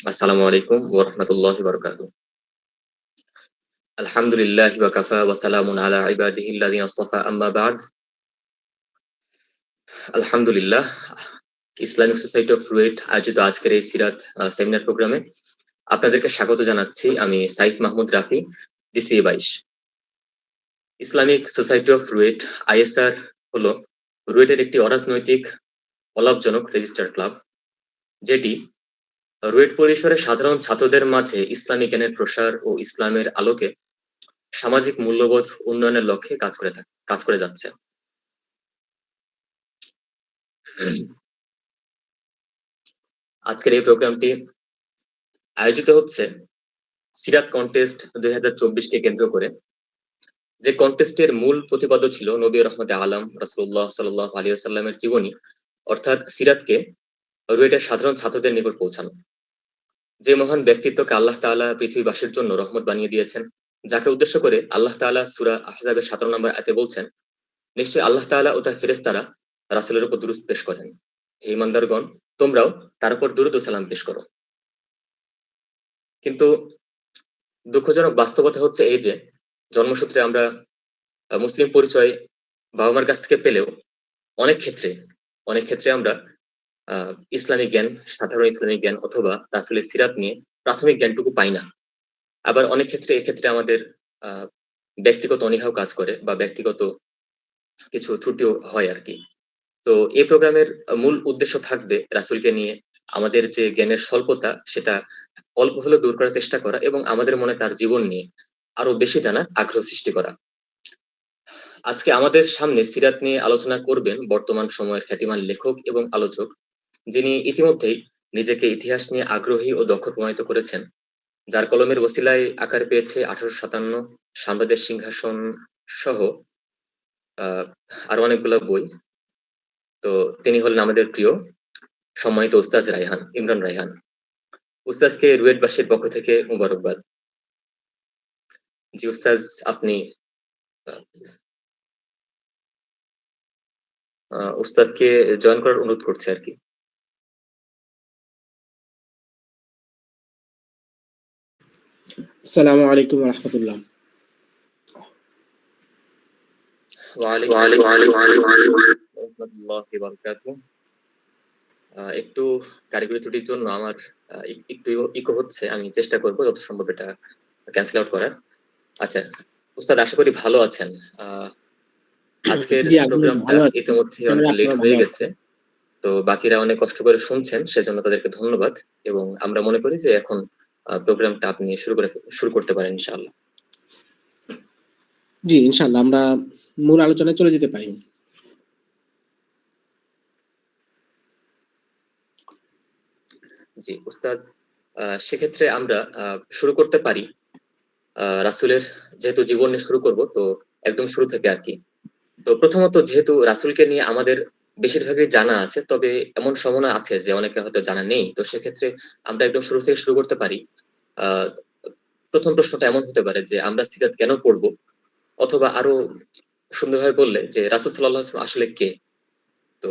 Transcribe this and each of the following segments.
আসসালামু আলাইকুম ওয়া রাহমাতুল্লাহি ওয়া বারাকাতুহু। আলহামদুলিল্লাহি ওয়া কাফা ওয়া সালামুন আলা ইবাদিহিল্লাযিনা ইসতাফা আম্মা বা'দ। আলহামদুলিল্লাহ, ইসলামিক সোসাইটি অফ রুয়েট আয়োজিত আজকের এই সিরাত সেমিনার প্রোগ্রামে আপনাদেরকে স্বাগত জানাচ্ছি। আমি Saif Mahmud Rafi, GCA 22। Islamic society of RUET ISR হলো রুয়েটের একটি অরাজনৈতিক অলাভজনক রেজিস্টার্ড ক্লাব, যেটি রুয়েট পরিসরে সাধারণ ছাত্রদের মাঝে ইসলামী জ্ঞানের প্রসার ও ইসলামের আলোকে সামাজিক মূল্যবোধ উন্নয়নের লক্ষ্যে কাজ করে যাচ্ছে। আজকের এই প্রোগ্রামটি আয়োজিত হচ্ছে সিরাত কন্টেস্ট 2024 কে কেন্দ্র করে। যে কন্টেস্টের মূল প্রতিপাদ্য ছিল নবী রহমতে আলম রাসূলুল্লাহ সাল্লাল্লাহু আলাইহি ওয়াসাল্লামের জীবনী, অর্থাৎ সিরাতকে রুয়েটের সাধারণ ছাত্রদের নিকট পৌঁছানো। যে মহান ব্যক্তিত্বকে আল্লাহ তাআলা পৃথিবীবাসীর জন্য রহমত বানিয়ে দিয়েছেন, যাকে উদ্দেশ্য করে আল্লাহ তাআলা সূরা আহজাবের 17 নম্বর আয়াতে বলছেন, নিশ্চয়ই আল্লাহ তাআলা ও তার ফেরেশতারা রাসূলের উপর দুরূদ পেশ করেন। হে ঈমানদারগণ, তোমরাও তার উপর দুরূদ ও সালাম পেশ করো। কিন্তু দুঃখজনক বাস্তবতা হচ্ছে এই যে, জন্মসূত্রে আমরা মুসলিম পরিচয় বাবা মার কাছ থেকে পেলেও অনেক ক্ষেত্রে আমরা ইসলামিক জ্ঞান, সাধারণ ইসলামিক জ্ঞান অথবা রাসূলের সিরাত নিয়ে প্রাথমিক জ্ঞানটুকু পাই না। আবার অনেক ক্ষেত্রে এক্ষেত্রে আমাদের ব্যক্তিগত অনীহাও কাজ করে বা ব্যক্তিগত কিছু ত্রুটিও হয় আর কি। তো এই প্রোগ্রামের মূল উদ্দেশ্য থাকবে রাসূলকে নিয়ে আমাদের যে জ্ঞানের স্বল্পতা সেটা অল্প হলেও দূর করার চেষ্টা করা এবং আমাদের মনে তার জীবন নিয়ে আরো বেশি জানার আগ্রহ সৃষ্টি করা। আজকে আমাদের সামনে সিরাত নিয়ে আলোচনা করবেন বর্তমান সময়ের খ্যাতিমান লেখক এবং আলোচক, যিনি ইতিমধ্যেই নিজেকে ইতিহাস নিয়ে আগ্রহী ও দক্ষ প্রমাণিত করেছেন, যার কলমের ওসিলায় আকার পেয়েছে 1857, সাম্রাজ্যের সিংহাসন সহ আরো অনেকগুলো বই। তো তিনি হলেন আমাদের প্রিয় সম্মানিত উস্তাজ রায়হান, ইমরান রায়হান। উস্তাজকে রুয়েটবাসীর পক্ষ থেকে মুবারকবাদ। জি উস্তাজ, আপনি উস্তাজকে জয়েন করার অনুরোধ করছে আর কি। আসসালামু আলাইকুম ওয়া রাহমাতুল্লাহ। একটু কারিগরি ত্রুটির জন্য আমার একটু ইকো হচ্ছে, আমি চেষ্টা করব যত সম্ভব এটা ক্যান্সেল আউট করার। আচ্ছা উস্তাদ, আশা করি ভালো আছেন। আজকের প্রোগ্রামটা ইতিমধ্যে অনেক লেট হয়ে গেছে, তো বাকিরা অনেক কষ্ট করে শুনছেন, সেজন্য তাদেরকে ধন্যবাদ। এবং আমরা মনে করি যে এখন প্রোগ্রামটা আপনি শুরু করতে পারেন ইনশাআল্লাহ। জি ইনশাআল্লাহ, আমরা মূল আলোচনায় চলে যেতে পারি। জি উস্তাদ, সেক্ষেত্রে আমরা শুরু করতে পারি। রাসূলের যেহেতু জীবন নিয়ে শুরু করব, তো একদম শুরু থেকে আর কি। তো প্রথমত, যেহেতু রাসূলকে নিয়ে আমাদের বেশিরভাগই জানা আছে, তবে এমন সম্ভাবনা আছে যে অনেকে হয়তো জানা নেই। তো সেক্ষেত্রে আমরা একদম শুরু থেকে শুরু করতে পারি। প্রথম প্রশ্নটা এমন হতে পারে যে আমরা সিরাত কেন পড়ব, অথবা আরো সুন্দরভাবে বললে যে রাসূল সাল্লাল্লাহু আলাইহি ওয়াসাল্লাম আসলে কে। তো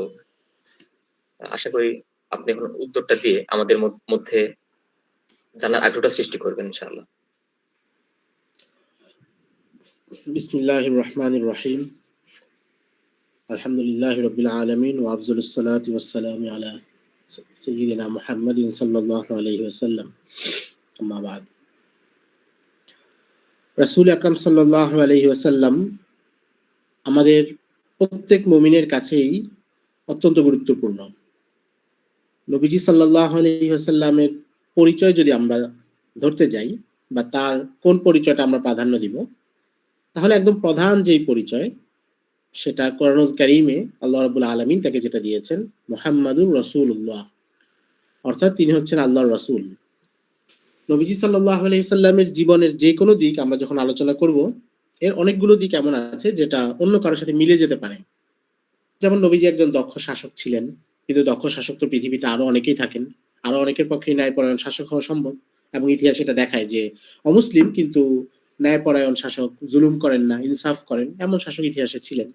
আশা করি আপনি এখন উত্তরটা দিয়ে আমাদের মধ্যে জানার আগ্রহটা সৃষ্টি করবেন ইনশাআল্লাহ। বিসমিল্লাহির রহমানির রহিম। আলহামদুলিল্লাহি রাব্বিল আলামিন ওয়া আফজালুস সালাতি ওয়াস সালামু আলা সাইয়্যিদিনা মুহাম্মাদিন সাল্লাল্লাহু আলাইহি ওয়াসাল্লাম। আম্মা বা'দ। রাসূল আকরাম সাল্লাল্লাহু আলাইহি ওয়াসাল্লাম আমাদের প্রত্যেক মুমিনের কাছেই অত্যন্ত গুরুত্বপূর্ণ। নবীজি সাল্লাল্লাহু আলাইহি ওয়াসাল্লামের পরিচয় যদি আমরা ধরতে যাই, বা তার কোন পরিচয়টা আমরা প্রাধান্য দিব, তাহলে একদম প্রধান যেই পরিচয়, সেটা কোরআনুল কারীমে আল্লাহ রাব্বুল আলামিন তাকে যেটা দিয়েছেন, মুহাম্মাদুর রাসূলুল্লাহ, অর্থাৎ তিনি হচ্ছেন আল্লাহর রাসূল। নবীজি সাল্লাল্লাহু আলাইহি ওয়াসাল্লামের জীবনের যে কোনো দিক আমরা যখন আলোচনা করব, এর অনেকগুলো দিক এমন আছে যেটা অন্য কারোর সাথে মিলে যেতে পারে। যেমন নবীজি একজন দক্ষ শাসক ছিলেন, কিন্তু দক্ষ শাসক তো পৃথিবীতে আরো অনেকেই থাকেন, আরো অনেকের পক্ষেই ন্যায়পরায়ণ শাসক হওয়া সম্ভব। এবং ইতিহাস এটা দেখায় যে অমুসলিম কিন্তু ন্যায়পরায়ণ শাসক, জুলুম করেন না, ইনসাফ করেন, এমন শাসক ইতিহাসে ছিলেন।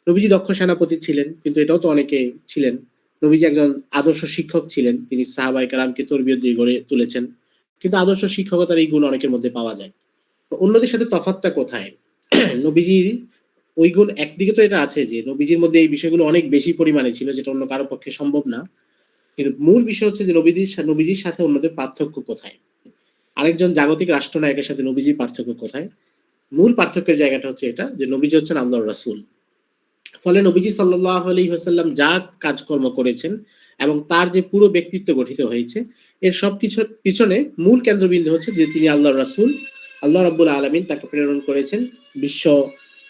নবীজি দক্ষ সেনাপতি ছিলেন, কিন্তু এটাও তো অনেকে ছিলেন নবীজি একজন আদর্শ শিক্ষক ছিলেন, তিনি সাহাবায়ে কেরামকে তরবিয়ত দিয়ে গড়ে তুলেছেন। কিন্তু আদর্শ শিক্ষকতার এই গুণ অনেকের মধ্যে পাওয়া যায়। তো অন্যদের সাথে তফাৎটা কোথায়? নবীজির ওই গুণ একদিকে তো এটা আছে যে নবীজির মধ্যে এই বিষয়গুলো অনেক বেশি পরিমাণে ছিল, যেটা অন্য কারো পক্ষে সম্ভব না। কিন্তু মূল বিষয় হচ্ছে যে নবীজির সাথে অন্যদের পার্থক্য কোথায়? আরেকজন জাগতিক রাষ্ট্রনায়কের সাথে নবীজির পার্থক্য কোথায়? মূল পার্থক্যের জায়গাটা হচ্ছে এটা যে নবীজি হচ্ছেন আল্লাহর রাসূল। ফলে নবীজি সাল্লাল্লাহু আলাইহি ওয়াসাল্লাম যা কাজকর্ম করেছেন এবং তার যে পুরো ব্যক্তিত্ব গঠিত হয়েছে, এর সবকিছুর পিছনে মূল কেন্দ্রবিন্দু হচ্ছে যে তিনি আল্লাহর রাসূল। আল্লাহ রাব্বুল আলামিন তাকে প্রেরণ করেছেন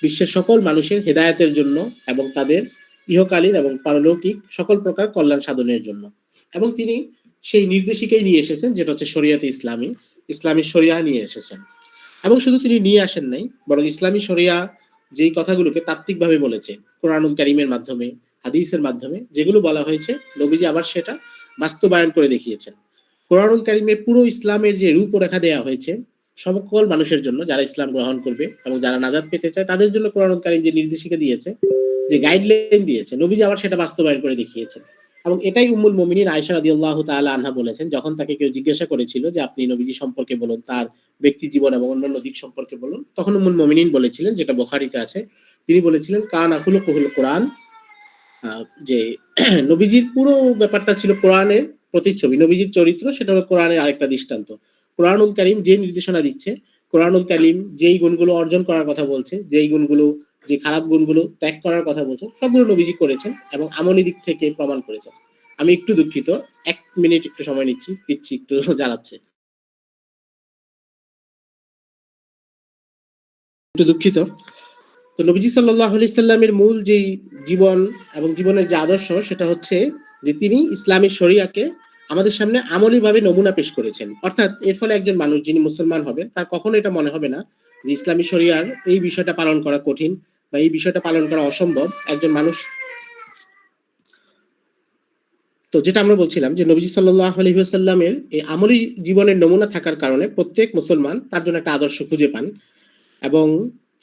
বিশ্বের সকল মানুষের হেদায়েতের জন্য এবং তাদের ইহকালীন এবং পারলৌকিক সকল প্রকার কল্যাণ সাধনের জন্য। এবং তিনি সেই নির্দেশিকাই নিয়ে এসেছেন, যেটা হচ্ছে শরিয়াতে ইসলামী, ইসলামী শরিয়া নিয়ে এসেছেন। এবং শুধু তিনি নিয়ে আসেন নাই, বরং ইসলামী শরিয়া যেই কথাগুলোকে তাত্ত্বিকভাবে বলেছে কোরআনুল কারীমের মাধ্যমে, হাদিসের মাধ্যমে যেগুলো বলা হয়েছে, নবীজি আবার সেটা বাস্তবায়ন করে দেখিয়েছেন। কোরআনুল কারীমে পুরো ইসলামের যে রূপরেখা দেয়া হয়েছে সকল মানুষের জন্য, যারা ইসলাম গ্রহণ করবে এবং যারা নাজাত পেতে চায় তাদের জন্য কোরআনুল কারীম যে নির্দেশিকা দিয়েছে, যে গাইডলাইন দিয়েছে, নবীজি আবার সেটা বাস্তবায়ন করে দেখিয়েছেন। এবং এটাই উম্মুল মুমিনিন আয়েশা রাদিয়াল্লাহু তাআলা আনহা বলেছেন, যখন তাকে কেউ জিজ্ঞাসা করেছিল যে আপনি নবীজি সম্পর্কে বলুন, তার ব্যক্তি জীবন এবং অন্যান্য দিক সম্পর্কে বলুন, তখন উম্মুল মুমিনিন বলেছিলেন, যেটা বুখারীতে আছে, তিনি বলেছিলেন কানা খুলুকুহুল কোরআন, যে নবীজির পুরো ব্যাপারটা ছিল কোরআনের প্রতিচ্ছবি। নবীজির চরিত্র সেটা হলো কোরআনের আরেকটা দৃষ্টান্ত। কোরআনুল কারীম যে নির্দেশনা দিচ্ছে, কোরআনুল কারীম যেই গুণগুলো অর্জন করার কথা বলছে, যেই গুণগুলো, যে খারাপ গুণগুলো ত্যাগ করার কথা বলছে, সবগুলো নবীজি করেছেন এবং আমলি দিক থেকে প্রমাণ করেছেন। আমি একটু দুঃখিত, ১ মিনিট একটু সময় দিচ্ছি একটু জ্বালাচ্ছে। একটু দুঃখিত। তো নবীজি সাল্লাল্লাহু আলাইহি সাল্লামের মূল যেই জীবন এবং জীবনের যে আদর্শ, সেটা হচ্ছে যে তিনি ইসলামী শরিয়াকে আমাদের সামনে আমলীভাবে নমুনা পেশ করেছেন। অর্থাৎ এর ফলে একজন মানুষ যিনি মুসলমান হবেন তার কখনো এটা মনে হবে না যে ইসলামী শরিয়ার এই বিষয়টা পালন করা কঠিন বা এই বিষয়টা পালন করা অসম্ভব। একজন মানুষ, তো যেটা আমরা বলছিলাম যে নবীজি সাল্লাল্লাহু আলাইহি ওয়াসাল্লামের এই আমলী জীবনের নমুনা থাকার কারণে প্রত্যেক মুসলমান তার জন্য একটা আদর্শ খুঁজে পান এবং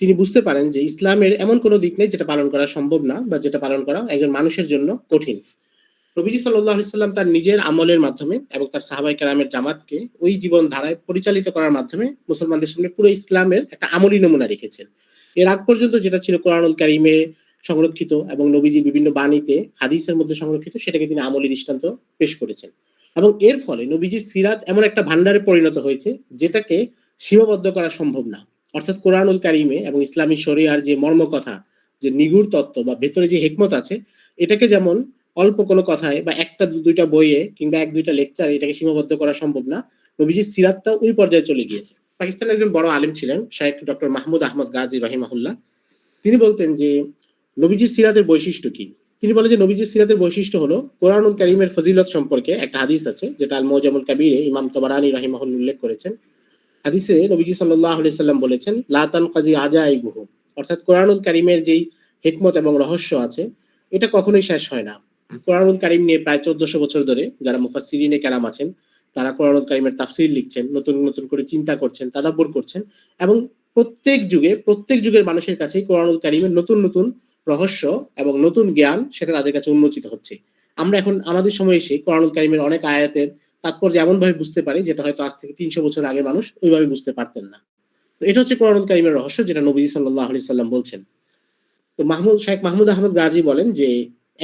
তিনি বুঝতে পারেন যে ইসলামের এমন কোনো দিক নেই যেটা পালন করা সম্ভব না বা যেটা পালন করা একজন মানুষের জন্য কঠিন। নবীজি সাল্লাল্লাহু আলাইহি সাল্লাম তার নিজের আমলের মাধ্যমে এবং তার সাহাবায়ে কেরামের জামাতকে ওই জীবন ধারায় পরিচালিত করার মাধ্যমে মুসলমানদের সামনে পুরো ইসলামের একটা আমলী নমুনা রেখেছেন। এর আগ পর্যন্ত যেটা ছিল কোরআনুল কারীমে সংরক্ষিত এবং নবীজির বিভিন্ন বাণীতে হাদিসের মধ্যে সংরক্ষিত, সেটাকে তিনি আমলী দৃষ্টান্ত পেশ করেছেন। এবং এর ফলে নবীজির সিরাত এমন একটা ভান্ডারে পরিণত হয়েছে যেটাকে সীমাবদ্ধ করা সম্ভব না। অর্থাৎ কোরআনুল কারীমে এবং ইসলামী শরিয়ার যে মর্মকথা, যে নিগূঢ় তত্ত্ব বা ভেতরে যে হিকমত আছে, এটাকে যেমন অল্প কোনো কথায় বা একটা দুইটা বইয়ে কিংবা এক দুইটা লেকচারে এটাকে সীমাবদ্ধ করা সম্ভব না। নবীজির সিরাতটা ওই পর্যায়ে চলে গিয়েছে। পাকিস্তানের একজন বড় আলেম ছিলেন শেখ ডক্টর মাহমুদ আহমদ গাজী রহিমাহুল্লাহ। তিনি বলতেন যে নবীজির সিরাতের বৈশিষ্ট্য কি? তিনি বলেন যে নবীজির সিরাতের বৈশিষ্ট্য হলো কোরআনুল কারীমের ফজিলত সম্পর্কে একটা হাদিস আছে, যেটা আল মুজামুল কাবীরে ইমাম তাবারানী রাহিমাহুল্লাহ উল্লেখ করেছেন। হাদিসে নবীজি সাল্লাল্লাহু আলাইহি সাল্লাম বলেছেন লা তানকাজি আজাইবুহু, অর্থাৎ কোরআনুল কারীমের যেই হিকমত এবং রহস্য আছে এটা কখনোই শেষ হয় না। কোরআনুল কারীম নিয়ে প্রায় ১৪০০ বছর ধরে যারা মুফাসসিরিনে কেরাম আছেন তারা কোরআনুল কারীমের তাফসীর লিখছেন, নতুন নতুন করে চিন্তা করছেন, তাদাব্বুর করছেন এবং প্রত্যেক যুগের মানুষের কাছেই কোরআনুল কারীমের নতুন নতুন রহস্য এবং নতুন জ্ঞান সেটা তাদের কাছে উন্মোচিত হচ্ছে। আমরা এখন আমাদের সময়ে এসে কোরআনুল কারীমের অনেক আয়াতের তাৎপর্য এমন ভাবে বুঝতে পারি যেটা হয়তো আজ থেকে ৩০০ বছর আগে মানুষ ওইভাবে বুঝতে পারতেন না। তো এটা হচ্ছে কোরআনুল কারীমের রহস্য, যেটা নবীজি সাল্লাল্লাহু আলাইহি সাল্লাম বলছেন। তো শেখ মাহমুদ আহমদ গাজী বলেন যে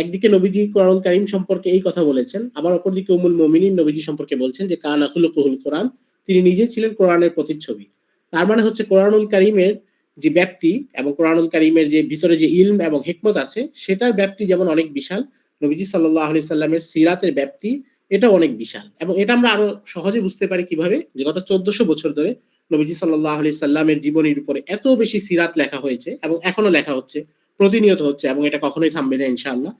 একদিকে নবীজি কোরআনুল কারীম সম্পর্কে এই কথা বলেছেন, আবার অপরদিকে উম্মুল মুমিনিন নবীজি সম্পর্কে বলছেন যে কানা খুলুকুহুল কোরআন, তিনি নিজে ছিলেন কোরআনের প্রতিচ্ছবি। তার মানে হচ্ছে কোরআনুল কারীমের যে ব্যাপ্তি এবং কোরআনুল কারীমের যে ভিতরে যে ইলম এবং হিকমত আছে সেটার ব্যাপ্তি যেমন অনেক বিশাল, নবীজি সাল্লাল্লাহু আলাইহি সাল্লামের সিরাতের ব্যাপ্তি এটা অনেক বিশাল। এবং এটা আমরা আরো সহজে বুঝতে পারি কিভাবে, যে গত ১৪০০ বছর ধরে নবীজি সাল্লাল্লাহু আলাইহি সাল্লামের জীবনীর উপরে এত বেশি সিরাত লেখা হয়েছে এবং এখনো লেখা হচ্ছে, প্রতিনিয়ত হচ্ছে এবং এটা কখনোই থামবে না ইনশাআল্লাহ।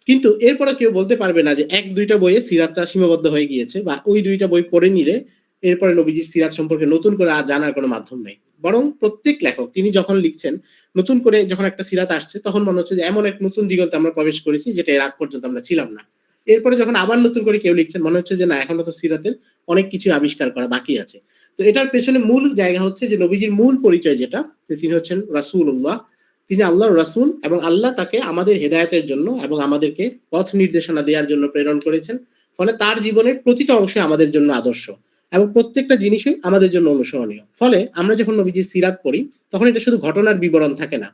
কিন্তু এরপরে কেউ বলতে পারবে না যে এক দুইটা বইয়ে সিরাতটা সীমাবদ্ধ হয়ে গিয়েছে বা ওই দুইটা বই পড়ে নিলে এরপরে নবীজির সিরাত সম্পর্কে নতুন করে আর জানার কোনো মাধ্যম নেই। বরং প্রত্যেক লেখক তিনি যখন লিখছেন, নতুন করে যখন একটা সিরাত আসছে তখন মনে হচ্ছে যে এমন এক নতুন দিগন্তে আমরা প্রবেশ করেছি যেটা এর আগ পর্যন্ত আমরা ছিলাম না। এরপরে যখন আবার নতুন করে কেউ লিখছেন মনে হচ্ছে যে না, এখনো তো সিরাতের অনেক কিছু আবিষ্কার করা বাকি আছে। তো এটার পেছনে মূল জায়গা হচ্ছে যে নবীজির মূল পরিচয় যেটা, যে তিনি হচ্ছেন রাসূলুল্লাহ, তিনি আল্লাহর রাসূল এবং আল্লাহ তাকে আমাদের হেদায়েতের জন্য এবং আমাদেরকে পথ নির্দেশনা দেওয়ার জন্য প্রেরণ করেছেন। ফলে তার জীবনের প্রতিটা অংশে আমাদের জন্য আদর্শ এবং প্রত্যেকটা জিনিসই আমাদের জন্য অনুসরণীয়। ফলে আমরা যখন নবীজির সিরাত পড়ি তখন এটা শুধু ঘটনার বিবরণ থাকে না,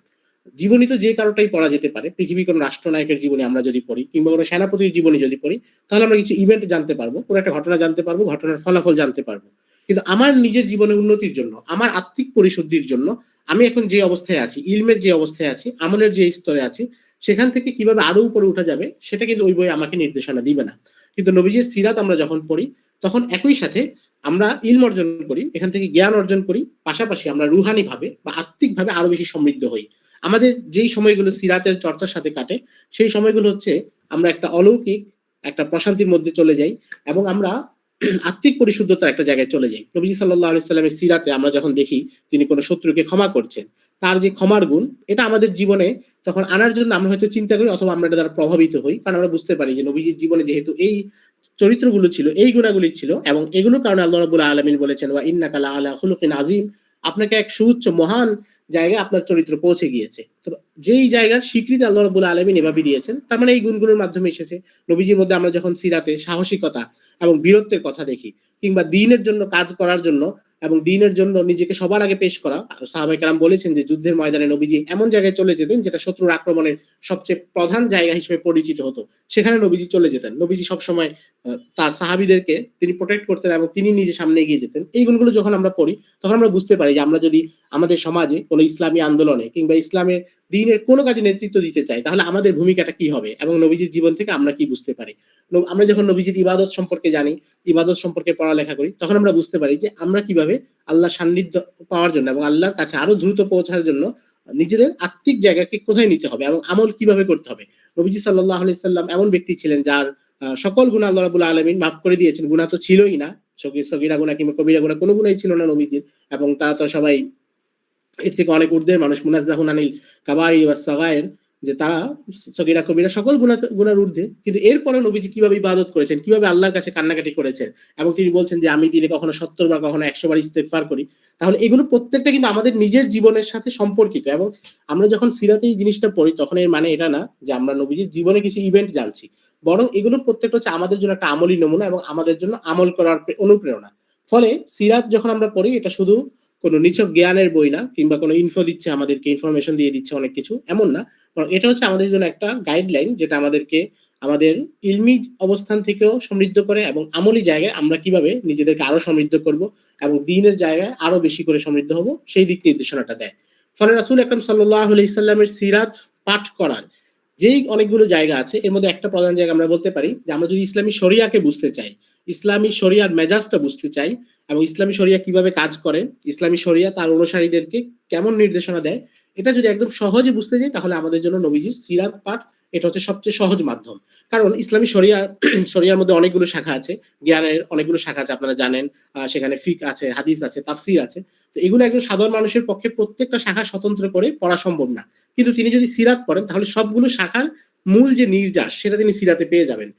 জীবনী তো যে কারোটাই পড়া যেতে পারে। পৃথিবীর কোন রাষ্ট্রনায়কের জীবনী আমরা যদি পড়ি কিংবা কোনো সেনাপতির জীবনী যদি পড়ি, তাহলে আমরা কিছু ইভেন্ট জানতে পারবো, কোনো একটা ঘটনা জানতে পারবো, ঘটনার ফলাফল জানতে পারবো। কিন্তু আমার নিজের জীবনের উন্নতির জন্য, আমার আত্মিক পরিশুদ্ধির জন্য, আমি এখন যে অবস্থায় আছি, ইলমের যে অবস্থায় আছি, আমলের যে স্তরে আছি, সেখান থেকে কিভাবে আরো উপরে উঠা যাবে সেটা কিন্তু ওই বই আমাকে নির্দেশনা দিবে না। কিন্তু নবীজির সিরাত আমরা যখন পড়ি তখন একই সাথে আমরা ইলম অর্জন করি, এখান থেকে জ্ঞান অর্জন করি, পাশাপাশি আমরা রুহানি ভাবে বা আত্মিক ভাবে আরো বেশি সমৃদ্ধ হই। আমাদের যেই সময়গুলো সিরাতের চর্চার সাথে কাটে, সেই সময়গুলো হচ্ছে আমরা একটা অলৌকিক একটা প্রশান্তির মধ্যে চলে যাই এবং আমরা আত্মিক পরিশুদ্ধতার একটা জায়গায় চলে যাই। নবীজি সাল্লাল্লাহু আলাইহি সাল্লামের সিরাতে আমরা যখন দেখি তিনি কোনো শত্রুকে ক্ষমা করছেন, তার যে ক্ষমার গুণ, এটা আমাদের জীবনে তখন আনার জন্য আমরা হয়তো চিন্তা করি অথবা আমরা এটা দ্বারা প্রভাবিত হই, কারণ আমরা বুঝতে পারি যে নবীজির জীবনে যেহেতু এই চরিত্রগুলো ছিল, এই গুণাগুলি ছিল এবং এগুলোর কারণে আল্লাহ রাব্বুল আলামিন বলেছেন ওয়া ইন্নাকা লাআলা খুলুকিন আযীম, আপনাকে এক সুউচ্চ মহান জায়গায় আপনার চরিত্র পৌঁছে গিয়েছে। তো যেই জায়গার স্বীকৃতি আল্লাহ রাব্বুল আলামিন এভাবে দিয়েছেন, তার মানে এই গুণগুলোর মাধ্যমে এসেছে। নবীজির মধ্যে আমরা যখন সিরাতে সাহসিকতা এবং বীরত্বের কথা দেখি, কিংবা দ্বীনের জন্য কাজ করার জন্য এবং দ্বীনের জন্য নিজেকে সবার আগে পেশ করা, সাহাবায়ে কেরাম বলেছেন যে যুদ্ধের ময়দানে নবীজি এমন জায়গায় চলে যেতেন যেটা শত্রুর আক্রমণের সবচেয়ে প্রধান জায়গা হিসেবে পরিচিত হতো, সেখানে নবীজি চলে যেতেন। নবীজি সবসময় তার সাহাবীদেরকে তিনি প্রোটেক্ট করতেন এবং তিনি নিজে সামনে এগিয়ে যেতেন। এই গুণগুলো যখন আমরা পড়ি তখন আমরা বুঝতে পারি যে আমরা যদি আমাদের সমাজে কোনো ইসলামী আন্দোলনে কিংবা ইসলামের দ্বীনের কোনো কাজে নেতৃত্ব দিতে চাই, তাহলে আমাদের ভূমিকাটা কি হবে এবং নবীজির জীবন থেকে আমরা কি বুঝতে পারি। আমরা যখন নবীজির ইবাদত সম্পর্কে জানি, ইবাদত সম্পর্কে পড়ালেখা করি, তখন আমরা বুঝতে পারি যে আমরা কিভাবে আল্লাহর সান্নিধ্য পাওয়ার জন্য এবং আল্লাহর কাছে আরো দ্রুত পৌঁছার জন্য নিজেদের আত্মিক জায়গাকে কোথায় নিতে হবে এবং আমল কিভাবে করতে হবে। নবীজি সাল্লাল্লাহু আলাইহি সাল্লাম এমন ব্যক্তি ছিলেন যার সকল গুনাহ আল্লাহ রাব্বুল আলামিন মাফ করে দিয়েছেন। গুনাহ তো ছিলই না, সগীরা গুনাহ কিংবা কবিরা গুনাহ কোনো গুনাহই ছিল না নবীজির, এবং তারা তো সবাই এর থেকে অনেক ঊর্ধ্বের মানুষ। মুনাজ্জাহুন আনিল কাবাইরি ওয়াস সাগায়ের, যে তারা সগীরা কবিরা সকল গুনার ঊর্ধ্বে। কিন্তু এরপরে নবীজি কিভাবে ইবাদত করেছেন, কিভাবে আল্লাহর কাছে কান্নাকাটি করেছেন, এবং তিনি বলছেন যে আমি দিনে কখনো 70 বার কখনো 100 বার ইস্তেগফার করি। তাহলে এগুলো প্রত্যেকটা কিন্তু আমাদের নিজের জীবনের সাথে সম্পর্কিত, এবং আমরা যখন সিরাতে এই জিনিসটা পড়ি তখন এর মানে এটা না যে আমরা নবীজির জীবনে কিছু ইভেন্ট জানছি, বরং এগুলোর প্রত্যেকটা হচ্ছে আমাদের জন্য একটা আমলি নমুনা এবং আমাদের জন্য আমল করার অনুপ্রেরণা। ফলে সিরাত যখন আমরা পড়ি এটা শুধু কোনো নিছক জ্ঞানের বই না, কিংবা কোনো ইনফো দিচ্ছে আমাদেরকে, ইনফরমেশন দিয়ে দিচ্ছে অনেক কিছু, এমন না। বরং এটা হচ্ছে আমাদের জন্য একটা গাইডলাইন যেটা আমাদেরকে আমাদের ইলমি অবস্থান থেকেও সমৃদ্ধ করে এবং আমলি জায়গায় আমরা কিভাবে নিজেদেরকে আরো সমৃদ্ধ করব এবং দ্বীনের জায়গায় আরো বেশি করে সমৃদ্ধ হব সেই দিক নির্দেশনাটা দেয়। ফলে রাসূল আকরাম সাল্লাল্লাহু আলাইহি সাল্লামের সিরাত পাঠ করার যেই অনেকগুলো জায়গা আছে, এর মধ্যে একটা প্রধান জায়গা আমরা বলতে পারি যে আমরা যদি ইসলামী শরিয়াকে বুঝতে চাই, ইসলামী শরিয়ার মেজাজটা বুঝতে চাই এবং ইসলামী শরিয়া কিভাবে কাজ করে, ইসলামী শরিয়া তার অনুসারীদেরকে কেমন নির্দেশনা দেয়, এটা যদি একদম সহজে বুঝতে যাই, তাহলে আমাদের জন্য নবীজির সিরাত পাঠ এটা হচ্ছে সবচেয়ে সহজ মাধ্যম। কারণ ইসলামী শরিয়া শরিয়ার মধ্যে অনেকগুলো শাখা আছে, জ্ঞানের অনেকগুলো শাখা আছে, আপনারা জানেন। সেখানে ফিক আছে, হাদিস আছে, তাফসির আছে। তো এগুলো একজন সাধারণ মানুষের পক্ষে প্রত্যেকটা শাখা স্বতন্ত্র করে পড়া সম্ভব না। কিন্তু তিনি যদি সিরাত পড়েন তাহলে সবগুলো শাখার মূল যে নির্যাস সেটা তিনি সিরাতে পেয়ে যাবেন।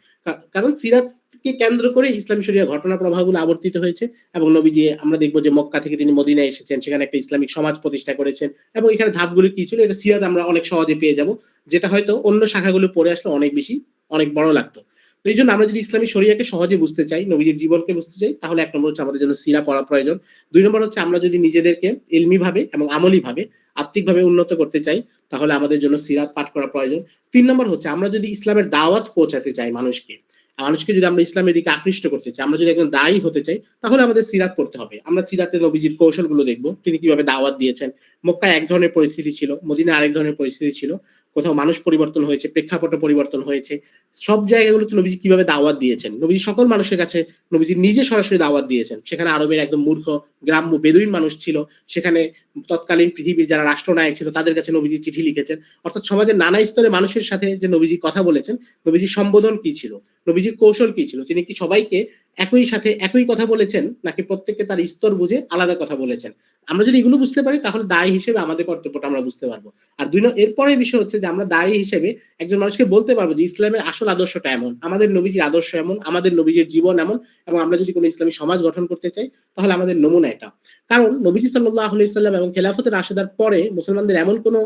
কারণ সিরাতকে কেন্দ্র করে ইসলামী শরিয়া ঘটনা প্রবাহগুলো আবর্তিত হয়েছে এবং নবীজি আমরা দেখবো যে মক্কা থেকে তিনি মদিনায় এসেছেন, সেখানে একটা ইসলামিক সমাজ প্রতিষ্ঠা করেছেন এবং এখানে ধাপগুলো কি ছিল এটা সিরাত আমরা অনেক সহজে পেয়ে যাব, যেটা হয়তো অন্য শাখাগুলো পড়ে আসলে অনেক বেশি অনেক বড় লাগতো। তো এই জন্য আমরা যদি ইসলামী শরিয়াকে সহজে বুঝতে চাই, নবীজির জীবনকে বুঝতে চাই, তাহলে এক নম্বর হচ্ছে আমাদের জন্য সিরা পড়া প্রয়োজন। দুই নম্বর হচ্ছে আমরা যদি নিজেদেরকে ইলমি ভাবে এবং আমলি ভাবে আত্মিকভাবে উন্নত করতে চাই, তাহলে আমাদের জন্য সিরাত পাঠ করা প্রয়োজন। তিন নম্বর হচ্ছে আমরা যদি ইসলামের দাওয়াত পৌঁছাতে চাই মানুষকে যদি আমরা ইসলামের দিকে আকৃষ্ট করতে চাই, আমরা যদি একজন দায়ী হতে চাই, তাহলে আমাদের সিরাত পড়তে হবে। আমরা সিরাতে নবীজির কৌশলগুলো দেখবো, তিনি কিভাবে দাওয়াত দিয়েছেন। মক্কায় এক ধরনের পরিস্থিতি ছিল, মদিনায় আরেক ধরনের পরিস্থিতি ছিল, কোথাও মানুষ পরিবর্তন হয়েছে, প্রেক্ষাপট পরিবর্তন হয়েছে। সব জায়গাগুলোতে নবীজি কিভাবে দাওয়াত দিয়েছেন, নবীজি সকল মানুষের কাছে নবীজি নিজে সরাসরি দাওয়াত দিয়েছেন। সেখানে আরবের একদম মূর্খ গ্রাম্য বেদুইন মানুষ ছিল, সেখানে তৎকালীন পৃথিবীর যারা রাষ্ট্রনায়ক ছিল তাদের কাছে নবীজি চিঠি লিখেছেন। অর্থাৎ সমাজের নানা স্তরে মানুষের সাথে যে নবীজি কথা বলেছেন, নবীজির সম্বোধন কি ছিল, নবীজির কৌশল কি ছিল, তিনি কি সবাইকে একই সাথে একই কথা বলেছেন, নাকি প্রত্যেককে তার স্তর বুঝে আলাদা কথা বলেছেন? আমরা যদি এগুলো বুঝতে পারি তাহলে দায়ী হিসেবে আমাদের কর্তব্যটা আমরা বুঝতে পারবো। আর এরপরের বিষয় হচ্ছে যে আমরা দায়ী হিসেবে একজন মানুষকে বলতে পারবো যে ইসলামের আসল আদর্শটা এমন, আমাদের নবীজির আদর্শ এমন, আমাদের নবীজির জীবন এমন, এবং আমরা যদি কোনো ইসলামী সমাজ গঠন করতে চাই তাহলে আমাদের নমুনা এটা। কারণ নবীজি সাল্লাল্লাহু আলাইহি সাল্লাম এবং খেলাফতের রাশেদার পরে মুসলমানদের এমন কোনো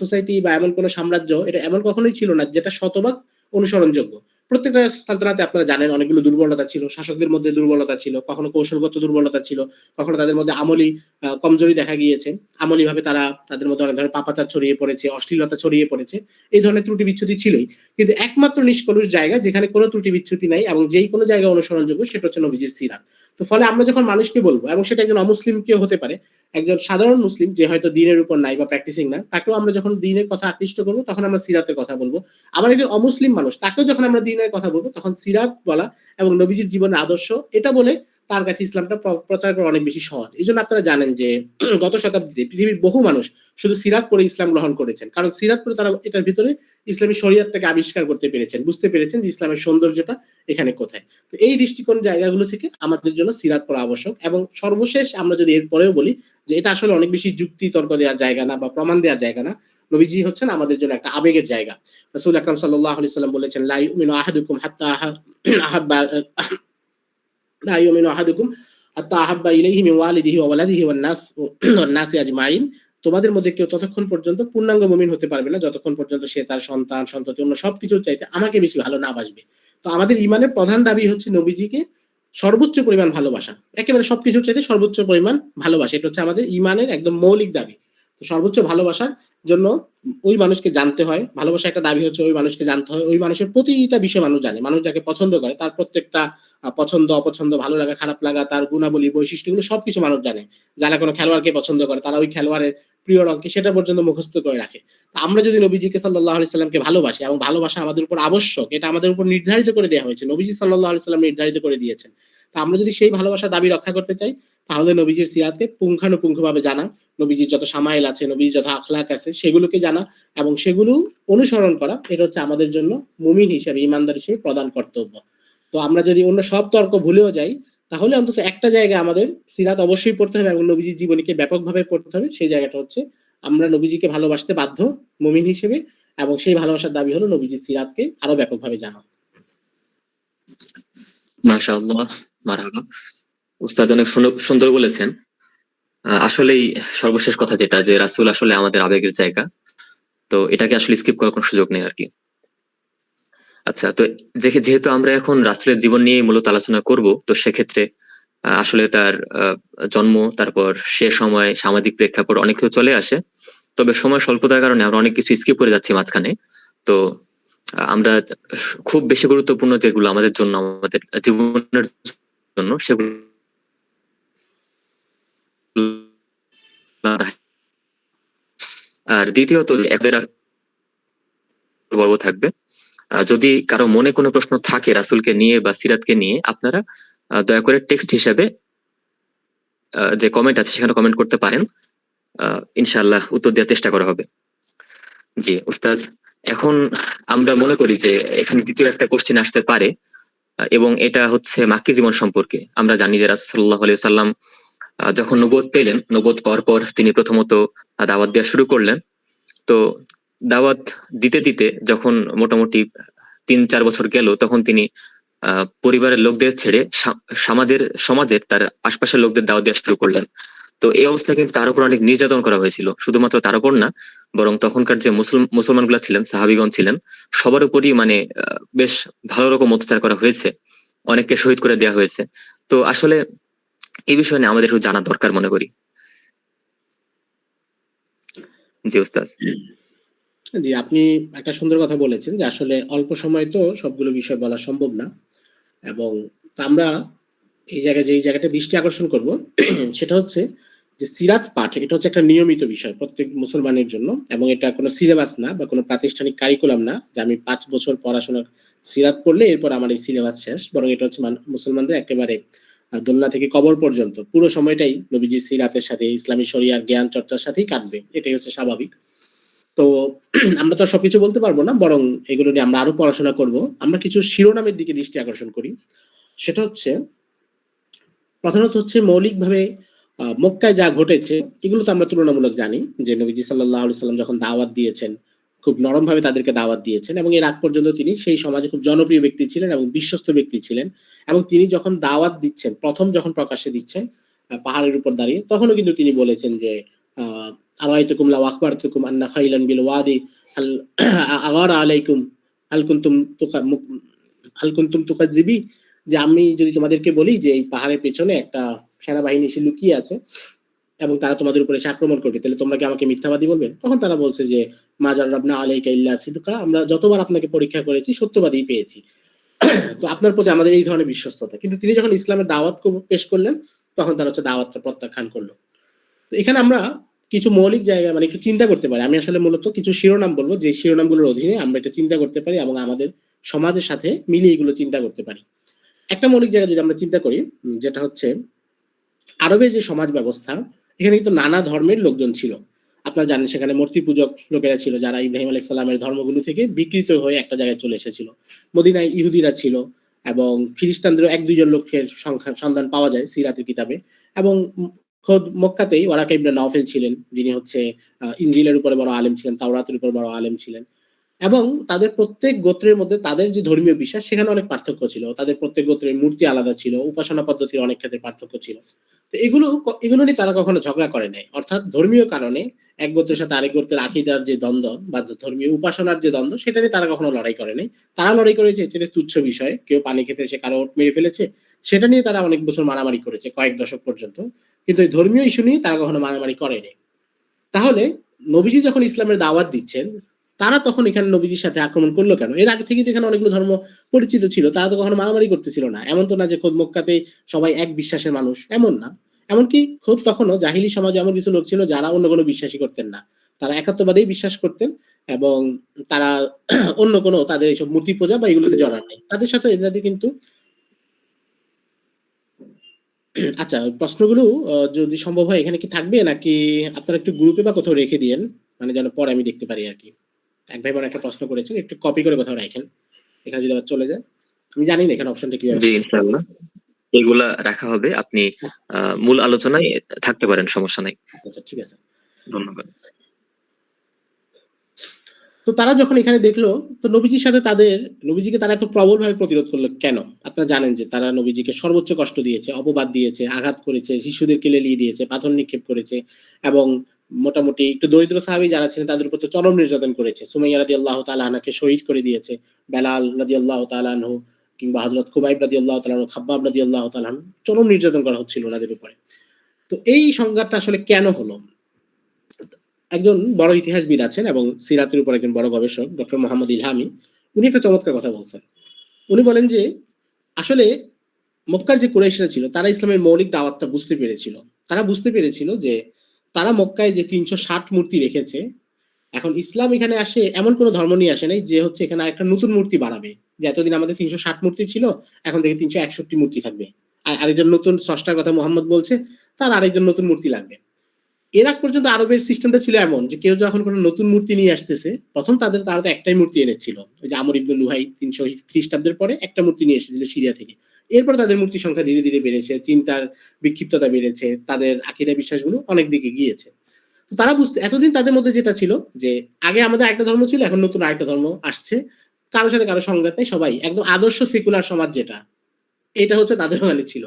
সোসাইটি বা এমন কোনো সাম্রাজ্য এটা এমন কখনোই ছিল না যেটা শতভাগ অনুসরণযোগ্য। প্রত্যেকটা সালতানাতে আপনারা জানেন অনেকগুলো দুর্বলতা ছিল, শাসকদের মধ্যে দুর্বলতা ছিল, কখনো কৌশলগত দুর্বলতা ছিল, কখনো তাদের মধ্যে আমলি কমজোরি দেখা গিয়েছে, আমলি ভাবে তারা তাদের মধ্যে অনেক ধরনের পাপাচার ছড়িয়ে পড়েছে, অশ্লীলতা ছড়িয়ে পড়েছে, এই ধরনের ত্রুটি বিচ্ছুতি ছিলই। কিন্তু একমাত্র নিষ্কলুষ জায়গা যেখানে কোনো ত্রুটি বিচ্ছুতি নাই এবং যেই কোনো জায়গায় অনুসরণযোগ্য সেটা হচ্ছে নবীজির সিরাত। তো ফলে আমরা যখন মানুষকে বলবো, এবং সেটা একজন অমুসলিম কেউ হতে পারে, একজন সাধারণ মুসলিম যে হয়তো দিনের উপর নাই বা প্র্যাকটিসিং না, তাকেও আমরা যখন দিনের কথা আকৃষ্ট করবো তখন আমরা সিরাতের কথা বলবো। আবার একজন অমুসলিম মানুষ তাকেও যখন আমরা দিনের কথা বলবো তখন সিরাত বলা এবং নবীজির জীবনের আদর্শ এটা বলে তার কাছে ইসলামটা প্রচার করা অনেক বেশি সহজ। এই জন্য আপনারা জানেন যে গত শতাব্দীতে পৃথিবীর বহু মানুষ শুধু সিরাত পড়ে ইসলাম গ্রহণ করেছেন, কারণ সিরাত পড়ে তারা এটার ভিতরে ইসলামী শরিয়তটাকে আবিষ্কার করতে পেরেছেন, বুঝতে পেরেছেন যে ইসলামের সৌন্দর্যটা এখানে কোথায়। তো এই দৃষ্টিকোণ জায়গাগুলো থেকে আমাদের জন্য সিরাত পড়া আবশ্যক। এবং সর্বশেষ আমরা যদি এরপরেও বলি যে এটা আসলে অনেক বেশি যুক্তি তর্ক দেওয়ার জায়গা না বা প্রমাণ দেওয়ার জায়গা না, নবীজি হচ্ছেন আমাদের জন্য একটা আবেগের জায়গা। রাসূল আকরাম সাল্লাল্লাহু আলাইহি সাল্লাম বলেছেন, লা ইউমিনু আহাদুকুম হাত্তা আহাব্বা লা ইউমিনু আহাদুকুম হাত্তা আহাব্বা ইলাইহি মিন ওয়ালিদিহি ওয়া ওয়ালাদিহি ওয়ান নাসি আজমাইন। তোমাদের মধ্যে কেউ ততক্ষণ পর্যন্ত পূর্ণাঙ্গ মুমিন হতে পারবে না যতক্ষণ পর্যন্ত সে তার সন্তান, সন্ততি, অন্য সবকিছুর চাইতে আমাকে বেশি ভালো না বাসবে। তো আমাদের ঈমানের প্রধান দাবি হচ্ছে নবীজিকে সর্বোচ্চ পরিমাণ ভালোবাসা, একেবারে সবকিছুর চাইতে সর্বোচ্চ পরিমাণ ভালোবাসা, এটা হচ্ছে আমাদের ঈমানের একদম মৌলিক দাবি। তো সর্বোচ্চ ভালোবাসার জন্য ওই মানুষকে জানতে হয়, ভালোবাসা একটা দাবি হচ্ছে ওই মানুষকে জানতে হয়, ওই মানুষের প্রতিটা বিষয় মানুষ জানে, মানুষ যাকে পছন্দ করে তার প্রত্যেকটা পছন্দ অপছন্দ, ভালো লাগা খারাপ লাগা, তার গুণাবলী বৈশিষ্ট্যগুলো সবকিছু মানুষ জানে। যারা কোনো খেলোয়াড়কে পছন্দ করে তারা ওই খেলোয়াড়ের প্রিয় রঙকে সেটা পর্যন্ত মুখস্থ করে রাখে। তো আমরা যদি নবীজিকে সাল্লাল্লাহু আলাইহি সাল্লামকে ভালোবাসি, এবং ভালোবাসা আমাদের উপর আবশ্যক, এটা আমাদের উপর নির্ধারিত করে দেওয়া হয়েছে, নবীজি সাল্লাল্লাহু আলাইহি সাল্লাম নির্ধারিত করে দিয়েছেন। তো আমরা যদি সেই ভালোবাসার দাবি রক্ষা করতে চাই তাহলে নবীজির সিরাতকে পুঙ্খানুপুঙ্খভাবে জানা, নবীজির যত সামাইল আছে, নবীজির যত আখলাক আছে সেগুলোকে জানা এবং সেগুলো অনুসরণ করা, এটা হচ্ছে আমাদের জন্য মুমিন হিসেবে, ইমানদার হিসেবে প্রধান কর্তব্য। তো আমরা যদি অন্য সব তর্ক ভুলেও যাই তাহলে অন্তত একটা জায়গায় আমাদের সিরাত অবশ্যই পড়তে হবে এবং নবীজির জীবনীকে ব্যাপকভাবে পড়তে হবে। সেই জায়গাটা হচ্ছে আমরা নবীজিকে ভালোবাসতে বাধ্য মুমিন হিসেবে, এবং সেই ভালোবাসার দাবি হলো নবীজির সিরাতকে আরো ব্যাপকভাবে জানা। মাশাআল্লাহ, মারহাবা। উস্তাদ অনেক সুন্দর বলেছেন। আসলেই সর্বশেষ কথা যেটা, যে রাসূল আসলে আমাদের আবেগের জায়গা, তো এটাকে আসলে স্কিপ করার কোনো সুযোগ নেই আর কি। আচ্ছা, তো যেহেতু আমরা এখন রাসূলের জীবন নিয়ে মূলত আলোচনা করব, তো সেক্ষেত্রে আসলে তার জন্ম, তারপর সে সময় সামাজিক প্রেক্ষাপট অনেক কিছু চলে আসে। তবে সময় স্বল্পতার কারণে আমরা অনেক কিছু স্কিপ করে যাচ্ছি মাঝখানে। তো আমরা খুব বেশি গুরুত্বপূর্ণ যেগুলো আমাদের জন্য, আমাদের জীবনের জন্য, সেগুলো আর দ্বিতীয়ত এদের পর্ব থাকবে। যদি কারো মনে কোনো প্রশ্ন থাকে রাসূলকে নিয়ে বা সিরাতকে নিয়ে, আপনারা দয়া করে টেক্সট হিসাবে যে কমেন্ট আছে সেখানে কমেন্ট করতে পারেন। ইনশাআল্লাহ উত্তর দেওয়ার চেষ্টা করা হবে। জি উস্তাদ, এখন আমরা মনে করি যে এখানে দ্বিতীয় একটা কোশ্চেন আসতে পারে, এবং এটা হচ্ছে মাক্কি জীবন সম্পর্কে। আমরা জানি যে রাসূল সাল্লাল্লাহু আলাইহি সাল্লাম যখন নবুয়ত পেলেন, নবুয়ত পাওয়ার পর তিনি প্রথমত দাওয়াত দেওয়া শুরু করলেন। তো দাওয়াত দিতে দিতে যখন মোটামুটি ৩-৪ বছর গেল, তখন তিনি পরিবারের লোকদের ছেড়ে সমাজের তার আশপাশের লোকদের দাওয়াত দেওয়া শুরু করলেন। তো এই অবস্থায় কিন্তু তার উপর অনেক নির্যাতন করা হয়েছিল। শুধুমাত্র তার উপর না, বরং তখনকার যে মুসলমানগুলা ছিলেন, সাহাবীগণ ছিলেন, সবার উপরই মানে বেশ ভালো রকম অত্যাচার করা হয়েছে, অনেককে শহীদ করে দেওয়া হয়েছে। তো আসলে এই বিষয় নিয়ে আমাদের একটু জানা দরকার মনে করি। জি উস্তাদ। জি, আপনি একটা সুন্দর কথা বলেছেন যে আসলে অল্প সময় তো সবগুলো বিষয় বলা সম্ভব না, এবং আমরা এই জায়গায় যে এই জায়গাটা দৃষ্টি আকর্ষণ করব সেটা হচ্ছে যে সিরাত পাঠ এটা হচ্ছে একটা নিয়মিত বিষয় প্রত্যেক মুসলমানের জন্য, এবং এটা কোনো সিলেবাস না বা কোনো প্রাতিষ্ঠানিক কারিকুলাম না যে আমি 5 বছর পড়াশোনা সিরাত পড়লে এরপর আমার এই সিলেবাস শেষ, বরং এটা হচ্ছে মুসলমানদের একেবারে দোলনা থেকে কবর পর্যন্ত পুরো সময়টাই নবীজির সিরাতের সাথে, ইসলামী শরিয়ার জ্ঞান চর্চার সাথেই কাটবে, এটাই হচ্ছে স্বাভাবিক। তো আমরা তো আর সবকিছু বলতে পারবো না, বরং এগুলো নিয়ে আমরা আরো পড়াশোনা করব। আমরা কিছু শিরোনামের দিকে দৃষ্টি আকর্ষণ করি। সেটা হচ্ছে প্রধানত হচ্ছে মৌলিকভাবে মক্কায় যা ঘটেছে এগুলো তো আমরা তুলনামূলক জানি যে নবীজি সাল্লাল্লাহু আলাইহি সাল্লাম যখন দাওয়াত দিয়েছেন খুব নরমভাবে তাদেরকে দাওয়াত দিয়েছেন এবং এর আগ পর্যন্ত তিনি সেই সমাজে খুব জনপ্রিয় ব্যক্তি ছিলেন এবং বিশ্বস্ত ব্যক্তি ছিলেন এবং তিনি যখন দাওয়াত দিচ্ছেন প্রথম যখন প্রকাশ্যে দিচ্ছেন পাহাড়ের উপর দাঁড়িয়ে তখনও কিন্তু তিনি বলেছেন যে আরাইতুকুম লাউ আখবারতুকুম আন্না খাইলান বিল ওয়াদি হাল আগারা আলাইকুম হাল কুনতুম হাল কুনতুম তুকাজ্জিবি, যে আমি যদি তোমাদেরকে বলি যে এই পাহাড়ের পেছনে একটা সেনাবাহিনী এসে লুকিয়ে আছে এবং তারা তোমাদের উপরে এসে আক্রমণ করবে, তাহলে তোমরা কি আমাকে মিথ্যাবাদী বলবে? তখন তারা বলছে যে মা জাররাবনা আলাইকা ইল্লা সিদকা, আমরা যতবার আপনাকে পরীক্ষা করেছি সত্যবাদী পেয়েছি। তো আপনার প্রতি আমাদের এই ধরনের বিশ্বস্ততা। কিন্তু তিনি যখন ইসলামের দাওয়াত পেশ করলেন তখন তারা হচ্ছে দাওয়াতটা প্রত্যাখ্যান করলো। তো এখানে আমরা কিছু মৌলিক জায়গা মানে একটু চিন্তা করতে পারি। আমি আসলে মূলত কিছু শিরোনাম বলবো যে শিরোনামগুলোর অধীনে আমরা এটা চিন্তা করতে পারি এবং আমাদের সমাজের সাথে মিলিয়ে এগুলো চিন্তা করতে পারি। একটা মৌলিক জায়গা যদি আমরা চিন্তা করি, যেটা হচ্ছে আরবের যে সমাজ ব্যবস্থা, এখানে কিন্তু নানা ধর্মের লোকজন ছিল। আপনারা জানেন সেখানে মূর্তি পূজক লোকেরা ছিল যারা ইব্রাহিম আলাইহিস সালামের ধর্মগুলো থেকে বিকৃত হয়ে একটা জায়গায় চলে এসেছিল। মদিনায় ইহুদিরা ছিল এবং খ্রিস্টানদেরও এক দুইজন লোকের সংখ্যা সন্ধান পাওয়া যায় সিরাতের কিতাবে। এবং খোদ মক্কাতেই ওয়ারাকা ইবনে নওফেল ছিলেন, যিনি হচ্ছে ইনজিলের উপরে বড় আলেম ছিলেন, তাওরাতের উপর বড় আলেম ছিলেন। এবং তাদের প্রত্যেক গোত্রের মধ্যে তাদের যে ধর্মীয় বিশ্বাস সেখানে অনেক পার্থক্য ছিল। তাদের প্রত্যেক গোত্রের মূর্তি আলাদা ছিল, উপাসনা পদ্ধতির অনেক ক্ষেত্রে পার্থক্য ছিল। তো এগুলো নিয়ে তারা কখনো ঝগড়া করে নাই। অর্থাৎ ধর্মীয় কারণে এক গোত্রের সাথে আরেক গোত্রের আকীদার যে দ্বন্দ্ব বা ধর্মীয় উপাসনার যে দ্বন্দ্ব সেটা নিয়ে তারা কখনো লড়াই করে নাই। তারা লড়াই করেছে এর চেয়ে তুচ্ছ বিষয়, কেউ পানি খেতে এসে কারো ওট মেরে ফেলেছে, সেটা নিয়ে তারা অনেক বছর মারামারি করেছে, কয়েক দশক পর্যন্ত। কিন্তু এই ধর্মীয় ইস্যু নিয়ে তারা কখনো মারামারি করেনি। তাহলে নবীজি যখন ইসলামের দাওয়াত দিচ্ছেন তারা তখন এখানে নবীজির সাথে আক্রমণ করলো কেন? এর আগে থেকে এখানে অনেকগুলো ধর্ম পরিচিত ছিল, তারা তো কখনো মারামারি করতেছিল না। এমন তো না যে খোদ মক্কাতে সবাই এক বিশ্বাসের মানুষ, এমন না। এমনকি খোদ তখনও জাহিলি সমাজে এমন কিছু লোক ছিল যারা অন্য কোনো বিশ্বাসই করতেন না, তারা একাত্মবাদেই বিশ্বাস করতেন এবং তারা অন্য কোনো তাদের এইসব মূর্তি পূজা বা এগুলোতে জড়ান নাই। তাদের সাথে এদের কিন্তু আচ্ছা, প্রশ্নগুলো যদি সম্ভব হয় এখানে কি থাকবে নাকি আপনারা একটু গ্রুপে বা কোথাও রেখে দিয়েন, মানে যেন পরে আমি দেখতে পারি আর কি। এক ভাই বোন একটা প্রশ্ন করেছেন, একটু কপি করে কোথাও রাখেন, এখানে যদি আবার চলে যায়। আমি জানি না এখানে অপশনটা কিভাবে। জি, ইনশাআল্লাহ এগুলা রাখা হবে। আপনি মূল আলোচনায় থাকতে পারেন, সমস্যা নাই। আচ্ছা ঠিক আছে, ধন্যবাদ। তো তারা যখন এখানে দেখলো তো নবীজির সাথে নবীজিকে তারা এত প্রবলভাবে প্রতিরোধ করলো কেন? আপনারা জানেন যে তারা নবীজিকে সর্বোচ্চ কষ্ট দিয়েছে, অপবাদ দিয়েছে, আঘাত করেছে, শিশুদেরকে লেলিয়ে দিয়েছে, পাথর নিক্ষেপ করেছে এবং মোটামুটি একটু দরিদ্র সাহাবী যারা ছিলেন তাদের উপর তো চরম নির্যাতন করেছে। সুমাইয়া রাদিয়াল্লাহু তাআলা আনহাকে শহীদ করে দিয়েছে, বেলাল রাদিয়াল্লাহু তাআলা আনহু কিংবা হযরত খুবাইব রাদিয়াল্লাহু তাআলা আনহু, খাব্বাব রাদিয়াল্লাহু তাআলা আনহু, চরম নির্যাতন করা হচ্ছিল ওনাদের উপরে। তো এই সংঘাতটা আসলে কেন হলো? একজন বড় ইতিহাসবিদ আছেন এবং সিরাতের উপর একজন বড় গবেষক ডক্টর মোহাম্মদ ইলহামি, উনি একটা চমৎকার কথা বলছেন। উনি বলেন যে আসলে মক্কার যে কুরাইশরা ছিল তারা ইসলামের মৌলিক দাওয়াতটা বুঝতে পেরেছিল। তারা বুঝতে পেরেছিল যে তারা মক্কায় যে ৩৬০ মূর্তি রেখেছে, এখন ইসলাম এখানে আসে এমন কোন ধর্ম নিয়ে আসে নাই যে হচ্ছে এখানে একটা নতুন মূর্তি বাড়াবে, যে এতদিন আমাদের ৩৬০ মূর্তি ছিল এখন থেকে ৩৬১ মূর্তি থাকবে। আর আরেকজন নতুন স্রষ্টার কথা মোহাম্মদ বলছে, তার আরেকজন নতুন মূর্তি লাগবে। এর আগ পর্যন্ত আরবের সিস্টেমটা ছিল এমন যে কেউ যখন কোনো নতুন মূর্তি নিয়ে আসতেছে প্রথম তারা তো একটাই মূর্তি এনেছিল, ওই যে আমর ইবনে লুহাই ৩০০ খ্রিস্টাব্দের পরে একটা মূর্তি নিয়ে এসেছিল সিরিয়া থেকে। এরপর তাদের মূর্তি সংখ্যা ধীরে ধীরে বেড়েছে, চিন্তার বিক্ষিপ্ততা বেড়েছে, তাদের আকীদা বিশ্বাসগুলো অনেক দিকে গিয়েছে। তো তারা এতদিন তাদের মধ্যে যেটা ছিল যে আগে আমাদের একটা ধর্ম ছিল, এখন নতুন আরেকটা ধর্ম আসছে, কারোর সাথে কারো সংঘাত নেই, সবাই একদম আদর্শ সেকুলার সমাজ, যেটা এটা হচ্ছে তাদের ওখানে ছিল।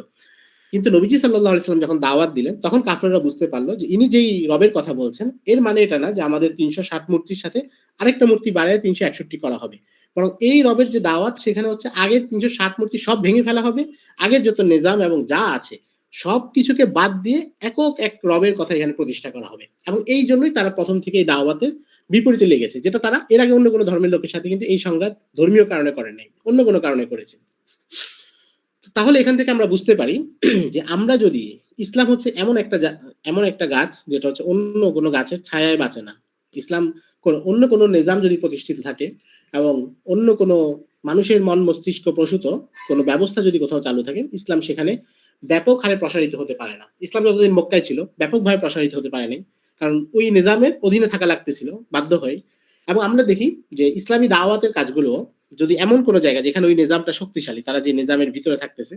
কিন্তু নবীজি সাল্লাল্লাহু আলাইহি সাল্লাম যখন দাওয়াত দিলেন তখন কাফেররা বুঝতে পারলো যে ইনি যেই রবের কথা বলছেন এর মানে এটা না যে আমাদের ৩৬০ মূর্তির সাথে আরেকটা মূর্তি বাড়ায় ৩৬১ করা হবে, বরং এই রবের যে দাওয়াত সেখানে হচ্ছে আগের ৩৬০ মূর্তি সব ভেঙে ফেলা হবে, আগের যত নিজাম এবং যা আছে সব কিছুকে বাদ দিয়ে একক এক রবের কথা এখানে প্রতিষ্ঠা করা হবে। এবং এই জন্যই তারা প্রথম থেকে এই দাওয়াতের বিপরীতে লেগেছে, যেটা তারা এর আগে অন্য কোনো ধর্মের লোকের সাথে কিন্তু এই সংঘাত ধর্মীয় কারণে করে নাই, অন্য কোনো কারণে করেছে। তাহলে এখান থেকে আমরা বুঝতে পারি যে আমরা যদি ইসলাম হচ্ছে এমন একটা গাছ যেটা হচ্ছে অন্য কোনো গাছের ছায়ায় বাঁচে না। ইসলাম অন্য কোনো নিজাম যদি প্রতিষ্ঠিত থাকে এবং অন্য কোনো মানুষের মন মস্তিষ্ক প্রসূত কোনো ব্যবস্থা যদি কোথাও চালু থাকে, ইসলাম সেখানে ব্যাপক হারে প্রসারিত হতে পারে না। ইসলাম যতদিন মক্কায় ছিল ব্যাপকভাবে প্রসারিত হতে পারেনি, কারণ ওই নিজামের অধীনে থাকা লাগতেছিল বাধ্য হয়ে। এবং আমরা দেখি যে ইসলামী দাওয়াতের কাজগুলো যদি এমন কোনো জায়গা যেখানে ওই নিজামটা শক্তিশালী, তারা যে নিজামের ভিতরে থাকতেছে,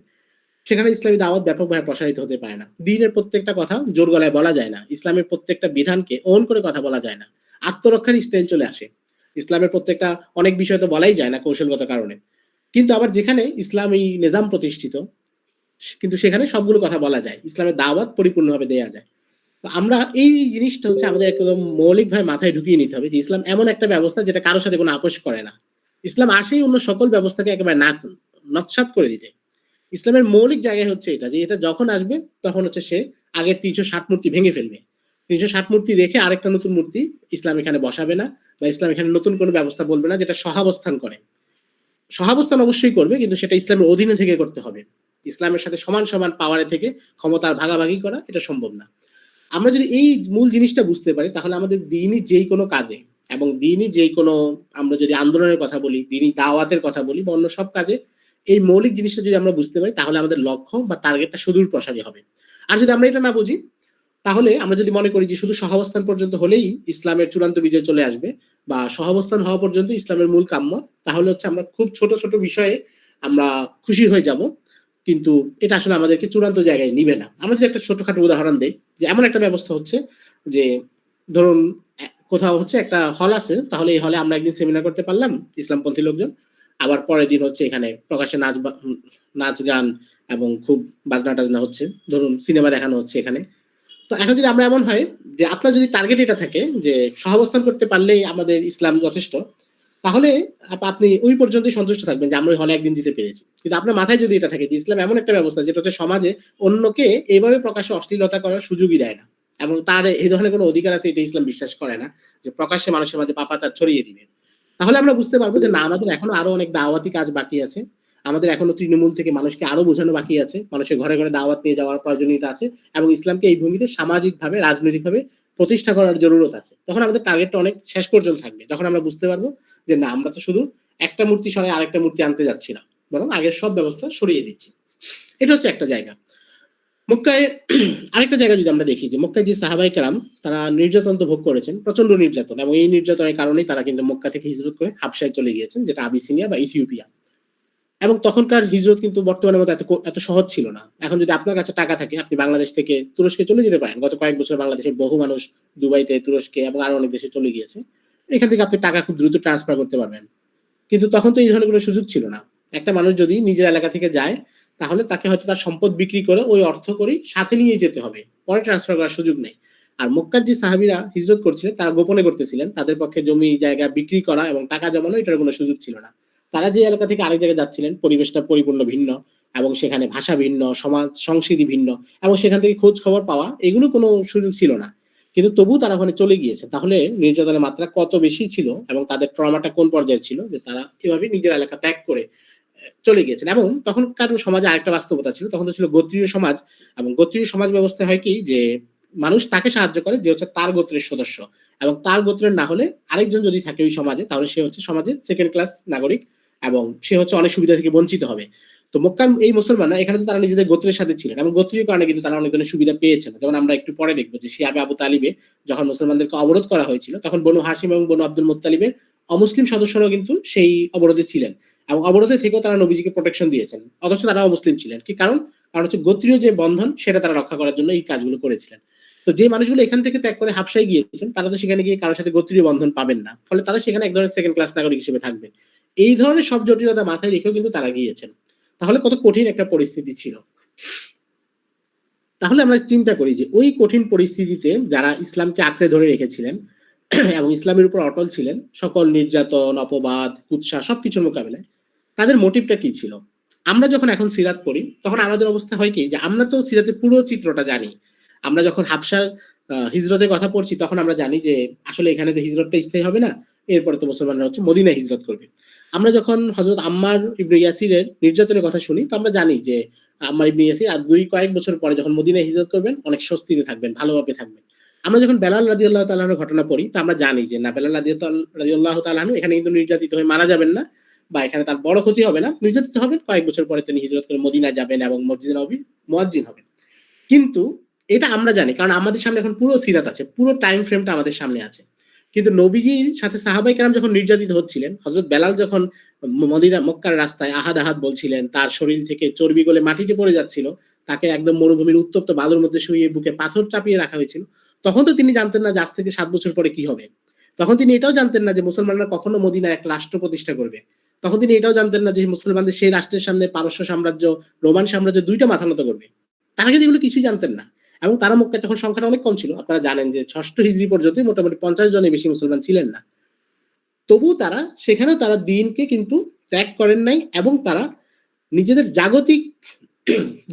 সেখানে ইসলামী দাওয়াত ব্যাপকভাবে প্রসারিত হতে পারে না। দ্বীনের প্রত্যেকটা কথা জোর গলায় বলা যায় না। ইসলামের প্রত্যেকটা বিধানকে ওন করে কথা বলা যায় না। আত্মরক্ষার স্টাইল চলে আসে। ইসলামের প্রত্যেকটা অনেক বিষয় তো বলাই যায় না কৌশলগত কারণে। কিন্তু আবার যেখানে ইসলামী নিজাম প্রতিষ্ঠিত, কিন্তু সেখানে সবগুলো কথা বলা যায়। ইসলামের দাওয়াত পরিপূর্ণভাবে দেয়া যায়। তো আমরা এই জিনিসটা হচ্ছে আমাদের একদম মৌলিকভাবে মাথায় ঢুকিয়ে নিতে হবে যে ইসলাম এমন একটা ব্যবস্থা যেটা কারো সাথে কোনো আপোষ করে না। ইসলাম আসেই অন্য সকল ব্যবস্থাকে একেবারে নৎসাৎ করে দিতে। ইসলামের মৌলিক জায়গায় হচ্ছে এটা যে এটা যখন আসবে তখন হচ্ছে সে আগের ৩৬০ মূর্তি ভেঙে ফেলবে। ৩৬০ মূর্তি রেখে আরেকটা নতুন মূর্তি ইসলাম এখানে বসাবে না, বা ইসলাম এখানে নতুন কোনো ব্যবস্থা বলবে না যেটা সহাবস্থান করে। সহাবস্থান অবশ্যই করবে, কিন্তু সেটা ইসলামের অধীনে থেকে করতে হবে। ইসলামের সাথে সমান সমান পাওয়ারে থেকে ক্ষমতার ভাগাভাগি করা এটা সম্ভব না। আমরা যদি এই মূল জিনিসটা বুঝতে পারি তাহলে আমাদের দিনই যেই কোনো কাজে এবং দিনই যেই কোনো, আমরা যদি আন্দোলনের কথা বলি, দিনই দাওয়াতের কথা বলি বা অন্য সব কাজে এই মৌলিক জিনিসটা যদি আমরা বুঝতে পারি তাহলে আমাদের লক্ষ্য বা টার্গেটটা সুদূর প্রসারী হবে। আর যদি আমরা এটা না বুঝি তাহলে আমরা যদি মনে করি যে শুধু সহাবস্থান পর্যন্ত হলেই ইসলামের চূড়ান্ত বিজয় চলে আসবে বা সহাবস্থান হওয়া পর্যন্ত ইসলামের মূল কাম্য, তাহলে হচ্ছে আমরা খুব ছোট ছোট বিষয়ে আমরা খুশি হয়ে যাব, কিন্তু এটা আসলে আমাদেরকে চূড়ান্ত জায়গায় নিবে না। আমরা যদি একটা ছোটখাটো উদাহরণ দিই, যে এমন একটা ব্যবস্থা হচ্ছে যে ধরুন কোথাও হচ্ছে একটা হল আছে, তাহলে এই হলে আমরা একদিন সেমিনার করতে পারলাম ইসলামপন্থী লোকজন, আবার পরের দিন হচ্ছে এখানে প্রকাশ্যে নাচ গান এবং খুব বাজনা টাজনা হচ্ছে, ধরুন সিনেমা দেখানো হচ্ছে এখানে। তো এখন যদি আমরা এমন হয় যে আপনার যদি টার্গেট এটা থাকে যে সহাবস্থান করতে পারলেই আমাদের ইসলাম যথেষ্ট, তাহলে আপনি ওই পর্যন্তই সন্তুষ্ট থাকবেন যে আমরা ওই হলে একদিন দিতে পেরেছি। কিন্তু আপনার মাথায় যদি এটা থাকে যে ইসলাম এমন একটা ব্যবস্থা যেটা হচ্ছে সমাজে অন্যকে এইভাবে প্রকাশ্যে অশ্লীলতা করার সুযোগই দেয় না এবং তার এই ধরনের কোনো অধিকার আছে এটা ইসলাম বিশ্বাস করে না, যে প্রকাশ্যে মানুষের মাঝে পাপাচার ছড়িয়ে দিবে। তাহলে আমরা বুঝতে পারবো যে না, আমাদের এখনো আরো অনেক দাওয়াতি কাজ বাকি আছে। আমাদের এখনো তৃণমূল থেকে মানুষকে আরো বোঝানো বাকি আছে, মানুষের ঘরে ঘরে দাওয়াত নিয়ে যাওয়ার প্রয়োজনীয়তা আছে এবং ইসলামকে এই ভূমিতে সামাজিকভাবে রাজনৈতিকভাবে প্রতিষ্ঠা করার জরুরত আছে। তখন আমাদের টার্গেটটা অনেক শেষ পর্যন্ত থাকবে, যখন আমরা বুঝতে পারবো যে না, আমরা তো শুধু একটা মূর্তি সরাই আরেকটা মূর্তি আনতে যাচ্ছি না, বরং আগের সব ব্যবস্থা সরিয়ে দিচ্ছি। এটা হচ্ছে একটা জায়গা। মক্কায় আরেকটা জায়গা যদি আমরা দেখি যে মক্কায় যে সাহাবাই কেরাম তারা নির্যাতন তো ভোগ করেছেন, প্রচন্ড নির্যাতন, এবং এই নির্যাতনের কারণেই তারা কিন্তু মক্কা থেকে হিজরত করে হাবশায় চলে গিয়েছেন, যেটা আবিসিনিয়া বা ইথিওপিয়া। এবং তখনকার হিজরত কিন্তু বর্তমানের মতো এত সহজ ছিল না। এখন যদি আপনার কাছে টাকা থাকে আপনি বাংলাদেশ থেকে তুরস্কে চলে যেতে পারেন। গত কয়েক বছর বাংলাদেশের বহু মানুষ দুবাইতে, তুরস্কে এবং আরো অনেক দেশে চলে গিয়েছে। এখান থেকে আপনি টাকা খুব দ্রুত ট্রান্সফার করতে পারবেন। কিন্তু তখন তো এই ধরনের কোনো সুযোগ ছিল না। একটা মানুষ যদি নিজের এলাকা থেকে যায় তাহলে তাকে হয়তো তার সম্পদ বিক্রি করে ওই অর্থ করেই সাথে নিয়ে যেতে হবে, পরে ট্রান্সফার করার সুযোগ নেই। আর মক্কার যে সাহাবীরা হিজরত করছিলেন তারা গোপনে করতেছিলেন, তাদের পক্ষে জমি জায়গা বিক্রি করা এবং টাকা জমানো এটার কোনো সুযোগ ছিল না। তারা যে এলাকা থেকে আরেক জায়গায় যাচ্ছিলেন পরিবেশটা পরিপূর্ণ ভিন্ন এবং সেখানে ভাষা ভিন্ন, সমাজ সংস্কৃতি ভিন্ন এবং সেখান থেকে খোঁজ খবর পাওয়া এগুলো কোনো সুযোগ ছিল না। কিন্তু তবুও তারা ওখানে চলে গিয়েছে। তাহলে নির্যাতনের মাত্রা কত বেশি ছিল এবং তাদের ট্রমাটা কোন পর্যায়ে ছিল যে তারা এভাবে নিজের এলাকা ত্যাগ করে চলে গিয়েছেন। এবং তখনকার সমাজে আরেকটা বাস্তবতা ছিল, তখন তো ছিল গোত্রীয় সমাজ, এবং গোত্রীয় সমাজ ব্যবস্থায় হয় কি যে মানুষ তাকে সাহায্য করে যে হচ্ছে তার গোত্রের সদস্য, এবং তার গোত্রের না হলে আরেকজন যদি থাকে ওই সমাজে তাহলে সে হচ্ছে সমাজের সেকেন্ড ক্লাস নাগরিক এবং সে হচ্ছে অনেক সুবিধা থেকে বঞ্চিত হবে। তো মক্কার এই মুসলমানরা এখানে তো তারা নিজেদের গোত্রের সাথে ছিলেন এবং গোত্রীয় কারণে কিন্তু তারা অনেক ধরনের সুবিধা পেয়েছেন। যেমন আমরা একটু পরে দেখবো যে শিয়াবে আবু তালিবে যখন মুসলমানদেরকে অবরোধ করা হয়েছিল তখন বনু হাশিম এবং বনু আব্দুল মুত্তালিবের অমুসলিম সদস্যরাও কিন্তু সেই অবরোধে ছিলেন এবং অবরোধে থেকেও তারা নবীজিকে প্রোটেকশন দিয়েছেন, অথচ তারাও মুসলিম ছিলেন। কি কারণ? কারণ হচ্ছে গোত্রীয় যে বন্ধন সেটা তারা রক্ষা করার জন্য এই কাজগুলো করেছিলেন। তো যে মানুষগুলো এখান থেকে ত্যাগ করে হাবশায় গিয়েছেন তারা তো সেখানে গিয়ে কারোর সাথে গোত্রীয় বন্ধন পাবেন না, ফলে তারা সেখানে এক ধরনের সেকেন্ড ক্লাস নাগরিক হিসেবে থাকবেন। এই ধরনের সব জটিলতা মাথায় রেখেও কিন্তু তারা গিয়েছেন। তাহলে কত কঠিন একটা পরিস্থিতি ছিল। তাহলে আমরা চিন্তা করি যে ওই কঠিন পরিস্থিতিতে যারা ইসলামকে আঁকড়ে ধরে রেখেছিলেন এবং ইসলামের উপর অটল ছিলেন সকল নির্যাতন, অপবাদ, কুৎসা সবকিছুর মোকাবেলায়, তাদের মোটিভটা কি ছিল? আমরা যখন এখন সিরাত পড়ি তখন আমাদের অবস্থা হয় কি যে আমরা তো সিরাতের পুরো চিত্রটা জানি। আমরা যখন হাবশার হিজরতের কথা পড়ছি তখন আমরা জানি যে আসলে এখানে তো হিজরতটা স্থায়ী হবে না, এরপরে তো মুসলমানরা হচ্ছে মদিনায় হিজরত করবে। আমরা যখন হযরত আম্মার ইবনে ইয়াসিরের নির্যাতনের কথা শুনি তো আমরা জানি যে আম্মার ইবনে ইয়াসির আর কয়েক বছর পরে যখন মদিনায় হিজরত করবেন অনেক স্বস্তিতে থাকবেন, ভালোভাবে থাকবেন। আমরা যখন বেলাল রাদিয়াল্লাহু তাআলা আনহুর ঘটনা পড়ি তো আমরা জানি যে না, বেলাল রাদিয়াল্লাহু তাআলা আনহু এখানে কিন্তু নির্যাতিত হয়ে মারা যাবেন না বা এখানে তার বড় ক্ষতি হবে না, নির্যাতিত হবেন, কয়েক বছর পরে তিনি হিজরত করে মদিনায় যাবেন এবং মসজিদে নববীর মুয়াজ্জিন হবেন। কিন্তু এটা আমরা জানি কারণ আমাদের সামনে এখন পুরো সিরাত আছে, পুরো টাইম ফ্রেমটা আমাদের সামনে আছে। কিন্তু নবীজির সাথে সাহাবায়ে কেরাম যখন নির্যাতিত হচ্ছিলেন, হযরত বেলাল যখন মদিনা মক্কার রাস্তায় আহাদ আহাদ বলছিলেন, তার শরীর থেকে চর্বি গলে মাটিতে পড়ে যাচ্ছিল, তাকে একদম মরুভূমির উত্তপ্ত বালুর মধ্যে শুইয়ে বুকে পাথর চাপিয়ে রাখা হয়েছিল, তখন তো তিনি জানতেন না যে আজ থেকে 7 বছর পরে কি হবে। তখন তিনি এটাও জানতেন না যে মুসলমানরা কখনো মদিনায় একটা রাষ্ট্র প্রতিষ্ঠা করবে। তখন তিনি এটাও জানতেন না যে মুসলমানদের সেই রাষ্ট্রের সামনে পারস্য সাম্রাজ্য, রোমান সাম্রাজ্য দুইটা মাথা নত করবে। তারা কিন্তু এগুলো কিছুই জানতেন না। এবং তারা মক্কায় তখন সংখ্যাটা অনেক কম ছিল। আপনারা জানেন যে 6ষ্ঠ হিজরি পর্যন্ত মোটামুটি 50 জনের বেশি মুসলমান ছিলেন না। তবু তারা সেখানেও তারা দ্বীনকে কিন্তু ত্যাগ করেন নাই, এবং তারা নিজেদের জাগতিক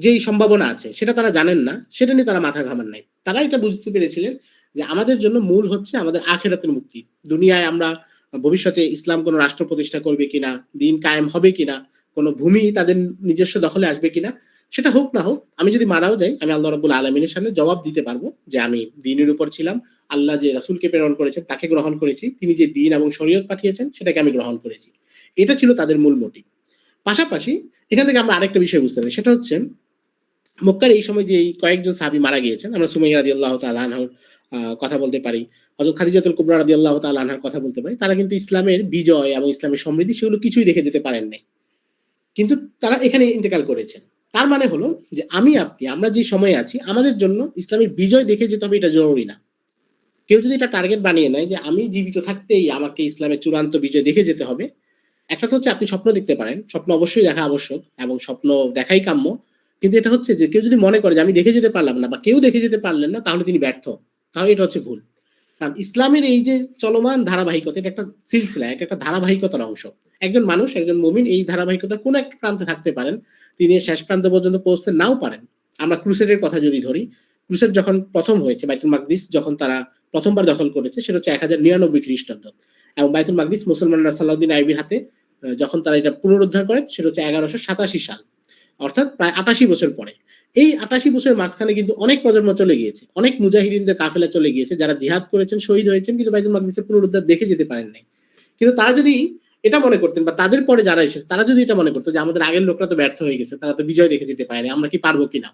যেই সম্ভাবনা আছে সেটা তারা জানেন না, সেটা নিয়ে তারা মাথা ঘামান নাই। তারা এটা বুঝতে পেরেছিলেন যে আমাদের জন্য মূল হচ্ছে আমাদের আখিরাতের মুক্তি। দুনিয়ায় আমরা ভবিষ্যতে ইসলাম কোনো রাষ্ট্র প্রতিষ্ঠা করবে কিনা, দিন কায়েম হবে কিনা, কোনো ভূমি তাদের নিজস্ব দখলে আসবে কিনা, সেটা হোক না হোক, আমি যদি মারাও যাই, আমি আল্লাহ রাব্বুল আলামিনের সামনে জবাব দিতে পারবো যে আমি দ্বীনের উপর ছিলাম, আল্লাহ যে রাসূলকে প্রেরণ করেছেন তাকে গ্রহণ করেছি, তিনি যে দ্বীন এবং শরীয়ত পাঠিয়েছেন সেটাকে আমি গ্রহণ করেছি। এটা ছিল তাদের মূল মোটিভ। পাশাপাশি এখান থেকে আমরা আরেকটা বিষয় বুঝতে পারি, সেটা হচ্ছে মক্কার এই সময় যে কয়েকজন সাহাবী মারা গিয়েছেন, আমরা সুমাইয়া রাদিয়াল্লাহু তাআলা আনহার কথা বলতে পারি, হযরত খাদিজাতুল কুবরা রাদিয়াল্লাহু তাআলা আনহার কথা বলতে পারি। তারা কিন্তু ইসলামের বিজয় এবং ইসলামের সমৃদ্ধি সেগুলো কিছুই দেখে যেতে পারেন নাই, কিন্তু তারা এখানে ইন্তেকাল করেছেন। তার মানে হলো যে আমি আপনি আমরা যে সময়ে আছি, আমাদের জন্য ইসলামের বিজয় দেখে যেতে হবে এটা জরুরি না। কেউ যদি এটা টার্গেট বানিয়ে নেয় যে আমি জীবিত থাকতেই আমাকে ইসলামের চূড়ান্ত বিজয় দেখে যেতে হবে, একটা তো হচ্ছে আপনি স্বপ্ন দেখতে পারেন, স্বপ্ন অবশ্যই দেখা আবশ্যক এবং স্বপ্ন দেখাই কাম্য। কিন্তু এটা হচ্ছে যে কেউ যদি মনে করে যে আমি দেখে যেতে পারলাম না বা কেউ দেখে যেতে পারলেন না, তাহলে তিনি ব্যর্থ, তাহলে এটা হচ্ছে ভুল। কারণ ইসলামের এই যে চলমান ধারাবাহিকতা, এটা একটা সিলসিলা, এটা একটা ধারাবাহিকতার অংশ। একজন মানুষ, একজন মুমিন এই ধারাবাহিকতার কোন একটা প্রান্তে থাকতে পারেন, তিনি শেষ প্রান্ত পর্যন্ত পৌঁছতে নাও পারেন। আমরা ক্রুসেডের কথা যদি ধরি, ক্রুসেড যখন প্রথম হয়েছে, বাইতুল মাকদিস যখন তারা প্রথমবার দখল করেছে, সেটা হচ্ছে 1099 খ্রিস্টাব্দ, এবং বাইতুল মাকদিস মুসলমানরা সালাউদ্দিন আইবির হাতে যখন তারা এটা পুনরুদ্ধার করে, সেটা হচ্ছে 1187 সাল, অর্থাৎ প্রায় 88 বছর পরে। এই 88 বছরের মাঝখানে কিন্তু অনেক প্রজন্ম চলে গিয়েছে, অনেক মুজাহিদিনদের কাফেলা চলে গিয়েছে, যারা জিহাদ করেছেন, শহীদ হয়েছেন, কিন্তু বাইতুল মাকদিসের পুনরুদ্ধার দেখে যেতে পারেন নাই। কিন্তু তারা যদি এটা মনে করতেন, বা তাদের পরে যারা এসেছে তারা যদি এটা মনে করতো যে আমাদের আগের লোকরা তো ব্যর্থ হয়ে গেছে, তারা তো বিজয় দেখে যেতে পারেনি, আমরা কি পারবো কিনা,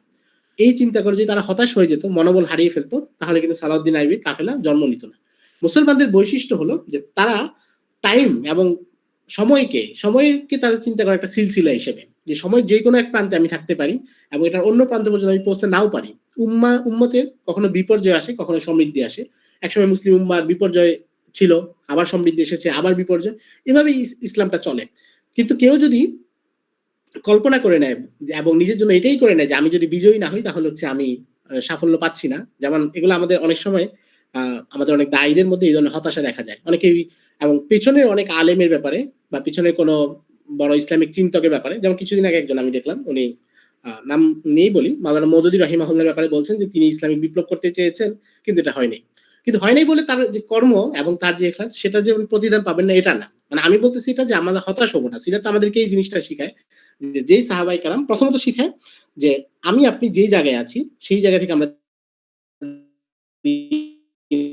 এই চিন্তা করে যদি তারা হতাশ হয়ে যেত, মনোবল হারিয়ে ফেলতো, তাহলে কিন্তু সালাউদ্দিন আইবির কাফেলা জন্ম নিত না। মুসলমানদের বৈশিষ্ট্য হলো যে তারা টাইম এবং সময়কে তারা চিন্তা করে একটা সিলসিলা হিসেবে, যে সময়ের যে কোনো এক প্রান্তে আমি থাকতে পারি এবং এটার অন্য প্রান্ত পর্যন্ত আমি পৌঁছতে নাও পারি। উম্মতের কখনো বিপর্যয় আসে, কখনো সমৃদ্ধি আসে। একসময় মুসলিম উম্মার বিপর্যয় ছিল, আবার সমৃদ্ধি এসেছে, আবার বিপর্যয়, এভাবেই ইসলামটা চলে। কিন্তু কেউ যদি কল্পনা করে নেয় এবং নিজের জন্য এটাই করে নেয় যে আমি যদি বিজয়ী না হই তাহলে হচ্ছে আমি সাফল্য পাচ্ছি না, যেমন এগুলো আমাদের অনেক সময় আমাদের অনেক দায়ীদের মধ্যে এই ধরনের হতাশা দেখা যায় অনেকেই, এবং পেছনের অনেক আলেমের ব্যাপারে বা পিছনের কোনো বড় ইসলামিক চিন্তকের ব্যাপারে। যেমন কিছুদিন আগে একজন আমি দেখলাম, উনি নাম নেই বলি, মাওলানা মওদুদী রাহিমাহুল্লাহর ব্যাপারে বলছেন যে তিনি ইসলামিক বিপ্লব করতে চেয়েছেন, কিন্তু এটা হয়নি। কিন্তু হয় নাই বলে তার যে কর্ম এবং তার যে ইখলাস, সেটা যে প্রতিদান পাবেন না এটা না। মানে আমি বলতেছি এটা যে আমরা হতাশ হবো না। সিরাত আমাদেরকে এই জিনিসটা শিখায় যে যেই সাহাবায়ে কেরাম প্রথমত শিখায় যে আমি আপনি যেই জায়গায় আছি সেই জায়গা থেকে আমরা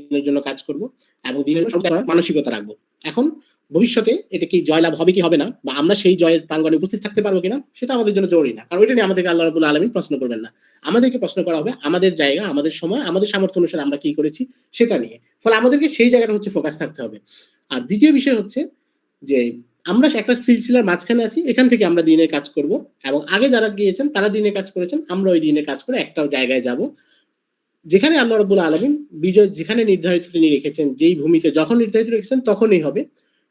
দিনের জন্য কাজ করব এবং দিনের জন্য মানসিকতা রাখবো। এখন ভবিষ্যতে এটা কি জয়লাভ হবে কি হবে না, বা আমরা সেই জয়ের প্রাঙ্গণে উপস্থিত থাকতে পারবো কিনা, সেটা আমাদের জন্য জরুরি না। কারণ এটা নিয়ে আমাদেরকে আল্লাহ রাব্বুল আলামিন প্রশ্ন করবেন না। আমাদেরকে প্রশ্ন করা হবে আমাদের জায়গা, আমাদের সময়, আমাদের সামর্থ্য অনুসারে আমরা কি করেছি সেটা নিয়ে। ফলে আমাদেরকে সেই জায়গাটা হচ্ছে ফোকাস থাকতে হবে। আর দ্বিতীয় বিষয় হচ্ছে যে আমরা একটা সিলসিলার মাঝখানে আছি, এখান থেকে আমরা দিনের কাজ করব, এবং আগে যারা গিয়েছেন তারা দিনের কাজ করেছেন, আমরা ওই দিনের কাজ করে একটা জায়গায় যাব যেখানে আল্লাহ রাব্বুল আলামিন বিজয় যেখানে নির্ধারিত তিনি রেখেছেন, যেই ভূমিতে যখন নির্ধারিত রেখেছেন তখনই হবে।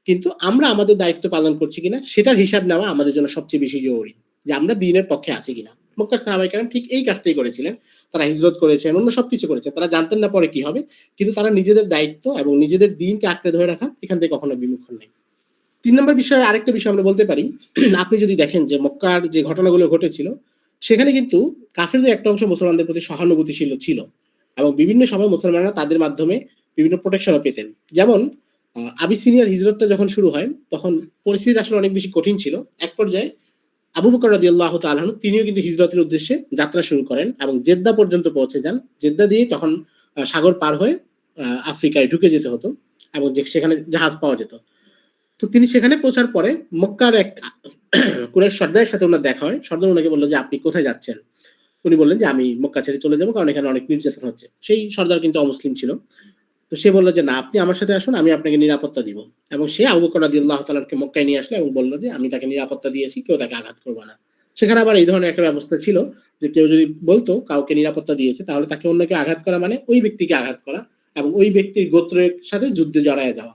কিন্তু আমরা আমাদের দায়িত্ব পালন করছি কিনা সেটার হিসাব নেওয়া আমাদের জন্য সবচেয়ে বেশি জরুরি, যে আমরা দ্বীনের পক্ষে আছি কিনা। মক্কার সাহাবায়ে কেরাম ঠিক এই কাজটাই করেছিলেন। তারা হিজরত করেছেন, অন্য সবকিছু করেছেন, তারা জানতেন না পরে কি হবে, কিন্তু তারা নিজেদের দায়িত্ব এবং নিজেদের দ্বীনকে আঁকড়ে ধরে রাখা, এখান থেকে কখনো বিমুখ হন নাই। ৩ নম্বর বিষয়ে আরেকটা বিষয় আমরা বলতে পারি, আপনি যদি দেখেন যে মক্কার যে ঘটনাগুলো ঘটেছিল, সেখানে কিন্তু কাফেরদের একটা অংশ মুসলমানদের প্রতি সহানুভূতিশীল ছিল, এবং বিভিন্ন সময় মুসলমানরা তাদের মাধ্যমে বিভিন্ন প্রোটেকশনও পেতেন। যেমন আবিসিনিয়ার হিজরতটা যখন শুরু হয়, তখন পরিস্থিতি আসলে অনেক বেশি কঠিন ছিল। এক পর্যায়ে আবু বকর রাদিয়াল্লাহু তাআলা আনহু তিনিও কিন্তু হিজরতের উদ্দেশ্যে যাত্রা শুরু করেন এবং জেদ্দা পর্যন্ত পৌঁছে যান। জেদ্দা দিয়ে তখন সাগর পার হয়ে আফ্রিকায় ঢুকে যেতে হতো, এবং সেখানে জাহাজ পাওয়া যেত। তো তিনি সেখানে পৌঁছার পরে মক্কার এক কুরাইশ সর্দারের সাথে ওনার দেখা হয়। সর্দার ওনাকে বলল যে আপনি কোথায় যাচ্ছেন? উনি বললেন যে আমি মক্কা ছেড়ে চলে যাবো, কারণ এখানে অনেক নির্যাতন হচ্ছে। সেই সর্দার কিন্তু অমুসলিম ছিল। তো সে বলল যে, "না, আপনি আমার সাথে আসুন, আমি আপনাকে নিরাপত্তা দিব।" এবং সে আবু বকর রাদিয়াল্লাহু তাআলা আনহুকে মক্কায় নিয়ে আসলো এবং বলল যে, "আমি তাকে নিরাপত্তা দিয়েছি, কেউ তাকে আঘাত করবে না।" সেখানে আবার এই ধরনের একটা ব্যবস্থা ছিল যে কেউ যদি বলতো কাউকে নিরাপত্তা দিয়েছে, তাহলে তাকে অন্য কেউ আঘাত করা মানে ওই ব্যক্তিকে আঘাত করা এবং ওই ব্যক্তির গোত্রের সাথে যুদ্ধে জড়ায় যাওয়া।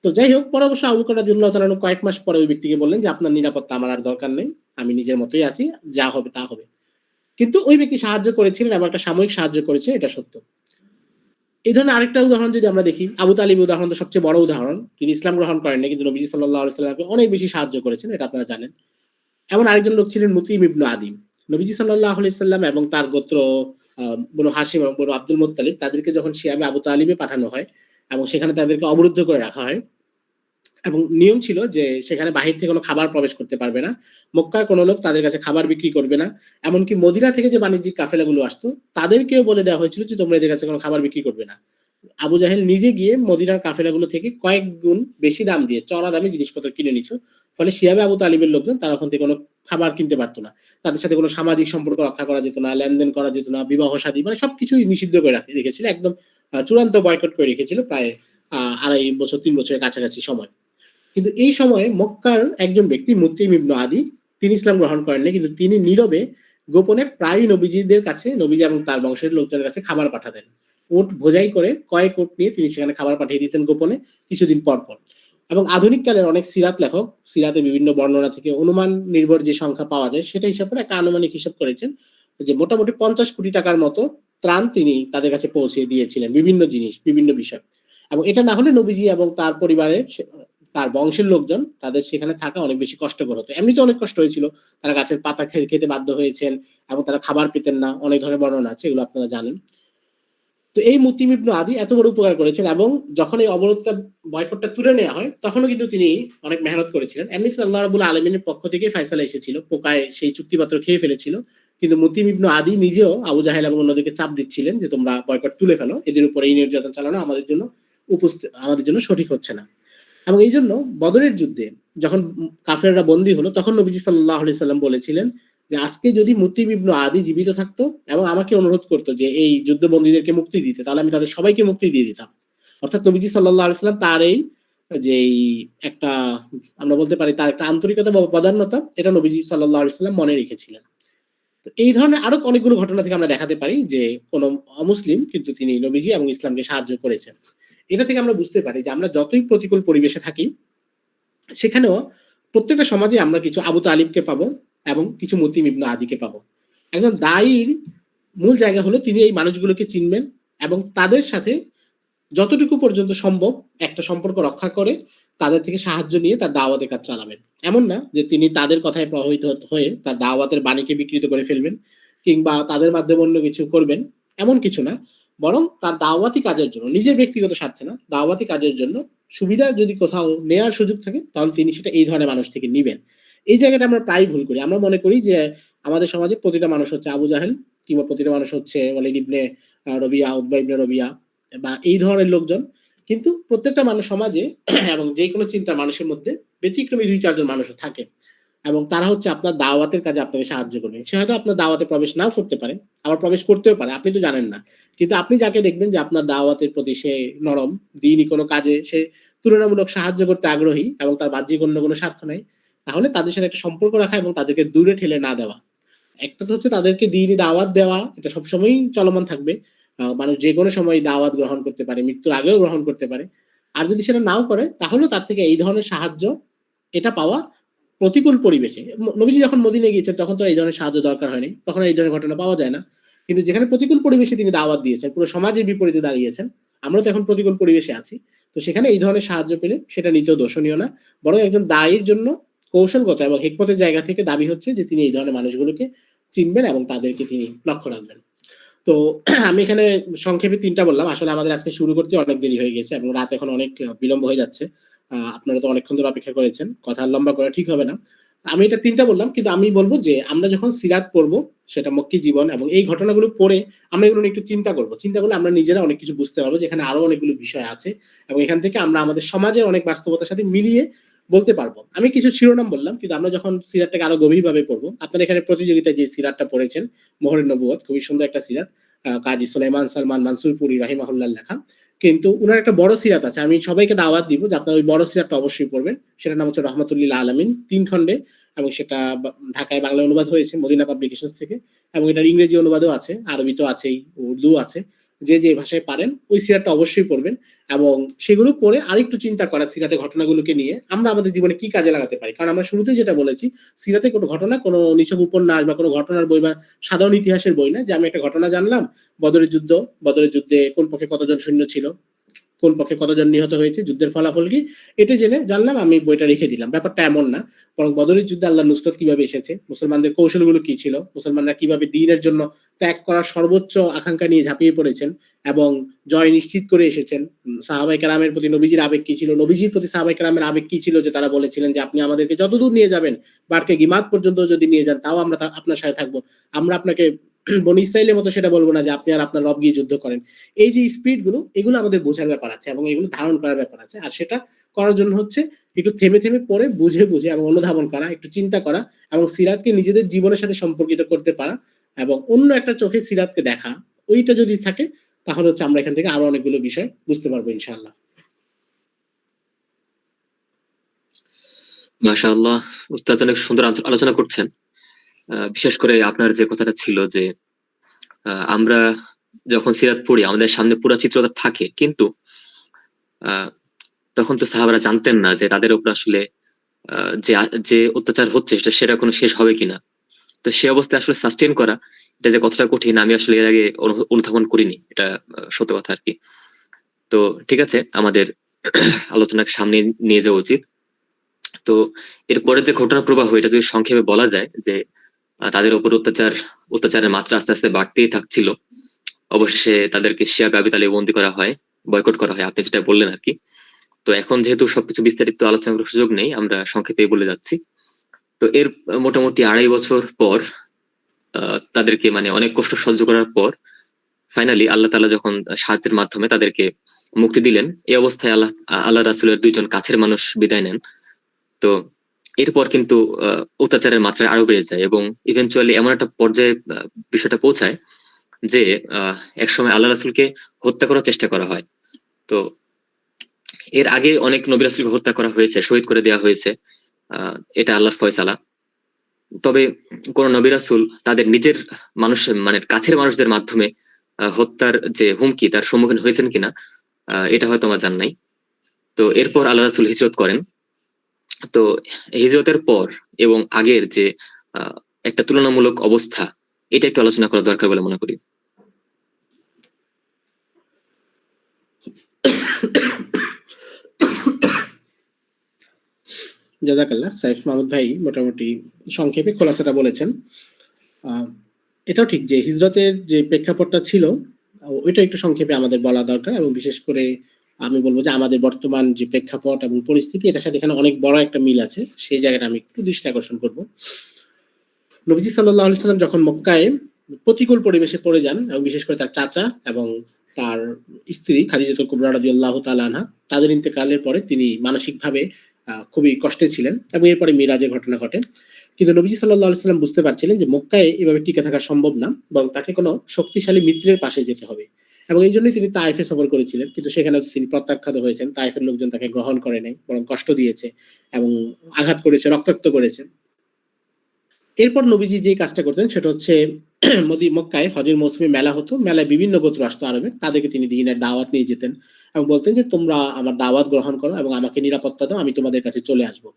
তো যাই হোক, পরে অবশ্য আবু বকর রাদিয়াল্লাহু তাআলা আনহু কয়েক মাস পরে ওই ব্যক্তিকে বললেন যে, "আপনার নিরাপত্তা আমার আর দরকার নেই। আমি নিজের মতোই আছি। যা হবে তা হবে।" কিন্তু ওই ব্যক্তি সাহায্য করেছিলেন এবং একটা সাময়িক সাহায্য করেছে, এটা সত্য। এই ধরনের আরেকটা উদাহরণ যদি আমরা দেখি, আবু তালিব উদাহরণ তো সবচেয়ে বড় উদাহরণ। তিনি ইসলাম গ্রহণ করেননি, কিন্তু নবীজি সাল্লাল্লাহু আলাইহি ওয়াসাল্লামকে অনেক বেশি সাহায্য করেছেন, এটা আপনারা জানেন। এমন আরেকজন লোক ছিলেন মুতিম ইবনু আদি। নবীজি সাল্লাল্লাহু আলাইহি সাল্লাম এবং তার গোত্র বনু হাশিম এবং বনু আব্দুল মুত্তালিব, তাদেরকে যখন শিয়াবে আবু তালিবে পাঠানো হয় এবং সেখানে তাদেরকে অবরুদ্ধ করে রাখা হয় এবং নিয়ম ছিল যে সেখানে বাহির থেকে কোনো খাবার প্রবেশ করতে পারবে না। মক্কার কোনো লোক তাদের কাছে খাবার বিক্রি করবে না। এমনকি মদিনা থেকে যে বাণিজ্যিক কাফেলাগুলো আসতো, তাদেরকেও বলে দেওয়া হয়েছিল যে তোমরা এদের কাছে কোনো খাবার বিক্রি করবে না। আবু জাহেল নিজে গিয়ে মদিনার কাফেলাগুলো থেকে কয়েক গুণ বেশি দাম দিয়ে চড়া দামে জিনিসপত্র কিনে নিত। ফলে শিয়াবে আবু তালিবের লোকজন তারা ওখান থেকে কোনো খাবার কিনতে পারতো না। তাদের সাথে কোনো সামাজিক সম্পর্ক রক্ষা করা যেত না, লেনদেন করা যেত না, বিবাহ শাদী মানে সবকিছুই নিষিদ্ধ করে রেখেছিল। একদম চূড়ান্ত বয়কট করে রেখেছিল প্রায় ২.৫ বছর ৩ বছরের কাছাকাছি সময়। কিন্তু এই সময়ে মক্কার একজন ব্যক্তি মুতিম ইবনু আদি, তিনি ইসলাম গ্রহণ করেননি, কিন্তু তিনি নীরবে গোপনে প্রায় নবীজিদের কাছে, নবীজি এবং তার বংশের লোকজনের কাছে খাবার পাঠাতেন। উট বোঝাই করে কয়েক উট নিয়ে তিনি সেখানে খাবার পাঠিয়ে দিতেন গোপনে কিছুদিন পর পর। এবং আধুনিক কালের অনেক সিরাত লেখক সিরাতের বিভিন্ন বর্ণনা থেকে অনুমান নির্ভর যে সংখ্যা পাওয়া যায় সেটা হিসাব করে একটা আনুমানিক হিসাব করেছেন যে মোটামুটি ৫০ কোটি টাকার মতো ত্রাণ তিনি তাদের কাছে পৌঁছে দিয়েছিলেন, বিভিন্ন জিনিস, বিভিন্ন বিষয়। এবং এটা না হলে নবীজি এবং তার পরিবারের তার বংশের লোকজন তাদের সেখানে থাকা অনেক বেশি কষ্টকর হতো। এমনিতে অনেক কষ্ট হয়েছিল। তারা গাছের পাতা খেতে বাধ্য হয়েছেন এবং তারা খাবার পেতেন না। অনেক ধরনের বর্ণনা আছে, এগুলো আপনারা জানেন। তো এই মুতিম ইবনু আদি এত বড় উপকার করেছেন এবং যখন এই অবরোধটা বয়কটটা তুলে নেওয়া হয়, তখনও কিন্তু তিনি অনেক মেহনত করেছিলেন। এমনিতে আল্লাহ রাব্বুল আলামিনের পক্ষ থেকে ফয়সালা এসেছিল। পোকায় সেই চুক্তিপত্র খেয়ে ফেলেছিল। কিন্তু মুতিম ইবনু আদি নিজেও আবু জাহেল এবং অন্যদেরকে চাপ দিচ্ছিলেন যে তোমরা বয়কট তুলে ফেলো। এদের উপর এই নির্যাতন চালানো আমাদের জন্য সঠিক হচ্ছে না। এবং এইজন্য বদরের যুদ্ধে যখন কাফেররা বন্দী হলো, তখন নবীজি সাল্লাল্লাহু আলাইহি সাল্লাম বলেছিলেন যে আজকে যদি মুতিম ইবনু আদি জীবিত থাকতো এবং আমাকে অনুরোধ করতো যে এই যুদ্ধবন্দীদেরকে মুক্তি দিতে, তাহলে আমি তাদের সবাইকে মুক্তি দিয়ে দিতাম। অর্থাৎ নবীজি সাল্লাল্লাহু আলাইহি সাল্লাম তার এই যেই একটা, আমরা বলতে পারি তার একটা আন্তরিকতা বা অবদানতা, এটা নবীজি সাল্লাল্লাহু আলাইহি সাল্লাম মনে রেখেছিলেন। তো এই ধরনের আরো অনেকগুলো ঘটনা থেকে আমরা দেখাতে পারি যে কোন অমুসলিম কিন্তু তিনি নবীজি এবং ইসলামকে সাহায্য করেছেন। এটা থেকে আমরা বুঝতে পারি যে আমরা যতই প্রতিকূল পরিবেশে থাকি, সেখানেও প্রত্যেকটা সমাজে আমরা কিছু আবু তালিবকে পাবো এবং কিছু মুতিম ইবনু আদিকে পাবো। একজন দায়ীর মূল জায়গা হলো তিনি এই মানুষগুলোকে চিনবেন এবং তাদের সাথে যতটুকু পর্যন্ত সম্ভব একটা সম্পর্ক রক্ষা করে তাদের থেকে সাহায্য নিয়ে তার দাওয়াতের কাজ চালাবেন। এমন না যে তিনি তাদের কথায় প্রভাবিত হয়ে তার দাওয়াতের বাণীকে বিকৃত করে ফেলবেন কিংবা তাদের মাধ্যমে অন্য কিছু করবেন, এমন কিছু না। বরং তার দাওয়াতি কাজের জন্য, নিজের ব্যক্তিগত স্বার্থে না, দাওয়াতি কাজের জন্য সুবিধা যদি কোথাও নেয়ার সুযোগ থাকে, তাহলে তিনি সেটা এই ধরনের মানুষ থেকে নিবেন। এই জায়গাটা আমরা প্রায়ই ভুল করি। আমরা মনে করি যে আমাদের সমাজে প্রতিটা মানুষ হচ্ছে আবু জাহেল কিংবা প্রতিটা মানুষ হচ্ছে ওয়ালিদ ইবনে রবিয়া, উতবা ইবনে রবিয়া বা এই ধরনের লোকজন। কিন্তু প্রত্যেকটা মানুষ সমাজে এবং যেকোনো চিন্তার মানুষের মধ্যে ব্যতিক্রমী ২-৪ জন মানুষও থাকে এবং তারা হচ্ছে আপনার দাওয়াতের কাজে আপনাকে সাহায্য করবে। সে হয়তো আপনার দাওয়াতে প্রবেশ নাও করতে পারে, আবার প্রবেশ করতেও পারে। আপনি তো জানেন না। কিন্তু আপনি যাকে দেখবেন যে আপনার দাওয়াতের প্রতি সে নরম, দ্বীনি কোনো কাজে সে তুলনামূলক সাহায্য করতে আগ্রহী এবং তার বাহ্যিক অন্য কোনো স্বার্থ নাই, তাহলে তাদের সাথে একটা সম্পর্ক রাখা এবং তাদেরকে দূরে ঠেলে না দেওয়া। একটা তো হচ্ছে তাদেরকে দ্বীনি দাওয়াত দেওয়া, এটা সবসময়ই চলমান থাকবে। মানুষ যেকোনো সময় দাওয়াত গ্রহণ করতে পারে, মৃত্যুর আগেও গ্রহণ করতে পারে। আর যদি সেটা নাও করে, তাহলেও তার থেকে এই ধরনের সাহায্য এটা পাওয়া প্রতিকূল পরিবেশে। নবীজি যখন মদিনায় গিয়েছেন তখন তো এই ধরনের সাহায্য দরকার হয়নি। তখন এই ধরনের ঘটনা পাওয়া যায় না। কিন্তু যেখানে প্রতিকূল পরিবেশে তিনি দাওয়াত দিয়েছেন, পুরো সমাজের বিপরীতে দাঁড়িয়েছেন। আমরাও তো এখন প্রতিকূল পরিবেশে আছি। তো সেখানে এই ধরনের সাহায্য পেলে সেটা নিতেও দোষণীয় না। বরং একজন দায়ীর জন্য কৌশলগত এবং হিকমতের জায়গা থেকে দাবি হচ্ছে যে তিনি এই ধরনের মানুষগুলোকে চিনবেন এবং তাদেরকে তিনি লক্ষ্য রাখবেন। তো আমি এখানে সংক্ষেপে ৩ টা বললাম। আসলে আমাদের আজকে শুরু করতে অনেক দেরি হয়ে গেছে এবং রাত এখন অনেক বিলম্ব হয়ে যাচ্ছে। আপনারা তো অনেকক্ষণ ধরে অপেক্ষা করেছেন। কথা আর লম্বা করা ঠিক হবে না। আমি এটা ৩ টা বললাম, কিন্তু আমি বলব যে আমরা যখন সিরাত পড়বো, সেটা মক্কি জীবন এবং এই ঘটনাগুলো পড়ে আমরা এগুলো নিয়ে একটু চিন্তা করব। চিন্তা করলে আমরা নিজেরা অনেক কিছু বুঝতে পারবো যে এখানে আরো অনেকগুলো বিষয় আছে এবং এখান থেকে আমরা আমাদের সমাজের অনেক বাস্তবতার সাথে মিলিয়ে বলতে পারবো। আমি কিছু শিরোনাম বললাম, কিন্তু আমরা যখন সিরাতটাকে আরো গভীরভাবে পড়বো, আপনারা এখানে প্রতিযোগিতায় যে সিরাতটা পড়েছেন, মোহরের নবুয়ত, খুবই সুন্দর একটা সিরাত। কাজী সুলাইমান সালমান মানসুরপুরি রাহিমাহুল্লাহ লেখা। কিন্তু উনার একটা বড় সিরাত আছে, আমি সবাইকে দাওয়াত দিব যে আপনারা ওই বড় সিরাতটা অবশ্যই পড়বেন। সেটার নাম হচ্ছে রহমাতুল্লিল আলামিন, ৩ খণ্ডে, এবং সেটা ঢাকায় বাংলা অনুবাদ হয়েছে মদিনা পাবলিকেশনস থেকে, এবং এটার ইংরেজি অনুবাদও আছে, আরবি তো আছেই, উর্দু আছে। যে যে ভাষায় পারেন ওই সিরাতটা অবশ্যই পড়বেন, এবং সেগুলো পড়ে আরেকটু চিন্তা করা সিরাতের ঘটনাগুলোকে নিয়ে আমরা আমাদের জীবনে কি কাজে লাগাতে পারি। কারণ আমরা শুরুতেই যেটা বলেছি, সিরাতে কোনো ঘটনা, কোনো নিছক উপন্যাস বা কোনো ঘটনার বই বা সাধারণ ইতিহাসের বই না, যে আমি একটা ঘটনা জানলাম, বদরের যুদ্ধে কোন পক্ষে কতজন সৈন্য ছিল, কোন পক্ষে কতজন নিহত হয়েছে, যুদ্ধের ফলাফল কি, এটা জেনে জানলাম, আমি বইটা রেখে দিলাম। ব্যাপারটা এমন না, বরং বদরের যুদ্ধে আল্লাহ নুসরত কিভাবে এসেছে, মুসলমানদের কৌশলগুলো কি ছিল, মুসলমানরা কিভাবে দ্বীনের জন্য ত্যাগ করার সর্বোচ্চ আকাঙ্ক্ষা নিয়ে ঝাঁপিয়ে পড়েছেন এবং জয় নিশ্চিত করে এসেছেন। সাহাবায়ে কেরামের প্রতি নবীজির আবেগ কি ছিল, নবীজির প্রতি সাহাবায়ে কেরামের আবেগ কি ছিল, যে তারা বলেছিলেন যে আপনি আমাদেরকে যতদূর নিয়ে যাবেন, বারকে গিমাত পর্যন্ত যদি নিয়ে যান, তাও আমরা আপনার সাথে থাকবো। আমরা আপনাকে বনী ইসরাইলের মতো সেটা বলবো না যে আপনি আর আপনার রব গিয়ে যুদ্ধ করেন। এই যে স্পিড গুলো, এগুলো আমাদের বোঝার ব্যাপার আছে এবং এগুলো ধারণ করার ব্যাপার আছে। আর সেটা করার জন্য হচ্ছে একটু থেমে থেমে পড়ে বুঝে বুঝে এবং অনুধাবন করা, একটু চিন্তা করা, এবং সিরাতকে নিজেদের জীবনের সাথে সম্পর্কিত করতে পারা, এবং অন্য একটা চোখে সিরাতকে দেখা, ওইটা যদি থাকে তাহলে হচ্ছে আমরা এখান থেকে আরো অনেকগুলো বিষয় বুঝতে পারবো ইনশাআল্লাহ। মাশাআল্লাহ, উস্তাদ অনেক সুন্দর আলোচনা করছেন। বিশেষ করে আপনার যে কথাটা ছিল যে আমরা যখন সিরাত পড়ি আমাদের সামনে পুরো চিত্রটা থাকে, কিন্তু তখন তো সাহাবারা জানতেন না যে তাদের উপর আসলে যে যে অত্যাচার হচ্ছে সেটা কোনো শেষ হবে কিনা। তো সে অবস্থায় আসলে সাস্টেন করা, এটা যে কতটা কঠিন আমি আসলে এর আগে অনুধাবন করিনি, এটা সত্য কথা আর কি। তো ঠিক আছে, আমাদের আলোচনাকে সামনে নিয়ে যাওয়া উচিত। তো এরপরে যে ঘটনা প্রবাহ, এটা যদি সংক্ষেপে বলা যায় যে তাদের উপর অত্যাচারের মাত্রা আস্তে আস্তে বাড়তেই থাকছিল। অবশেষে তাদেরকে শিয়া কাবিতালে বন্দী করা হয়, বয়কট করা হয়, আপনি যেটা বললেন আর কি। তো এখন যেহেতু সবকিছু বিস্তারিত আলোচনা করার সুযোগ নেই, আমরা সংক্ষেপে বলে যাচ্ছি। তো এর মোটামুটি 2.5 বছর পর তাদেরকে মানে অনেক কষ্ট সহ্য করার পর ফাইনালি আল্লাহ তাআলা যখন সাহায্যের মাধ্যমে তাদেরকে মুক্তি দিলেন, এই অবস্থায় আল্লাহ রাসূলের 2 জন কাছের মানুষ বিদায় নেন। তো এরপর কিন্তু অত্যাচারের মাত্রা আরো বেড়ে যায় এবং ইভেনচুয়ালি এমন একটা পর্যায়ে বিষয়টা পৌঁছায় যে একসময় আল্লাহ রাসূলকে হত্যা করার চেষ্টা করা হয়। তো এর আগে অনেক নবী রাসূলকে হত্যা করা হয়েছে, শহীদ করে দেওয়া হয়েছে, এটা আল্লাহর ফয়সালা। তবে কোন নবী রাসূল তাদের নিজের মানুষ মানে কাছের মানুষদের মাধ্যমে হত্যার যে হুমকি তার সম্মুখীন হয়েছেন কিনা এটা হয়তো আমার জানা নাই। তো এরপর আল্লাহ রাসূল হিজরত করেন। তো হিজরতের পর এবং আগের যে একটা তুলনামূলক অবস্থা, এটা একটু আলোচনা করা দরকার বলে মনে করি। জাযাকাল্লাহ, সাইফ মাহমুদ ভাই মোটামুটি সংক্ষেপে খোলাসাটা বলেছেন। এটাও ঠিক যে হিজরতের যে প্রেক্ষাপটটা ছিল ওইটা একটু সংক্ষেপে আমাদের বলা দরকার, এবং বিশেষ করে আমি বলবো যে আমাদের বর্তমান যে প্রেক্ষাপট এবং পরিস্থিতি, এটার সাথে এখানে অনেক বড় একটা মিল আছে। সেই জায়গাটা আমি একটু দৃষ্টি আকর্ষণ করব। নবীজি সাল্লাল্লাহু আলাইহি সাল্লাম যখন মক্কায় প্রতিকূল পরিবেশে পড়ে যান, এবং বিশেষ করে তার চাচা এবং তার স্ত্রী খাদিজাতুল কুবরা রাদিয়াল্লাহু তাআলা আনহা, তাদের ইন্তেকালের পরে তিনি মানসিকভাবে খুবই কষ্টে ছিলেন, এবং এরপরে মিরাজের ঘটনা ঘটে। কিন্তু নবীজি সাল্লাল্লাহু আলাইহি সাল্লাম বুঝতে পারছিলেন যে মক্কায় এভাবে টিকে থাকা সম্ভব না, বরং তাকে কোনো শক্তিশালী মিত্রের পাশে যেতে হবে, এবং এই জন্যই তিনি তায়েফে সফর করেছিলেন। কিন্তু সেখানে তিনি প্রত্যাখ্যাত হয়েছেন, তায়েফের লোকজন তাকে গ্রহণ করে নাই, বরং কষ্ট দিয়েছে এবং আঘাত করেছে, রক্তাক্ত করেছে। এরপর নবীজি যে কাজটা করতেন সেটা হচ্ছে মক্কায় হজের মৌসুমে মেলা হতো, মেলায় বিভিন্ন গোত্র আসতো আরবের, তাদেরকে তিনি দ্বীনের দাওয়াত নিয়ে যেতেন এবং বলতেন যে তোমরা আমার দাওয়াত গ্রহণ করো এবং আমাকে নিরাপত্তা দাও, আমি তোমাদের কাছে চলে আসবো।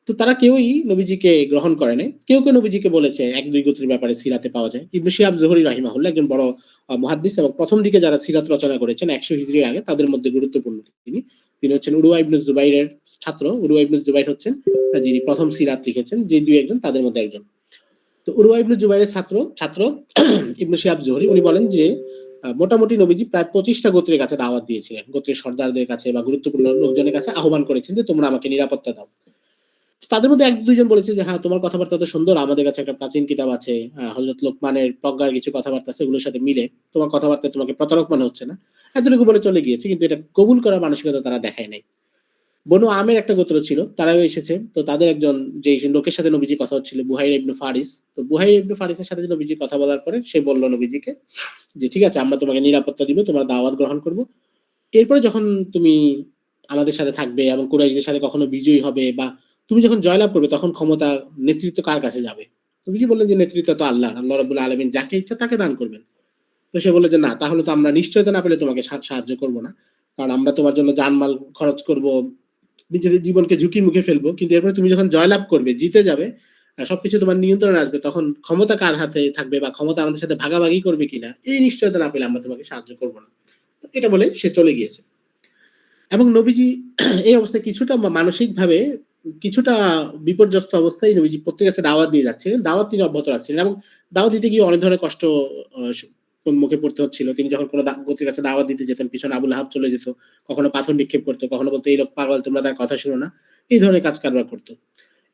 তো তারা কেউই নবীজিকে গ্রহণ করে নাই। কেউ কেউ নবীজিকে বলেছে, 1-2 গোত্রের ব্যাপারে সিরাতে পাওয়া যায়। ইবনে শিহাব জুহরি রাহিমাহুল্লাহ একজন বড় মুহাদ্দিস, এবং প্রথম দিকে যারা সিরাত রচনা করেছেন 100 হিজরির আগে, তাদের মধ্যে গুরুত্বপূর্ণ তিনি। তিনি হচ্ছেন উরওয়া ইবনে জুবাইরের ছাত্র। উরওয়া ইবনে জুবাইর হচ্ছেন যিনি প্রথম সিরাত লিখেছেন, যে 2-1 জন তাদের মধ্যে একজন। তো উরওয়া ইবনে জুবাইরের ছাত্র ইবনে শিহাব জুহরি উনি বলেন যে মোটামুটি নবীজি প্রায় 25টা গোত্রের কাছে দাওয়াত দিয়েছিলেন, গোত্রের সর্দারদের কাছে বা গুরুত্বপূর্ণ লোকজনের কাছে আহ্বান করেছেন যে তোমরা আমাকে নিরাপত্তা দাও। তাদের মধ্যে 1-2 জন বলেছে যে হ্যাঁ, তোমার কথাবার্তা তো সুন্দর, আমাদের কাছে একটা প্রাচীন কিতাব আছে, হযরত লোকমানের প্রজ্ঞার কিছু কথাবার্তা আছে, ওগুলোর সাথে মিলে তোমার কথাবার্তায় তোমাকে প্রতারক মনে হচ্ছে না। এতটুকু বলে চলে গিয়েছে, কিন্তু এটা কবুল করার মানসিকতা তারা দেখায় নাই। বনু আমের একটা গোত্র ছিল, তারাও এসেছে। তো তাদের একজন যে লোকের সাথে নবীজি কথা হচ্ছিল, বুহাইর ইবনে ফারিস। তো বুহাইর ইবনে ফারিসের সাথে যে নবীজি কথা বলার পরে সে বলল নবীজিকে যে ঠিক আছে, আমরা তোমাকে নিরাপত্তা দিব, তোমার দাওয়াত গ্রহণ করব। এরপরে যখন তুমি আমাদের সাথে থাকবে এবং কুরাইশদের সাথে কখনো বিজয়ী হবে বা তুমি যখন জয়লাভ করবে, তখন ক্ষমতা, নেতৃত্ব কার কাছে যাবে? নবীজি বললেন যে নেতৃত্ব তো আল্লাহ, আল্লাহ রাব্বুল আলামিন যাকে ইচ্ছা তাকে দান করবেন। তো সে বলল যে না, তাহলে তো আমরা নিশ্চয়তা না পেলে তোমাকে সাহায্য করব না, কারণ আমরা তোমার জন্য জানমাল খরচ করব, নিজেদের জীবনকে ঝুঁকির মুখে ফেলবো, কিন্তু এরপরে তুমি যখন জয়লাভ করবে, জিতে যাবে, সবকিছু তোমার নিয়ন্ত্রণে আসবে, তখন ক্ষমতা কার হাতে থাকবে বা ক্ষমতা আমাদের সাথে ভাগাভাগি করবে কিনা, এই নিশ্চয়তা না পেলে আমরা তোমাকে সাহায্য করবো না। এটা বলে সে চলে গিয়েছে। এবং নবীজি এই অবস্থায় কিছুটা মানসিক ভাবে কিছুটা বিপর্যস্ত অবস্থায় নবীজি প্রত্যেকের কাছে দাওয়াত দিয়ে যাচ্ছিলেন, দাওয়াত তিনি অব্যাহত রাখছিলেন। এবং দাওয়াত দিতে গিয়ে অনেক ধরনের কষ্ট মুখে পড়তে হচ্ছিল। তিনি যখন কোনো গোত্রের কাছে দাওয়াত দিতে যেতেন, পিছনে আবু লাহাব চলে যেত, কখনো পাথর নিক্ষেপ করতো, কখনো বলতো এই লোক পাগল, তোমরা তার কথা শুনো না, এই ধরনের কাজ কারবার করতো।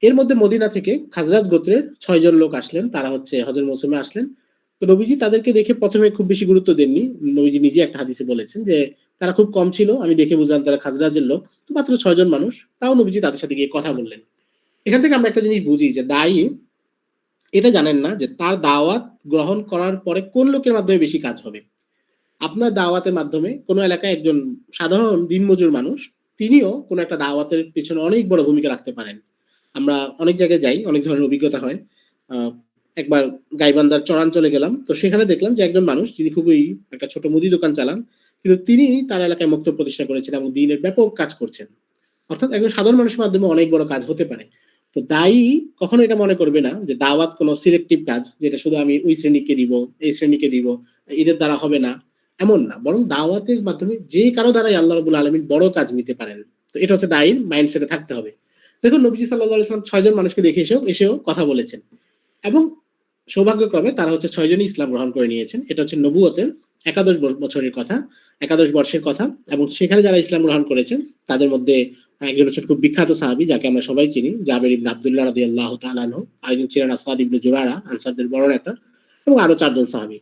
এর মধ্যে মদিনা থেকে খাজরাজ গোত্রের ৬ জন লোক আসলেন, তারা হচ্ছে হজের মৌসুমে আসলেন। তো নবীজি তাদেরকে দেখে প্রথমে খুব বেশি গুরুত্ব দেননি। নবীজি নিজে একটা হাদিসে বলেছেন যে তারা খুব কম ছিল, আমি দেখে বুঝলাম তারা খাজরাজের লোক, তো মাত্র ৬ জন মানুষ, তাও নবীজি তাদের সাথে গিয়ে কথা বললেন। এখান থেকে আমরা একটা জিনিস বুঝি যে দায়ী এটা জানেন না যে তার দাওয়াত গ্রহণ করার পরে কোন লোকের মাধ্যমে বেশি কাজ হবে। আপনার দাওয়াতের মাধ্যমে কোনো এলাকায় একজন সাধারণ দিনমজুর মানুষ, তিনিও কোনো একটা দাওয়াতের পেছনে অনেক বড় ভূমিকা রাখতে পারেন। আমরা অনেক জায়গায় যাই, অনেক ধরনের অভিজ্ঞতা হয়। একবার গাইবান্ধার চরাঞ্চলে গেলাম, তো সেখানে দেখলাম যে একজন মানুষ যিনি খুবই একটা ছোট মুদি দোকান চালান, কিন্তু তিনি তার এলাকায় মক্তব প্রতিষ্ঠা করেছেন এবং দ্বীনের ব্যাপক কাজ করছেন। অর্থাৎ একজন সাধারণ মানুষের মাধ্যমে অনেক বড় কাজ হতে পারে। তো দায়ী কখনো এটা মনে করবে না যে দাওয়াত কোনো সিলেক্টিভ কাজ, যেটা শুধু আমি ওই শ্রেণীকে দিব, এই শ্রেণীকে দিব, এদের দ্বারা হবে না, এমন না। বরং দাওয়াতের মাধ্যমে যে কারো দ্বারাই আল্লাহ রাব্বুল আলামিন বড় কাজ নিতে পারেন। তো এটা হচ্ছে দায়ীর মাইন্ডসেটে থাকতে হবে। দেখুন নবীজি সাল্লাল্লাহু আলাইহি ওয়াসাল্লাম ৬ জন মানুষকে দেখে এসেও কথা বলেছেন এবং সৌভাগ্যক্রমে তারা হচ্ছে ৬ জনই ইসলাম গ্রহণ করে নিয়েছেন। এটা হচ্ছে নবুয়তের একাদশ বছরের কথা, একাদশ বর্ষের কথা। এবং সেখানে যারা ইসলাম গ্রহণ করেছেন তাদের মধ্যে একজন হচ্ছেন খুব বিখ্যাত সাহাবী, যাকে আমরা সবাই চিনি, জাবের ইবনে আব্দুল্লাহ রাদিয়াল্লাহু তাআলা আনহু। আরেকজন ছিলেন আসওয়াদ ইবনে জুরারা, আনসারদের বড় নেতা, এবং আরো ৪ জন সাহাবী।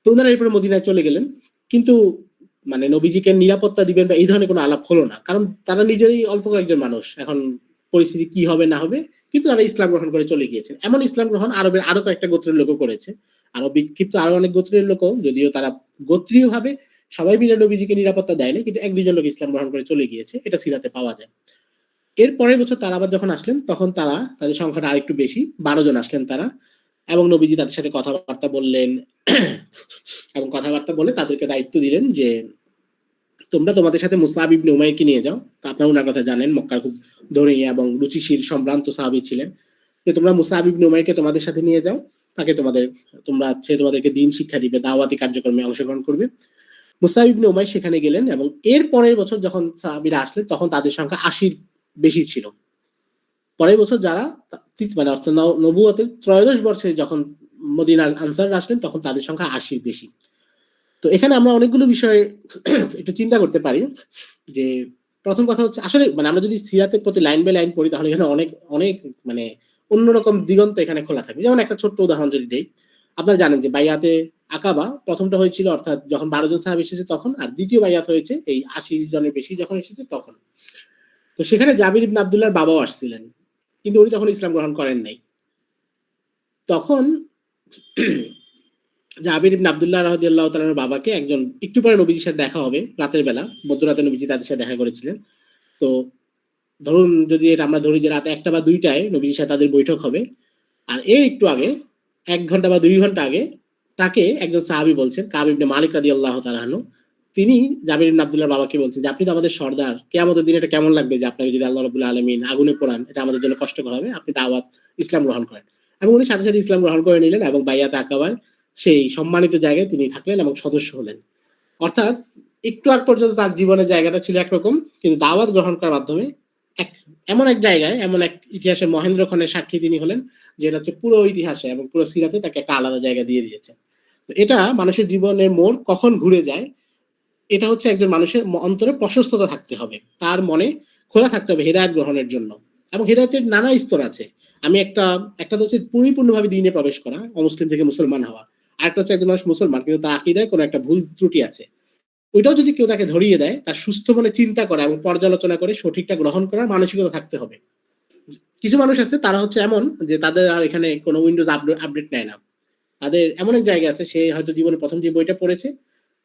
তো উনারা এরপরে মদিনায় চলে গেলেন। কিন্তু মানে নবীজিকে নিরাপত্তা দিবেন বা এই ধরনের কোনো আলাপ হলো না, কারণ তারা নিজেরই অল্প কয়েকজন মানুষ, এখন পরিস্থিতি কি হবে না হবে, কিন্তু তারা ইসলাম গ্রহণ করে চলে গিয়েছেন। এমন ইসলাম গ্রহণ আরবের আরো কয়েকটা গোত্রের লোকও করেছে, আরো বিক্ষিপ্ত আরো অনেক গোত্রের লোকও, যদিও তারা গোত্রীয় ভাবে সবাই মিলে নবীজিকে নিরাপত্তা দেয়নি, কিন্তু এক দুইজন লোক ইসলাম গ্রহণ করে চলে গিয়েছে, এটা সিরাতে পাওয়া যায়। এর পরের বছর তারা আবার যখন আসলেন, তখন তারা তাদের সংখ্যাটা আরেকটু বেশি, ১২ জন আসলেন তারা। এবং নবীজি তাদের সাথে কথাবার্তা বললেন এবং কথাবার্তা বলে তাদেরকে দায়িত্ব দিলেন যে তোমরা তোমাদের সাথে মুসআব ইবনে উমাইরকে নিয়ে যাও। তো আপনারা উনার কথা জানেন, মক্কার খুব ধনী এবং রুচিশীল সম্ভ্রান্ত সাহাবী ছিলেন। যে তোমরা মুসআব ইবনে উমাইরকে তোমাদের সাথে নিয়ে যাও, তাকে সে তোমাদেরকে দ্বীন শিক্ষা দিবে, দাওয়াতি কার্যক্রমে অংশগ্রহণ করবে। মুসআব ইবনে উমাইর সেখানে গেলেন এবং এর পরের বছর যখন সাহাবীরা আসলেন, তখন তাদের সংখ্যা ৮০ বেশি ছিল। পরের বছর যারা মানে অর্থাৎ নবুয়তের ত্রয়োদশ বর্ষে যখন মদিনার আনসার আসলেন, তখন তাদের সংখ্যা ৮০ বেশি। তো এখানে আমরা অনেকগুলো বিষয় একটু চিন্তা করতে পারি। যে প্রথম কথা হচ্ছে আসলে মানে আমরা যদি সিরাতের প্রতি লাইন বাই লাইন পড়ি, তাহলে এখানে অনেক অনেক মানে অন্যরকম দিগন্ত এখানে খোলা থাকবে। যেমন একটা ছোট্ট উদাহরণ যদি দেই, আপনারা জানেন যে বাইয়াতে আকাবা প্রথমটা হয়েছিল অর্থাৎ যখন ১২ জন সাহাবী এসেছে তখন, আর দ্বিতীয় বাইয়াত হয়েছে এই ৮০ জনের বেশি যখন এসেছে তখন। তো সেখানে জাবির ইবনে আব্দুল্লাহর বাবাও আসছিলেন, কিন্তু উনি তখন ইসলাম গ্রহণ করেন নাই। তখন জাবির ইবনে আব্দুল্লাহ রাদিয়াল্লাহু তাআলার বাবাকে একজন, একটু পরে নবীজির সাথে দেখা হবে রাতের বেলা, মধ্যরাতে নবীজি তাদের সাথে দেখা করেছিলেন। তো ধরুন যদি এটা আমরা ধরি যে রাত ১টা বা ২টায় নবীজির সাথে তাদের বৈঠক হবে, আর এর একটু আগে ১ ঘন্টা বা ২ ঘন্টা আগে তাকে একজন সাহাবী বলছেন, কাব ইবনে মালিক রাদিয়াল্লাহু তাআলা আনহু, তিনি জাবির ইবনে আব্দুল্লাহর বাবাকে বলছেন যে আপনি তো আমাদের সর্দার, কিয়ামতের দিনে এটা কেমন লাগবে যে আপনাকে যদি আল্লাহ রাব্বুল আলামিন আগুনে পোড়ান, এটা আমাদের জন্য কষ্টকর হবে, আপনি দাওয়াত ইসলাম গ্রহণ করেন। এবং উনি সাথে সাথে ইসলাম গ্রহণ করে নিলেন এবং বাইয়াতে আকাবার সেই সম্মানিত জায়গায় তিনি থাকলেন এবং সদস্য হলেন। অর্থাৎ একটু আগ পর্যন্ত তার জীবনের জায়গাটা ছিল একরকম, কিন্তু দাওয়াত গ্রহণ করার মাধ্যমে এক এমন এক জায়গায়, এমন এক ইতিহাসের মহেন্দ্রক্ষণের সাক্ষী তিনি হলেন, যেটা হচ্ছে পুরো ইতিহাসে এবং পুরো সিরাতে তাকে একটা আলাদা জায়গা দিয়ে দিয়েছে। তো এটা মানুষের জীবনের মোড় কখন ঘুরে যায়, এটা হচ্ছে একজন মানুষের অন্তরে প্রশস্ততা থাকতে হবে, তার মনে খোলা থাকতে হবে হেদায়েত গ্রহণের জন্য। এবং হেদায়েতের নানা স্তর আছে। আমি একটা তো হচ্ছে পরিপূর্ণভাবে দ্বীনে প্রবেশ করা, অমুসলিম থেকে মুসলমান হওয়া। আরেকটা হচ্ছে একজন মানুষ মুসলমান কিন্তু তার আকীদায় কোনো একটা ভুল ত্রুটি আছে। ওইটাও যদি কেউ তাকে ধরিয়ে দেয়, তার সুস্থ মনে চিন্তা করা এবং পর্যালোচনা করে সঠিকটা গ্রহণ করার মানসিকতা থাকতে হবে। কিছু মানুষ আছে তারা হচ্ছে এমন যে তাদের আর এখানে কোনো উইন্ডোজ আপডেট নেয় না। তাদের এমন এক জায়গা আছে, সে হয়তো জীবনে প্রথম যে বইটা পড়েছে,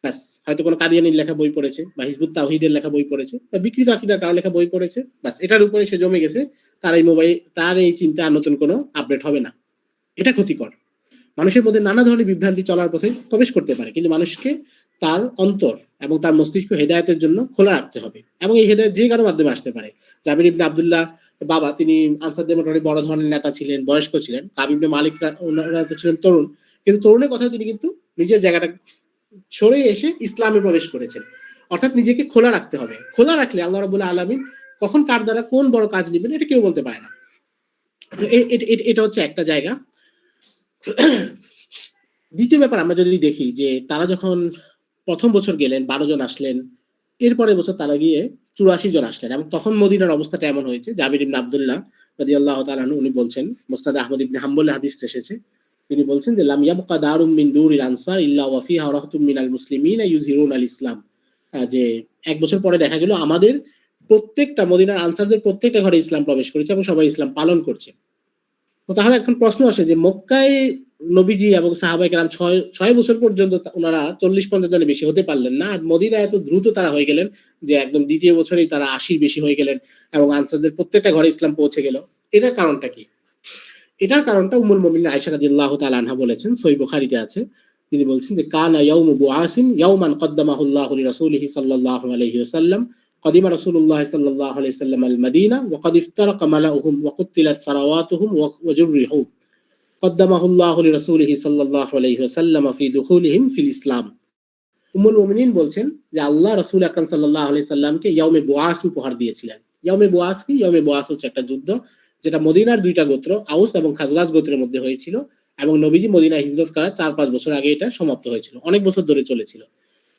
ব্যাস হয়তো কোনো কাদিয়ানির লেখা বই পড়েছে বা হিজবুত তাওহীদের লেখা বই পড়েছে বা বিকৃত আকীদার কারো লেখা বই পড়েছে, ব্যাস এটার উপরে সে জমে গেছে। তার এই চিন্তা আর নতুন কোনো আপডেট হবে না। এটা ক্ষতিকর। মানুষের মধ্যে নানা ধরনের বিভ্রান্তি চলার পথে প্রবেশ করতে পারে, কিন্তু মানুষকে তার অন্তর এবং তার মস্তিষ্ক হেদায়েতের জন্য খোলা রাখতে হবে, এবং এই হেদায়েত যে কারো মাধ্যমে আসতে পারে। জাবির ইবনে আব্দুল্লাহ বাবা, তিনি আনসারদের মোটামুটি বড় ধরনের নেতা ছিলেন, বয়স্ক ছিলেন। কাব ইবনে মালিক ওনারা তো ছিলেন তরুণ, কিন্তু তরুণের কথা তিনি কিন্তু নিজের জায়গাটা সরে এসে ইসলামে প্রবেশ করেছেন। অর্থাৎ নিজেকে খোলা রাখতে হবে। খোলা রাখলে আল্লাহ রাব্বুল আলামিন কখন কার দ্বারা কোন বড় কাজ নেবেন এটা কেউ বলতে পারে না। এটা হচ্ছে একটা জায়গা। দ্বিতীয় ব্যাপার, আমরা যদি দেখি যে তারা যখন প্রথম বছর গেলেন 12 জন আসলেন, এরপরে বছর তারা গিয়ে 84 জন আসলেন, এবং তখন মদিনার অবস্থাটা এমন হয়েছে। জাবির ইবনে আব্দুল্লাহ রাদিয়াল্লাহু তাআলা আনহু উনি বলছেন, মুসনাদ আহমদ ইবনে হাম্বলে হাদিস এসেছে, তিনি বলছেন যে লাম ইয়াবকা দারুম মিন দুরিল আনসার ইল্লা ওয়া ফিহা রাহতুম মিনাল মুসলিমিনা ইউযহিরুনা আল ইসলাম। যে এক বছর পরে দেখা গেল আমাদের প্রত্যেকটা মদিনার আনসারদের প্রত্যেকটা ঘরে ইসলাম প্রবেশ করেছে এবং সবাই ইসলাম পালন করছে। তো তাহলে এখন প্রশ্ন আসে যে মক্কায় নবীজি এবং সাহাবায়ে কেরাম 6 বছর পর্যন্ত ওনারা 40-50 জনের বেশি হতে পারলেন না, আর মদিনায় এত দ্রুত তারা হয়ে গেলেন যে একদম দ্বিতীয় বছরেই তারা 80 বেশি হয়ে গেলেন এবং আনসারদের প্রত্যেকটা ঘরে ইসলাম পৌঁছে গেল। এটার কারণটা কি? এটার কারণটা উম্মুল মুমিনিন আয়েশা রাদিয়াল্লাহু তাআলা আনহা বলেছেন, সহিহ বুখারীতে আছে। তিনি বলছেন যে কানা ইয়াউমু বুআসিন ইয়াওমান কদ্দামাহু আল্লাহু লিরাসূলিহি সাল্লাল্লাহু আলাইহি ওয়াসাল্লাম قدم رسول الله صلى الله عليه وسلم المدينة وقد افترق ملأهم وقتلت ثرواتهم وجرحوا قدمه الله لرسوله صلى الله عليه وسلم في دخولهم في الإسلام। উম্মুল মুমিনিন বলছেন যে আল্লাহ রাসূল আকরাম সাল্লাল্লাহু আলাইহি সাল্লামকে ইয়াউমে বুআস উপহার দিয়েছিলেন। ইয়াউমে বুআস কি? ইয়াউমে বুআস হচ্ছে একটা যুদ্ধ যেটা মদিনার দুইটা গোত্র আউস এবং খাজরাজ গোত্রের মধ্যে হয়েছিল, এবং নবীজি মদিনায় হিজরত করার 4-5 বছর আগে এটা সমাপ্ত হয়েছিল, অনেক বছর ধরে চলেছিল।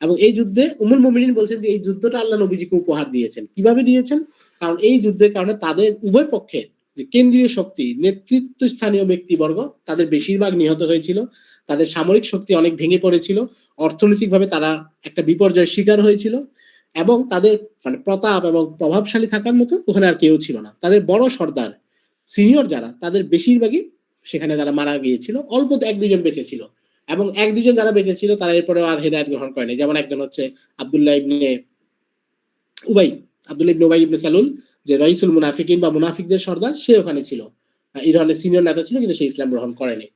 এবং এই যুদ্ধে উম্মুল মুমিনিন বলছেন যে এই যুদ্ধটা আল্লাহ নবীজিকে উপহার দিয়েছেন। কিভাবে দিয়েছেন? কারণ এই যুদ্ধের কারণে তাদের উভয় পক্ষের যে কেন্দ্রীয় শক্তি, নেতৃত্ব স্থানীয় ব্যক্তিবর্গ, তাদের বেশিরভাগ নিহত হয়েছিল, তাদের সামরিক শক্তি অনেক ভেঙে পড়েছিল, অর্থনৈতিকভাবে তারা একটা বিপর্যয়ের শিকার হয়েছিল, এবং তাদের মানে প্রতাপ এবং প্রভাবশালী থাকার মতো ওখানে আর কেউ ছিল না। তাদের বড় সর্দার, সিনিয়র যারা, তাদের বেশিরভাগই সেখানে তারা মারা গিয়েছিল, অল্প 1-2 জন বেঁচে ছিল, এবং 1-2 জন যারা বেঁচে ছিল তারা এরপরে আর হেদায়েত গ্রহণ করেনি। যেমন একজন হচ্ছে আব্দুল্লাহ ইবনে উবাই, আব্দুল্লাহ ইবনে উবাই ইবনে সালুল, যে রাইসুল মুনাফিকিন বা মুনাফিকদের সর্দার, সে ওখানে ছিল। এই ধরনের সিনিয়র নেতা ছিল, কিন্তু সে ইসলাম গ্রহণ করেনি।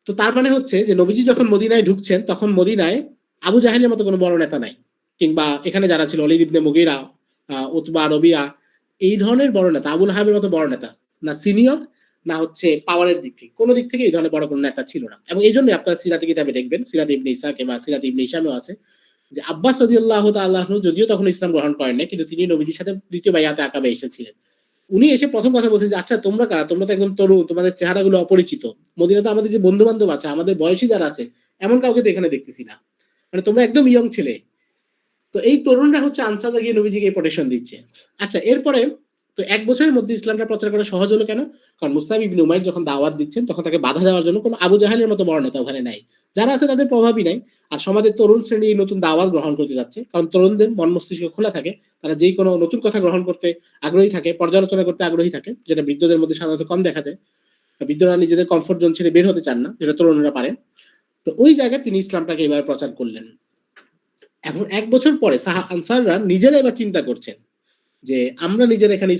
তো তার মানে হচ্ছে যে নবীজি যখন মদিনায় ঢুকছেন তখন মদিনায় আবু জাহেলের মতো কোনো বড় নেতা নাই, কিংবা এখানে যারা ছিল ওলীদ ইবনে মুগীরা, উতবা, রবিয়া, এই ধরনের বড় নেতা, আবুল হাবের মতো বড় নেতা না, সিনিয়র না হচ্ছে পাওয়ারের দিক থেকে, কোনো দিক থেকে এই ধরনের বড় কোনো নেতা ছিল না। এবং এই জন্য আপনারা সিরাতে কিতাবে দেখবেন, সিরাত ইবনে ইসা কিংবা সিরাত ইবনে হিশামেও আছে যে আব্বাস রাদিয়াল্লাহু তাআলা আনহু যদিও তখন ইসলাম গ্রহণ করেন না, কিন্তু তিনি নবীজির সাথে দ্বিতীয় বাইআতে আকাবে এসেছিলেন। উনি এসে প্রথম কথা বলছেন যে আচ্ছা তোমরা কারা? তোমরা তো একদম তরুণ, তোমাদের চেহারাগুলো অপরিচিত। মদিনাতে আমাদের যে বন্ধু বান্ধব আছে, আমাদের বয়সী যারা আছে, এমন কাউকে তো এখানে দেখতেছি না, মানে তোমরা একদম ইয়ং ছেলে। তো এই তরুণরা হচ্ছে আনসাররা গিয়ে নবীজিকে প্রোটেকশন দিচ্ছে। আচ্ছা, এরপরে তো 1 বছরের মধ্যে ইসলামটা প্রচার করা সহজ হলো কেন? কারণ মুসআব ইবনে উমাইর যখন দাওয়াত দিচ্ছেন তখন তাকে বাধা দেওয়ার জন্য কোনো আবু জাহেলের মতো বড় নেতা ওখানে নাই। যারা আছে তাদের প্রভাবই নাই। আর সমাজের তরুণ শ্রেণী এই নতুন দাওয়াত গ্রহণ করতে যাচ্ছে, কারণ তরুণদের মন মস্তিষ্ক খোলা থাকে, তারা যেই কোনো নতুন কথা গ্রহণ করতে আগ্রহী থাকে, পর্যালোচনা করতে আগ্রহী থাকে, যেটা বৃদ্ধদের মধ্যে সাধারণত কম দেখা যায়। বৃদ্ধরা নিজেদের কমফোর্ট জোন ছেড়ে বের হতে চান না, যেটা তরুণরা পারে। তো ওই জায়গায় তিনি ইসলামটাকে এবার প্রচার করলেন। এখন 1 বছর পরে আনসাররা নিজেরা এবার চিন্তা করছেন যে আমরা নিজেরা এখানে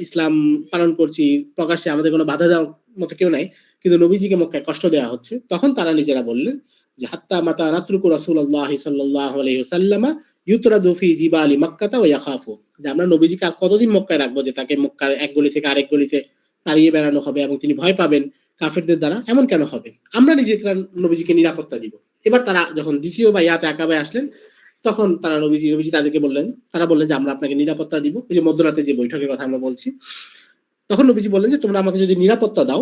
ইসলাম পালন করছি প্রকাশ্যে, আমাদের কোনো বাধা দেওয়ার মতো কেউ নাই, কিন্তু নবীজিকে মক্কায় কষ্ট দেওয়া হচ্ছে। তখন তারা নিজেরা বললেন যে হাত্তা মাতা নাতরুকু রাসূলুল্লাহি সাল্লাল্লাহু আলাইহি ওয়াসাল্লাম ইউতরাদু ফি জিবালি মক্কাতা ওয়া ইয়াখাফু, যে আমরা নবীজিকে আর কতদিন মক্কায় রাখবো যে তাকে মক্কার এক গলি থেকে আরেক গলিতে তাড়িয়ে বেড়ানো হবে এবং তিনি ভয় পাবেন কাফেরদের দ্বারা, এমন কেন হবে? আমরা নিজেরা নবীজিকে নিরাপত্তা দিব। এবার তারা যখন দ্বিতীয় বাইআতে আকাবায় আসলেন তখন তারা নবীজি তাদেরকে বললেন, তারা বললেন যে আমরা আপনাকে নিরাপত্তা দিব। ওই যে মধ্যরাতে যে বৈঠকের কথা আমরা বলছি, তখন নবীজি বললেন যে তোমরা আমাকে যদি নিরাপত্তা দাও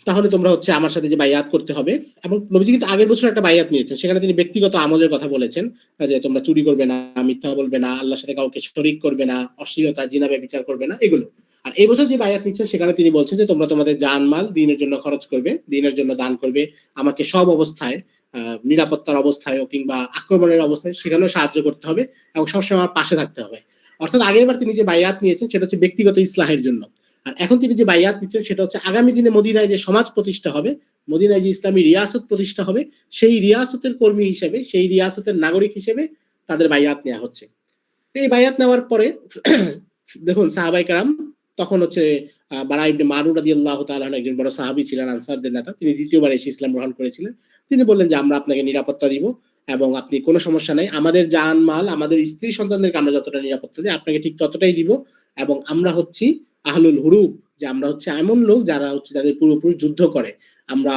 তাহলে তোমরা হচ্ছে আমার সাথে যে বাইআত করতে হবে। এবং নবীজি কিন্তু আগের বছর একটা বাইআত নিয়েছেন, সেখানে তিনি ব্যক্তিগত আমলের কথা বলেছেন, যে তোমরা চুরি করবে না, মিথ্যা বলবে না, আল্লাহর সাথে কাউকে শরীক করবে না, অশ্লীলতা, জিনা, ব্যভিচার করবে না, এগুলো। আর এই বছর যে বাইআত নিচ্ছেন সেখানে তিনি বলছেন যে তোমরা তোমাদের জানমাল দ্বীনের জন্য খরচ করবে, দ্বীনের জন্য দান করবে, আমাকে সব অবস্থায় নিরাপত্তার অবস্থায় কিংবা আক্রমণের অবস্থায়, সেখানেও সাহায্য করতে হবে এবং সবসময় আমার পাশে থাকতে হবে। অর্থাৎ আগের বার তিনি যে বাইয়াত নিয়েছেন সেটা হচ্ছে ব্যক্তিগত ইসলাহের জন্য, আর এখন তিনি যে বাইয়াত নিচ্ছেন সেটা হচ্ছে আগামী দিনে মদিনায় যে সমাজ প্রতিষ্ঠা হবে, মদিনায় যে ইসলামী রিয়াসত প্রতিষ্ঠা হবে, সেই রিয়াসতের কর্মী হিসেবে, সেই রিয়াসতের নাগরিক হিসেবে তাদের বাইয়াত নেওয়া হচ্ছে। এই বায়াত নেওয়ার পরে দেখুন সাহাবাই কারাম তখন হচ্ছে বারা ইবনে মারুর রাদিয়াল্লাহু তাআলা একজন বড় সাহাবী ছিলেন, আনসারদের নেতা। তিনি দ্বিতীয়বার এসে ইসলাম গ্রহণ করেছিলেন। তিনি বললেন যে আমরা আপনাকে নিরাপত্তা দিব এবং আপনি কোনো সমস্যা নাই, আমাদের জানমাল, আমাদের স্ত্রী সন্তানদেরকে আমরা যতটা নিরাপত্তা দিই আপনাকে ঠিক ততটাই দিব। এবং আমরা হচ্ছি আহলুল হুরুব, যে আমরা হচ্ছে এমন লোক যারা হচ্ছে যাদের পূর্বপুরুষ যুদ্ধ করে। আমরা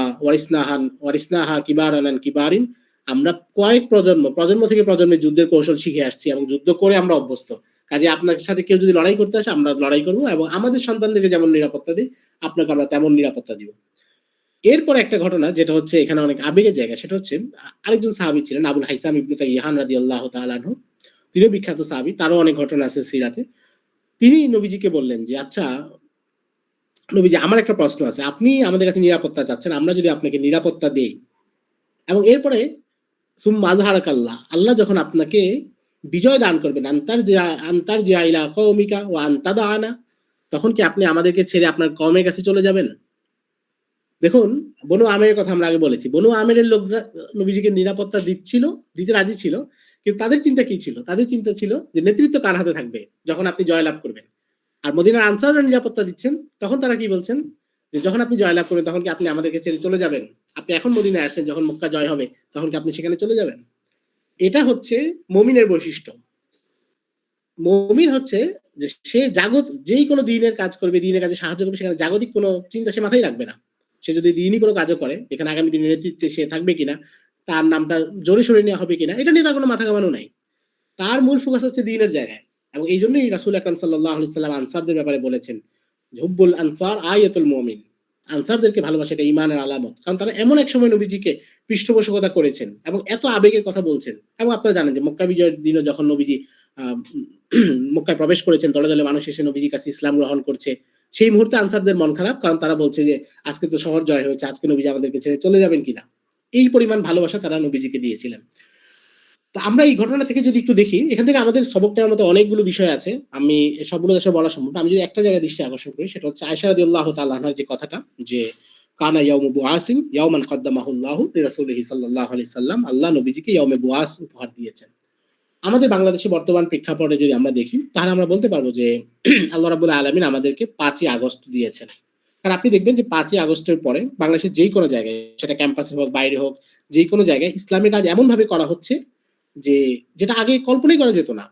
ওয়ারিসনাহা কিবারানান কিবারিন, আমরা কয়েক প্রজন্ম থেকে প্রজন্মে যুদ্ধের কৌশল শিখে আসছি এবং যুদ্ধ করে আমরা অভ্যস্ত। কাজে আপনার সাথে কেউ যদি লড়াই করতে আসে আমরা লড়াই করব এবং আমাদের সন্তানদেরকে যেমন নিরাপত্তা দিই আপনাকে আমরা তেমন নিরাপত্তা দিব। এরপর একটা ঘটনা যেটা হচ্ছে এখানে অনেক আবেগের জায়গা, সেটা হচ্ছে আরেকজন সাহাবী ছিলেন আবুল হাইসাম ইবনে তাইয়াহান রাদিয়াল্লাহু তাআলা আনহু। তিনিও বিখ্যাত সাহাবী, তারও অনেক ঘটনা আছে সিরাতে। তিনি নবীজিকে বললেন যে আচ্ছা নবীজি, আমার একটা প্রশ্ন আছে, আপনি আমাদের কাছে নিরাপত্তা চাচ্ছেন, আমরা যদি আপনাকে নিরাপত্তা দেই এবং এরপরে সুম্মা আযহারাকাল্লাহ, আল্লাহ যখন আপনাকে বিজয় দান করবেন, আনতার যে আইলা কওমিকা ওয়া আনতাদানা, তখন কি আপনি আমাদেরকে ছেড়ে আপনার কওমের কাছে চলে যাবেন? দেখুন, বনু আমেরের কথা আমরা আগে বলেছি। বনু আমেরের লোকরা নবীজিকে নিরাপত্তা দিতে রাজি ছিল। কিন্তু তাদের চিন্তা কি ছিল? তাদের চিন্তা ছিল যে নেতৃত্ব কার হাতে থাকবে যখন আপনি জয়লাভ করবেন। আর মদিনার আনসাররা নিরাপত্তা দিচ্ছেন, তখন তারা কি বলছেন? যে যখন আপনি জয়লাভ করবেন তখন কি আপনি আমাদেরকে ছেড়ে চলে যাবেন? আপনি এখন মদিনায় আসছেন, যখন মক্কা জয় হবে তখন কি আপনি সেখানে চলে যাবেন? এটা হচ্ছে মুমিনের বৈশিষ্ট্য। মুমিন হচ্ছে যে সে যেই কোনো দিনের কাজ করবে, দিনের কাজে সাহায্য করবে, সেখানে জাগতিক কোনো চিন্তা সে মাথায় রাখবে না। সে যদি দিনই কোনো কাজও করে, এখানে আগামী দিনের নেতৃত্বে সে থাকবে কিনা, তার নামটা জোরে সরে নেওয়া হবে কিনা, এটা নিয়ে তার কোনো মাথা কামানো নাই। তার মূল ফোকাস হচ্ছে দিনের জায়গায়। এবং এই জন্যই রাসূল আকরাম সাল্লাল্লাহু আলাইহি সাল্লাম আনসারদের ব্যাপারে বলেছেন, হুব্বুল আনসার আয়াতুল মুমিন। আনসারদেরকে ভালোবাসা এটা ঈমানের আলামত। কারণ তারা এমন এক সময় নবীজিকে পৃষ্ঠপোষকতা করেছেন এবং এত আবেগের কথা বলছেন। এবং আপনারা জানেন যে মক্কা বিজয়ের দিনে যখন নবীজি আহ মক্কায় প্রবেশ করেছেন, দলে দলে মানুষ এসে নবীজির কাছে ইসলাম গ্রহণ করছে, সেই মুহূর্তে আনসারদের মন খারাপ, কারণ তারা বলছে যে আজকে তো শহর জয় হয়েছে, আজকে নবীজি আমাদেরকে ছেড়ে চলে যাবেন কিনা। এই পরিমাণ ভালোবাসা তারা নবীজিকে দিয়েছিলেন। তো আমরা এই ঘটনা থেকে যদি একটু দেখি, এখান থেকে আমাদের সবক নেওয়ার মতো অনেকগুলো বিষয় আছে। আমি সবগুলো আসলে বলা সম্ভব না। আমি যদি একটা জায়গায় দৃষ্টি আকর্ষণ করি, সেটা হচ্ছে আয়েশা রাদিয়াল্লাহু তাআলা আনহার যে কথাটা, যে কানা ইয়াউমু বুআসিন ইয়াওমান কদ্দামাহুল্লাহু লিরাসূলিহি সাল্লাল্লাহু আলাইহি সাল্লাম, আল্লাহ নবীজিকে ইয়াউমে বুআস উপহার দিয়েছেন। আমাদের বাংলাদেশে বর্তমান প্রেক্ষাপটে যদি আমরা দেখি, তাহলে আমরা বলতে পারবো যে আল্লাহ রাব্বুল আলামিন আমাদেরকে 5ই আগস্ট দিয়েছেন। কারণ আপনি দেখবেন যে 5ই আগস্টের পরে বাংলাদেশের যেই কোনো জায়গায়, সেটা ক্যাম্পাসে হোক বাইরে হোক, যেই কোনো জায়গায় ইসলামের কাজ এমন ভাবে করা হচ্ছে যে যেটা আগে কল্পনাই করা যেত না।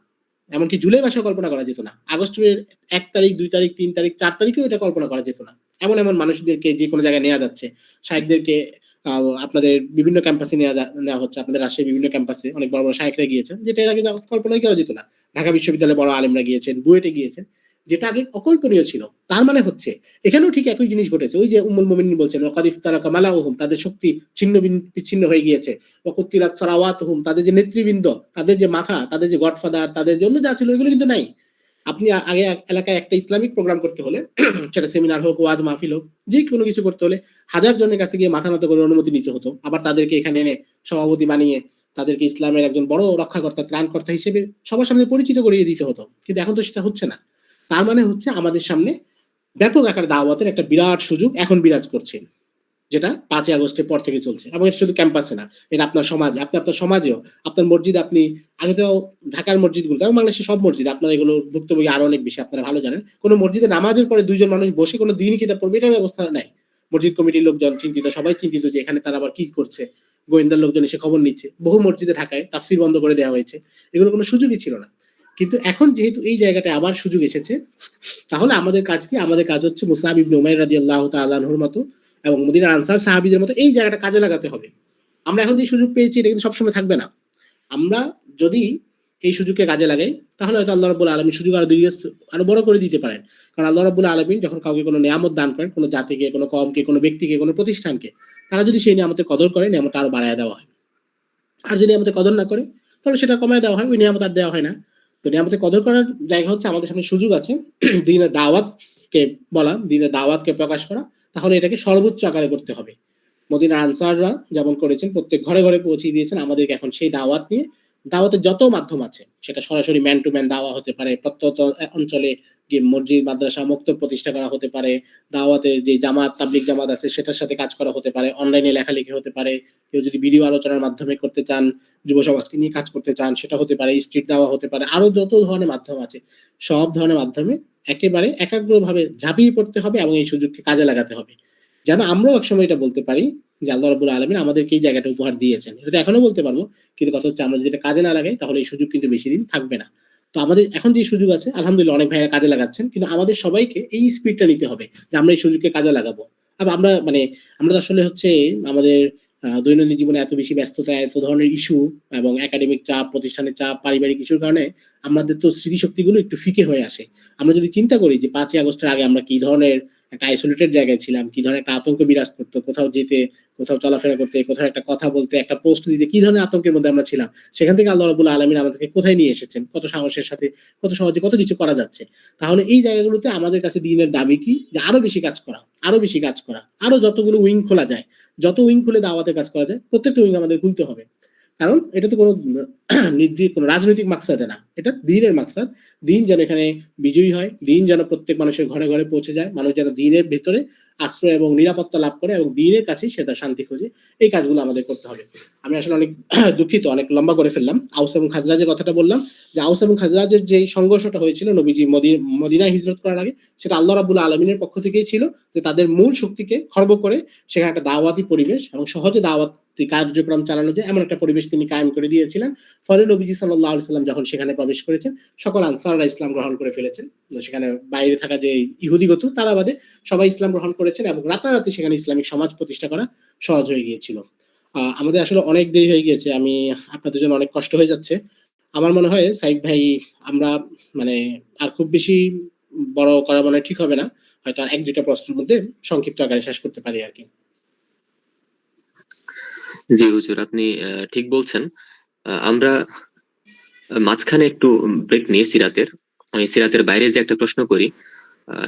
এমনকি জুলাই মাসেও কল্পনা করা যেত না। আগস্টের 1 তারিখ, 2 তারিখ, 3 তারিখ, 4 তারিখেও এটা কল্পনা করা যেত না। এমন মানুষদেরকে যে কোনো জায়গায় নেওয়া যাচ্ছে। শায়েখদেরকে আপনাদের বিভিন্ন ক্যাম্পাসে নেওয়া হচ্ছে। আপনাদের রাজশাহীর বিভিন্ন ক্যাম্পাসে অনেক বড় বড় শায়েখরা গিয়েছেন, যেটা এর আগে কল্পনাই করা যেত না। ঢাকা বিশ্ববিদ্যালয়ে বড় আলেমরা গিয়েছেন, বুয়েটে গিয়েছেন, যেটা আগে অকল্পনীয় ছিল। তার মানে হচ্ছে এখানেও ঠিক একই জিনিস ঘটেছে। ওই যে উম্মুল মুমিনিন বলছেন, ওয়াকাদ ইফতারাকা মালাউহুম, তাদের শক্তি বিচ্ছিন্ন হয়ে গিয়েছে। ওয়াকুতিলাত সারাওয়াতুহুম, তাদের যে নেতৃবৃন্দ, তাদের যে মাথা, তাদের যে গডফাদার, তাদের জন্য যা ছিল এগুলো কিন্তু নাই। আপনি আগে এলাকায় একটা ইসলামিক প্রোগ্রাম করতে হলে, সেটা সেমিনার হোক, ওয়াজ মাহফিল হোক, যে কোনো কিছু করতে হলে 1000 জনের কাছে গিয়ে মাথা নত করে অনুমতি নিতে হতো। আবার তাদেরকে এখানে এনে সভাপতি বানিয়ে তাদেরকে ইসলামের একজন বড় রক্ষাকর্তা, ত্রাণকর্তা হিসেবে সবার সামনে পরিচিত করিয়ে দিতে হতো। কিন্তু এখন তো সেটা হচ্ছে না। তার মানে হচ্ছে আমাদের সামনে ব্যাপক আকার দাওয়াতের একটা বিরাট সুযোগ এখন বিরাজ করছে, যেটা 5ই আগস্টের পর থেকে চলছে। এবং এটা শুধু ক্যাম্পাসে না, এটা আপনার সমাজে, আপনার সমাজেও, আপনার মসজিদে। আপনি আগে তো ঢাকার মসজিদগুলো এবং বাংলাদেশের সব মসজিদ, আপনার এগুলো ভুক্তভোগী আরো অনেক বেশি, আপনারা ভালো জানেন। কোনো মসজিদে নামাজের পরে 2 জন মানুষ বসে কোনো দিনই কিতাব পড়বে, এটার ব্যবস্থা নাই। মসজিদ কমিটির লোকজন চিন্তিত, সবাই চিন্তিত যে এখানে তারা আবার কি করছে, গোয়েন্দার লোকজন এসে খবর নিচ্ছে। বহু মসজিদে ঢাকায় তাফসির বন্ধ করে দেওয়া হয়েছে, এগুলো কোনো সুযোগই ছিল না। কিন্তু এখন যেহেতু এই জায়গাটায় আবার সুযোগ এসেছে, তাহলে আমাদের কাজ কি? আমাদের কাজ হচ্ছে মুসআব ইবনে উমাইর রাদিয়াল্লাহু তাআলা আনহুর মতো এবং মদিনার আনসার সাহাবীদের মতো এই জায়গাটা কাজে লাগাতে হবে। আমরা এখন যে সুযোগ পেয়েছি এটা কিন্তু সবসময় থাকবে না। আমরা যদি এই সুযোগকে কাজে লাগাই, তাহলে হয়তো আল্লাহ রাব্বুল আলামিন সুযোগ আরো বড় করে দিতে পারেন। কারণ আল্লাহ রাব্বুল আলামিন যখন কাউকে কোনো নিয়ামত দান করেন, কোনো জাতিকে, কোনো কওমকে, কোনো ব্যক্তিকে, কোনো প্রতিষ্ঠানকে, তারা যদি সেই নিয়ামতের কদর করে, নিয়ামতটা আরো বাড়ায় দেওয়া হয়। আর যদি নিয়ামতের কদর না করে, তাহলে সেটা কমায় দেওয়া হয়, ওই নিয়ামত আর দেওয়া হয় না। তো নিয়ামতের কদর করার জায়গা হচ্ছে আমাদের সামনে সুযোগ আছে দ্বীনের দাওয়াতকে বলা, দ্বীনের দাওয়াতকে প্রকাশ করা। তাহলে এটাকে সর্বোচ্চ আকারে করতে হবে। মদিনার আনসাররা যেমন করেছেন, প্রত্যেক ঘরে ঘরে পৌঁছে দিয়েছেন। আমাদেরকে এখন সেই দাওয়াত নিয়ে, দাওয়াতের যত মাধ্যম আছে, সেটা সরাসরি ম্যান টু ম্যান দাওয়া হতে পারে, প্রত্যন্ত অঞ্চলে গিয়ে মসজিদ, মাদ্রাসা, মক্তব প্রতিষ্ঠা করা হতে পারে, দাওয়াতের যে জামাত, তাবলিগ জামাত আছে সেটার সাথে কাজ করা হতে পারে, অনলাইনে লেখালেখি হতে পারে, কেউ যদি ভিডিও আলোচনার মাধ্যমে করতে চান, যুব সমাজকে নিয়ে কাজ করতে চান, সেটা হতে পারে, স্ট্রিট দাওয়া হতে পারে, আরো যত ধরনের মাধ্যম আছে, সব ধরনের মাধ্যমে একেবারে একাগ্রভাবে ঝাঁপিয়ে পড়তে হবে এবং এই সুযোগকে কাজে লাগাতে হবে, যেন আমরাও একসময় এটা বলতে পারি যে আল্লাহ রাব্বুল আলামিন আমাদেরকে এই জায়গাটা উপহার দিয়েছেন। এটা তো এখনো বলতে পারবো, কিন্তু কথা হচ্ছে আমরা যদি এটা কাজে না লাগাই তাহলে এই সুযোগ কিন্তু বেশি দিন থাকবে না। তো আমাদের এখন যে সুযোগ আছে, আলহামদুলিল্লাহ অনেক ভাইয়েরা কাজে লাগাচ্ছেন, কিন্তু আমাদের সবাইকে এই স্পিডটা নিতে হবে যে আমরা এই সুযোগকে কাজে লাগাবো। আবার আমরা মানে আমরা তো আসলে হচ্ছে আমাদের দৈনন্দিন জীবনে এত বেশি ব্যস্ততা, এত ধরনের ইস্যু এবং একাডেমিক চাপ, প্রতিষ্ঠানের চাপ, পারিবারিক ইস্যুর কারণে আমাদের তো স্মৃতিশক্তিগুলো একটু ফিকে হয়ে আসে। আমরা যদি চিন্তা করি যে ৫ই আগস্টের আগে আমরা কি ধরনের একটা আইসোলেটেড জায়গায় ছিলাম, কি ধরনের একটা আতঙ্ক বিরাজ করতো, কোথাও যেতে, কোথাও চলাফেরা করতে, কোথাও একটা কথা বলতে, একটা পোস্ট দিতে কি ধরনের আতঙ্কের মধ্যে আমরা ছিলাম, সেখান থেকে আল্লাহ রাব্বুল আলামিন আমাদেরকে কোথায় নিয়ে এসেছেন, কত সাহসের সাথে, কত সহজে কত কিছু করা যাচ্ছে। তাহলে এই জায়গাগুলোতে আমাদের কাছে দ্বীনের দাবি কি, যে আরো বেশি কাজ করা, আরো বেশি কাজ করা, আরো যতগুলো উইং খোলা যায়, যত উইং খুলে দাওয়াতের কাজ করা যায় প্রত্যেকটা উইং আমাদের খুলতে হবে। কারণ এটা তো কোনো নির্দিষ্ট কোনো রাজনৈতিক মাকসাদে না, এটা দ্বীনের মাকসাদ। দ্বীন যেন এখানে বিজয়ী হয়, দ্বীন যেন প্রত্যেক মানুষের ঘরে ঘরে পৌঁছে যায়, মানুষ যেন দ্বীনের ভেতরে আশ্রয় এবং নিরাপত্তা লাভ করে এবং দ্বীনের কাছেই সে তার শান্তি খোঁজে। এই কাজগুলো আমাদের করতে হবে। আমি আসলে অনেক দুঃখিত, অনেক লম্বা করে ফেললাম। আউস এবং খাজরাজের কথাটা বললাম, যে আউস এবং খাজরাজের যে সংঘর্ষটা হয়েছিল নবীজি মদিনায় হিজরত করার আগে, সেটা আল্লাহ রাব্বুল আলামিনের পক্ষ থেকেই ছিল, যে তাদের মূল শক্তিকে খর্ব করে সেখানে একটা দাওয়াতি পরিবেশ এবং সহজে দাওয়াত কার্যক্রম চালানো যায় এমন একটা পরিবেশ তিনি কায়েম করে দিয়েছিলেন। ফলে নবীজি সাল্লাল্লাহু আলাইহি সাল্লাম যখন সেখানে প্রবেশ করেছেন, সকল আনসাররা ইসলাম গ্রহণ করে ফেলেছেন। সেখানে বাইরে থাকা যে ইহুদিগত তারা বাদে সবাই ইসলাম গ্রহণ করেছেন এবং রাতারাতি সেখানে ইসলামিক সমাজ প্রতিষ্ঠা করা সহজ হয়ে গিয়েছিল। আমাদের আসলে অনেক দেরি হয়ে গিয়েছে, আমি আপনাদের জন্য অনেক কষ্ট হয়ে যাচ্ছে। আমার মনে হয় সাইফ ভাই, আমরা মানে আর খুব বেশি বড় করা মনে হয় ঠিক হবে না, হয়তো আর ১-২টা প্রশ্নের মধ্যে সংক্ষিপ্ত আকারে শেষ করতে পারি আর কি। জি হুজুর, আপনি ঠিক বলছেন। আমরা মাঝখানে একটু ব্রেক নিয়ে সিরাতের, আমি সিরাতের বাইরে যে একটা প্রশ্ন করি।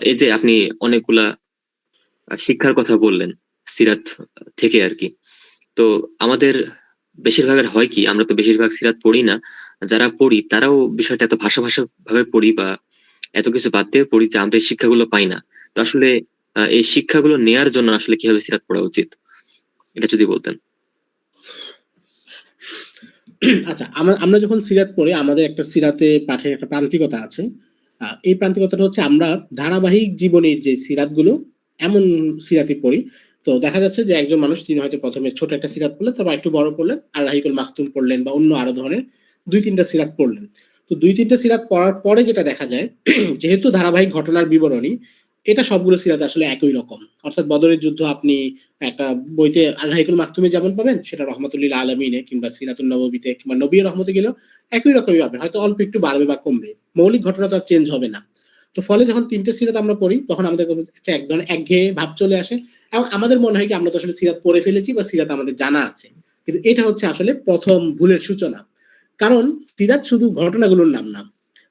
এই যে আপনি অনেকগুলা শিক্ষার কথা বললেন সিরাত থেকে আর কি। তো আমাদের বেশিরভাগের হয় কি, আমরা তো বেশিরভাগ সিরাত পড়ি না। যারা পড়ি তারাও বিষয়টা এত ভাষা ভাষা ভাবে পড়ি বা এত কিছু বাদ দিয়ে পড়ি যে আমরা এই শিক্ষাগুলো পাই না। তো আসলে এই শিক্ষাগুলো নেয়ার জন্য আসলে কিভাবে সিরাত পড়া উচিত, এটা যদি বলতেন। আচ্ছা, আমরা যখন সিরাত পড়ি আমাদের একটা সিরাতে পাঠের একটা প্রান্তিকতা আছে। এই প্রান্তিকতাটা হচ্ছে আমরা ধারাবাহিক জীবনের যে সিরাতগুলো এমন সিরাতে পড়ি। তো দেখা যাচ্ছে যে একজন মানুষ তিনি হয়তো প্রথমে ছোট একটা সিরাত পড়লেন, তারপর একটু বড় পড়লেন, আর রাহিকুল মাখতুম পড়লেন বা অন্য আরো ধরনের ২-৩টা সিরাত পড়লেন। তো ২-৩টা সিরাত পড়ার পরে যেটা দেখা যায়, যেহেতু ধারাবাহিক ঘটনার বিবরণী, এটা সবগুলো সিরাতে আসলে একই রকম। অর্থাৎ বদরের যুদ্ধ আপনি একটা বইতে আর রাহিকুল মাকতুমে যেমন পাবেন, সেটা রহমাতুল্লিল আলমিনে কিংবা সিরাতুল নববীতে কিংবা নবী রহমতে গেলেও একই রকমই পাবেন, হয়তো অল্প একটু বাড়বে বা কমবে, মৌলিক ঘটনা তো আর চেঞ্জ হবে না। তো ফলে যখন ৩টে সিরাত আমরা পড়ি তখন আমাদের এক ধরনের একঘেয়ে ভাব চলে আসে এবং আমাদের মনে হয় কি আমরা তো আসলে সিরাত পড়ে ফেলেছি বা সিরাত আমাদের জানা আছে। কিন্তু এটা হচ্ছে আসলে প্রথম ভুলের সূচনা। কারণ সিরাত শুধু ঘটনাগুলোর নাম না,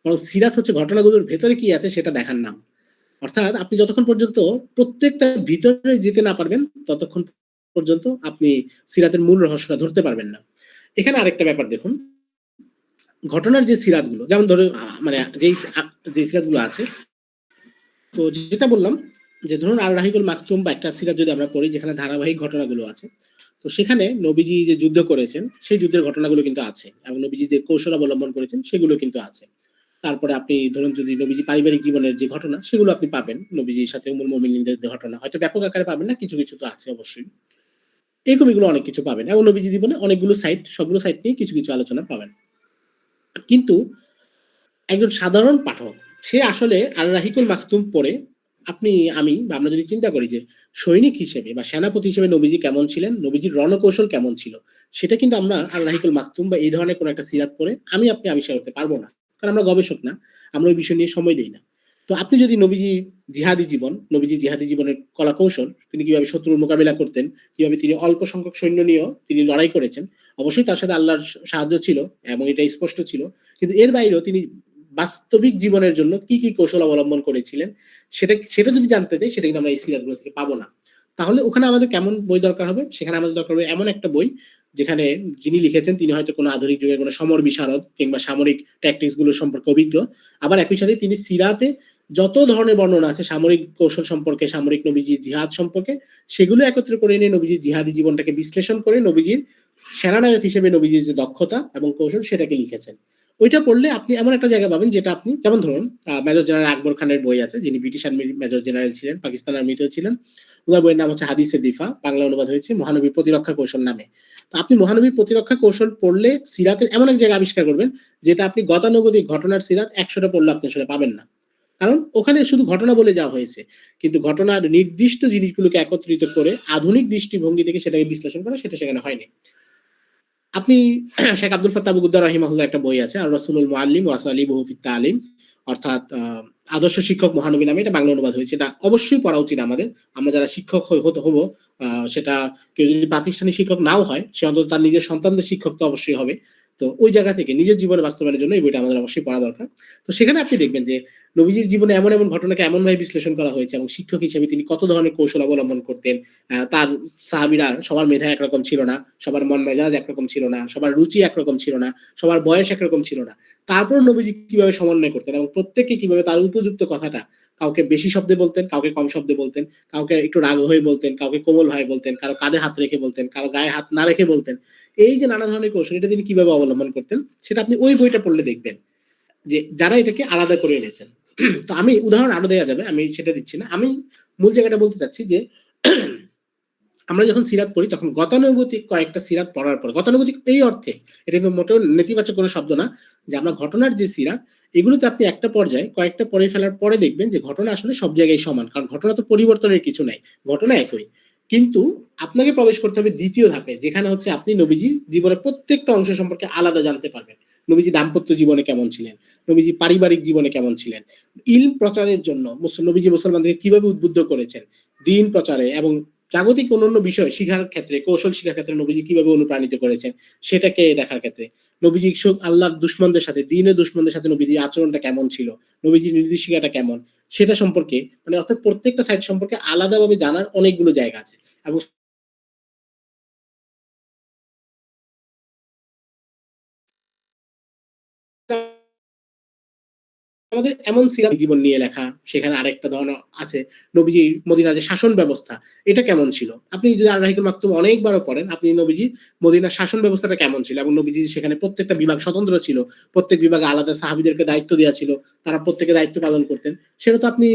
বরং সিরাত হচ্ছে ঘটনাগুলোর ভেতরে কি আছে সেটা দেখার নাম। অর্থাৎ আপনি যতক্ষণ পর্যন্ত প্রত্যেকটা ভিতরে যেতে না পারবেন ততক্ষণ পর্যন্ত আপনি সিরাতের মূল রহস্যটা ধরতে পারবেন না। এখানে আরেকটা ব্যাপার দেখুন, ঘটনার যে সিরাতগুলো যেমন ধরুন মানে যে সিরাতগুলো আছে, তো যেটা বললাম যে ধরুন আর রাহিকুল মাকতুম বা একটা সিরাত যদি আমরা পড়ি যেখানে ধারাবাহিক ঘটনাগুলো আছে, তো সেখানে নবীজি যে যুদ্ধ করেছেন সেই যুদ্ধের ঘটনাগুলো কিন্তু আছে এবং নবীজি যে কৌশল অবলম্বন করেছেন সেগুলো কিন্তু আছে। তারপরে আপনি ধরুন যদি নবীজি পারিবারিক জীবনের যে ঘটনা সেগুলো আপনি পাবেন, নবীজির সাথে উম্মুল মুমিনিনদের যে ঘটনা হয়তো ব্যাপক আকারে পাবেন না, কিছু কিছু তো আছে অবশ্যই। এরকম এগুলো অনেক কিছু পাবেন এবং নবীজি জীবনে অনেকগুলো সাইট, সবগুলো সাইট নিয়ে কিছু কিছু আলোচনা পাবেন। কিন্তু একজন সাধারণ পাঠক সে আসলে আর রাহিকুল মাকতুম পড়ে আপনি আমি বা আমরা যদি চিন্তা করি যে সৈনিক হিসেবে বা সেনাপতি হিসেবে নবীজি কেমন ছিলেন, নবীজির রণকৌশল কেমন ছিল, সেটা কিন্তু আমরা আর রাহিকুল মাকতুম বা এই ধরনের কোন একটা সিরাত পড়ে আপনি আবিষ্কার করতে পারবো না। কারণ আমরা গবেষক না, আমরা ওই বিষয় নিয়ে সময় দেই না। তো আপনি যদি নবীজি জিহাদি জীবনের কলা কৌশল, তিনি কিভাবে শত্রুর মোকাবিলা করতেন, কিভাবে তিনি অল্প সংখ্যক সৈন্য নিয়েও তিনি লড়াই করেছেন, অবশ্যই তার সাথে আল্লাহর সাহায্য ছিল এবং এটা স্পষ্ট ছিল। কিন্তু এর বাইরেও তিনি বাস্তবিক জীবনের জন্য কি কি কৌশল অবলম্বন করেছিলেন, সেটা সেটা যদি জানতে চাই সেটা কিন্তু আমরা এই সিরাতগুলো থেকে পাবো না। তাহলে ওখানে আমাদের কেমন বই দরকার হবে? সেখানে আমাদের দরকার হবে এমন একটা বই যেখানে যিনি লিখেছেন তিনি হয়তো কোনো আধুনিক যুগের কোনো সমর বিশারদ কিংবা সামরিক ট্যাকটিক্স গুলো সম্পর্কে অভিজ্ঞ। আবার একই সাথে তিনি সিরাতে যত ধরনের বর্ণনা আছে সামরিক কৌশল সম্পর্কে, সামরিক নবীজির জিহাদ সম্পর্কে, সেগুলো একত্র করে এনে নবীজির জিহাদি জীবনটাকে বিশ্লেষণ করে নবীজির সেনানায়ক হিসেবে নবীজির যে দক্ষতা এবং কৌশল সেটাকে লিখেছেন। ওইটা পড়লে আপনি এমন একটা জায়গা পাবেন যেটা আপনি যেমন ধরুন মেজর জেনারেল আকবর খানের বই আছে, যিনি ব্রিটিশ আর্মির মেজর জেনারেল ছিলেন, পাকিস্তান আর্মিতেও ছিলেন। ওনার বইয়ের নাম হচ্ছে হাদিসে দিফা, বাংলা অনুবাদ হয়েছে মহানবীর প্রতিরক্ষা কৌশল নামে। তো আপনি মহানবীর প্রতিরক্ষা কৌশল পড়লে সিরাতের এমন এক জায়গা আবিষ্কার করবেন যেটা আপনি গতানুগতিক ঘটনার সিরাত 100টা পড়লে আপনি আসলে পাবেন না। কারণ ওখানে শুধু ঘটনা বলে যাওয়া হয়েছে, কিন্তু ঘটনার নির্দিষ্ট জিনিসগুলোকে একত্রিত করে আধুনিক দৃষ্টিভঙ্গি থেকে সেটাকে বিশ্লেষণ করা সেটা সেখানে হয়নি। আপনি শেখ আব্দুল ফাত্তাহ আবু-গুদ্দা রাহিমাহুল্লাহ একটা বই আছে আর রাসূলুল মুআল্লিম ওয়া আসালিবুহু ফিত তালিম, অর্থাৎ আদর্শ শিক্ষক মহানবী নামে, এটা বাংলা অনুবাদ হয়েছে। এটা অবশ্যই পড়া উচিত আমাদের। আমরা যারা শিক্ষক হতে হব, সেটা কেউ যদি প্রাতিষ্ঠানিক শিক্ষক নাও হয় সে অন্তত তার নিজের সন্তানদের শিক্ষক তো অবশ্যই হবে। তো ওই জায়গা থেকে নিজের জীবনে বাস্তবায়নের জন্য এই বইটা আমাদের অবশ্যই পড়া দরকার। তো সেখানে আপনি দেখবেন যে নবীজির জীবনে এমন এমন ঘটনাকে এমনভাবে বিশ্লেষণ করা হয়েছে এবং শিক্ষক হিসেবে তিনি কত ধরনের কৌশল অবলম্বন করতেন। তার সাহাবীরা সবার মেধা একরকম ছিল না, সবার মন মেজাজ একরকম ছিল না, সবার রুচি একরকম ছিল না, সবার বয়স একরকম ছিল না। তারপর নবীজি কিভাবে সমন্বয় করতেন এবং প্রত্যেককে কিভাবে তার উপযুক্ত কথাটা, কাউকে বেশি শব্দে বলতেন, কাউকে কম শব্দে বলতেন, কাউকে একটু রাগ হয়ে বলতেন, কাউকে কোমল ভাবে বলতেন, কারো কাঁধে হাত রেখে বলতেন, কারো গায়ে হাত না রেখে বলতেন। এই যে নানা ধরনের কৌশল এটা তিনি কিভাবে অবলম্বন করতেন সেটা আপনি ওই বইটা পড়লে দেখবেন যে যারা এটাকে আলাদা করে এনেছেন। তো আমি উদাহরণ আরো দেওয়া যাবে, আমি সেটা দিচ্ছি না। আমি মূল জায়গাটা বলতে চাচ্ছি যে আমরা যখন সিরাত পড়ি তখন গতানুগতিক কয়েকটা সিরাত পড়ার পর, গতানুগতিক এই অর্থে এটা কিন্তু মোটেও নেতিবাচক কোনো শব্দ না, যে আমরা ঘটনার যে সিরাত এগুলোতে আপনি একটা পর্যায়ে কয়েকটা পড়ে ফেলার পরে দেখবেন যে ঘটনা আসলে সব জায়গায় সমান, কারণ ঘটনা তো পরিবর্তনের কিছু নাই, ঘটনা একই। কিন্তু আপনাকে প্রবেশ করতে হবে দ্বিতীয় ধাপে, যেখানে হচ্ছে আপনি নবীজির জীবনের প্রত্যেকটা অংশ সম্পর্কে আলাদা জানতে পারবেন। নবীজি দাম্পত্য জীবনে কেমন ছিলেন, নবীজি পারিবারিক জীবনে কেমন ছিলেন, ইলম প্রচারের জন্য নবীজি মুসলমানদেরকে কিভাবে উদ্বুদ্ধ করেছেন, দিন প্রচারে এবং জাগতিক অন্যান্য বিষয় শিখার ক্ষেত্রে, কৌশল শিখার ক্ষেত্রে নবীজি কিভাবে অনুপ্রাণিত করেছেন সেটাকে দেখার ক্ষেত্রে, নবীজি আল্লাহর দুশমনদের সাথে, দ্বীনের দুশমনদের সাথে নবীজির আচরণটা কেমন ছিল, নবীজির নির্দেশিকাটা কেমন, সেটা সম্পর্কে মানে অর্থাৎ প্রত্যেকটা সাইড সম্পর্কে আলাদাভাবে জানার অনেকগুলো জায়গা আছে। এবং আমাদের এমন সিরাত জীবন নিয়ে লেখা, সেখানে আরেকটা ধরনের আছে নবীজির মদিনার যে শাসন ব্যবস্থা এটা কেমন ছিল। আপনি যদি আর রাহিকুল মাকতুম অনেকবারও পড়েন, আপনি নবীজির মদিনার শাসন ব্যবস্থাটা কেমন ছিল এবং নবীজি সেখানে প্রত্যেকটা বিভাগ স্বতন্ত্র ছিল, প্রত্যেক বিভাগে আলাদা সাহাবীদেরকে দায়িত্ব দেওয়া ছিল, তারা প্রত্যেকে দায়িত্ব পালন করতেন। সেটা তো আপনি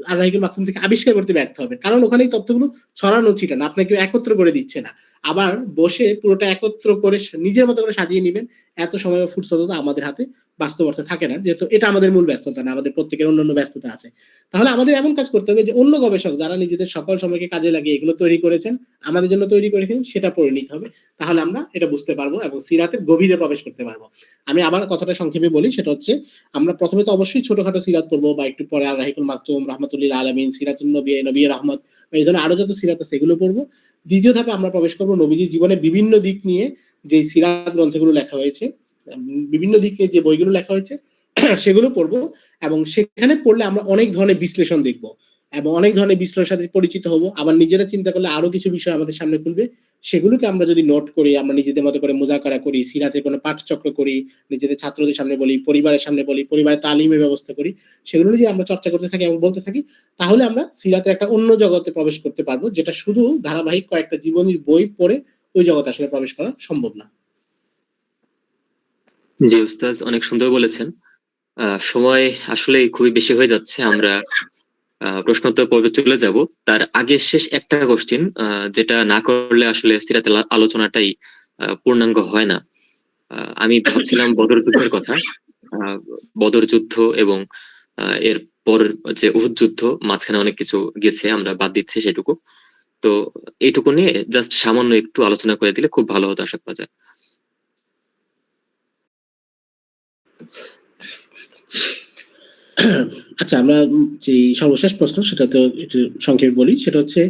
আর রাহিকুল মাকতুম থেকে আবিষ্কার করতে ব্যর্থ হবেন, কারণ ওখানে এই তথ্যগুলো ছড়ানো ছিটানো, আপনাকে কেউ একত্র করে দিচ্ছে না। আবার বসে পুরোটা একত্র করে নিজের মতো করে সাজিয়ে নিবেন, এত সময় ফুরসততা আমাদের হাতে বাস্তব অর্থে থাকে না, যেহেতু এটা আমাদের মূল ব্যস্ততা না, আমাদের প্রত্যেকের অন্যান্য ব্যস্ততা আছে। তাহলে আমাদের এমন কাজ করতে হবে যে অন্য গবেষক যারা নিজেদের সকল সময়কে কাজে লাগিয়ে এগুলো তৈরি করেছেন, আমাদের জন্য তৈরি করেছেন, সেটা পড়ে নিতে হবে। তাহলে আমরা এটা বুঝতে পারবো এবং সিরাতের গভীরে প্রবেশ করতে পারবো। আমি আবার কথাটা সংক্ষেপে বলি, সেটা হচ্ছে আমরা প্রথমে তো অবশ্যই ছোটখাটো সিরাত পড়বো বা একটু পরে আর রাহিকুল মাকতুম, রাহমাতুল্লিল আলামিন, সিরাতুন নবী, নবী রহমত, এই ধরনের আরো যত সিরাত আছে এগুলো পড়বো। দ্বিতীয় ধাপে আমরা প্রবেশ করবো নবীজির জীবনে বিভিন্ন দিক নিয়ে যে সিরাত গ্রন্থগুলো লেখা হয়েছে, বিভিন্ন দিক নিয়ে যে বইগুলো লেখা হয়েছে সেগুলো পড়বো। এবং সেখানে পড়লে আমরা অনেক ধরনের বিশ্লেষণ দেখবো এবং অনেক ধরনের বিশ্লেষণের সাথে পরিচিত হব। আবার নিজেরা চিন্তা করলে আরো কিছু বিষয় আমাদের সামনে খুলবে, সেগুলোকে আমরা যদি নোট করি, আমরা নিজেদের মতো করে মুজাকারা করি, সিরাতের কোনো পাঠচক্র করি, নিজেদের ছাত্রদের সামনে বলি, পরিবারের সামনে বলি, পরিবারের তালিমের ব্যবস্থা করি, সেগুলো যদি আমরা চর্চা করতে থাকি এবং বলতে থাকি, তাহলে আমরা সিরাতের একটা অন্য জগতে প্রবেশ করতে পারবো, যেটা শুধু ধারাবাহিক কয়েকটা জীবনীর বই পড়ে ওই জগতে আসলে প্রবেশ করা সম্ভব না। জি উস্তাজ, অনেক সুন্দর বলেছেন। সময় আসলে খুবই বেশি হয়ে যাচ্ছে, আমরা প্রশ্নোত্তর পর্বে চলে যাব। তার আগে শেষ একটা কোশ্চিন, যেটা না করলে আসলে সিরাতের আলোচনাটাই পূর্ণাঙ্গ হয় না। আমি ভাবছিলাম বদর যুদ্ধের কথা। বদর যুদ্ধ এবং এর পর যে উহুদ যুদ্ধ, মাঝখানে অনেক কিছু গেছে, আমরা বাদ দিচ্ছি সেটুকু। তো এইটুকু নিয়ে জাস্ট সামান্য একটু আলোচনা করে দিলে খুব ভালো হতো আশা করা যায়। আচ্ছা, আমরা যে সর্বশেষ প্রশ্ন সেটা তো একটু সংক্ষেপে বলি, সেটা হচ্ছে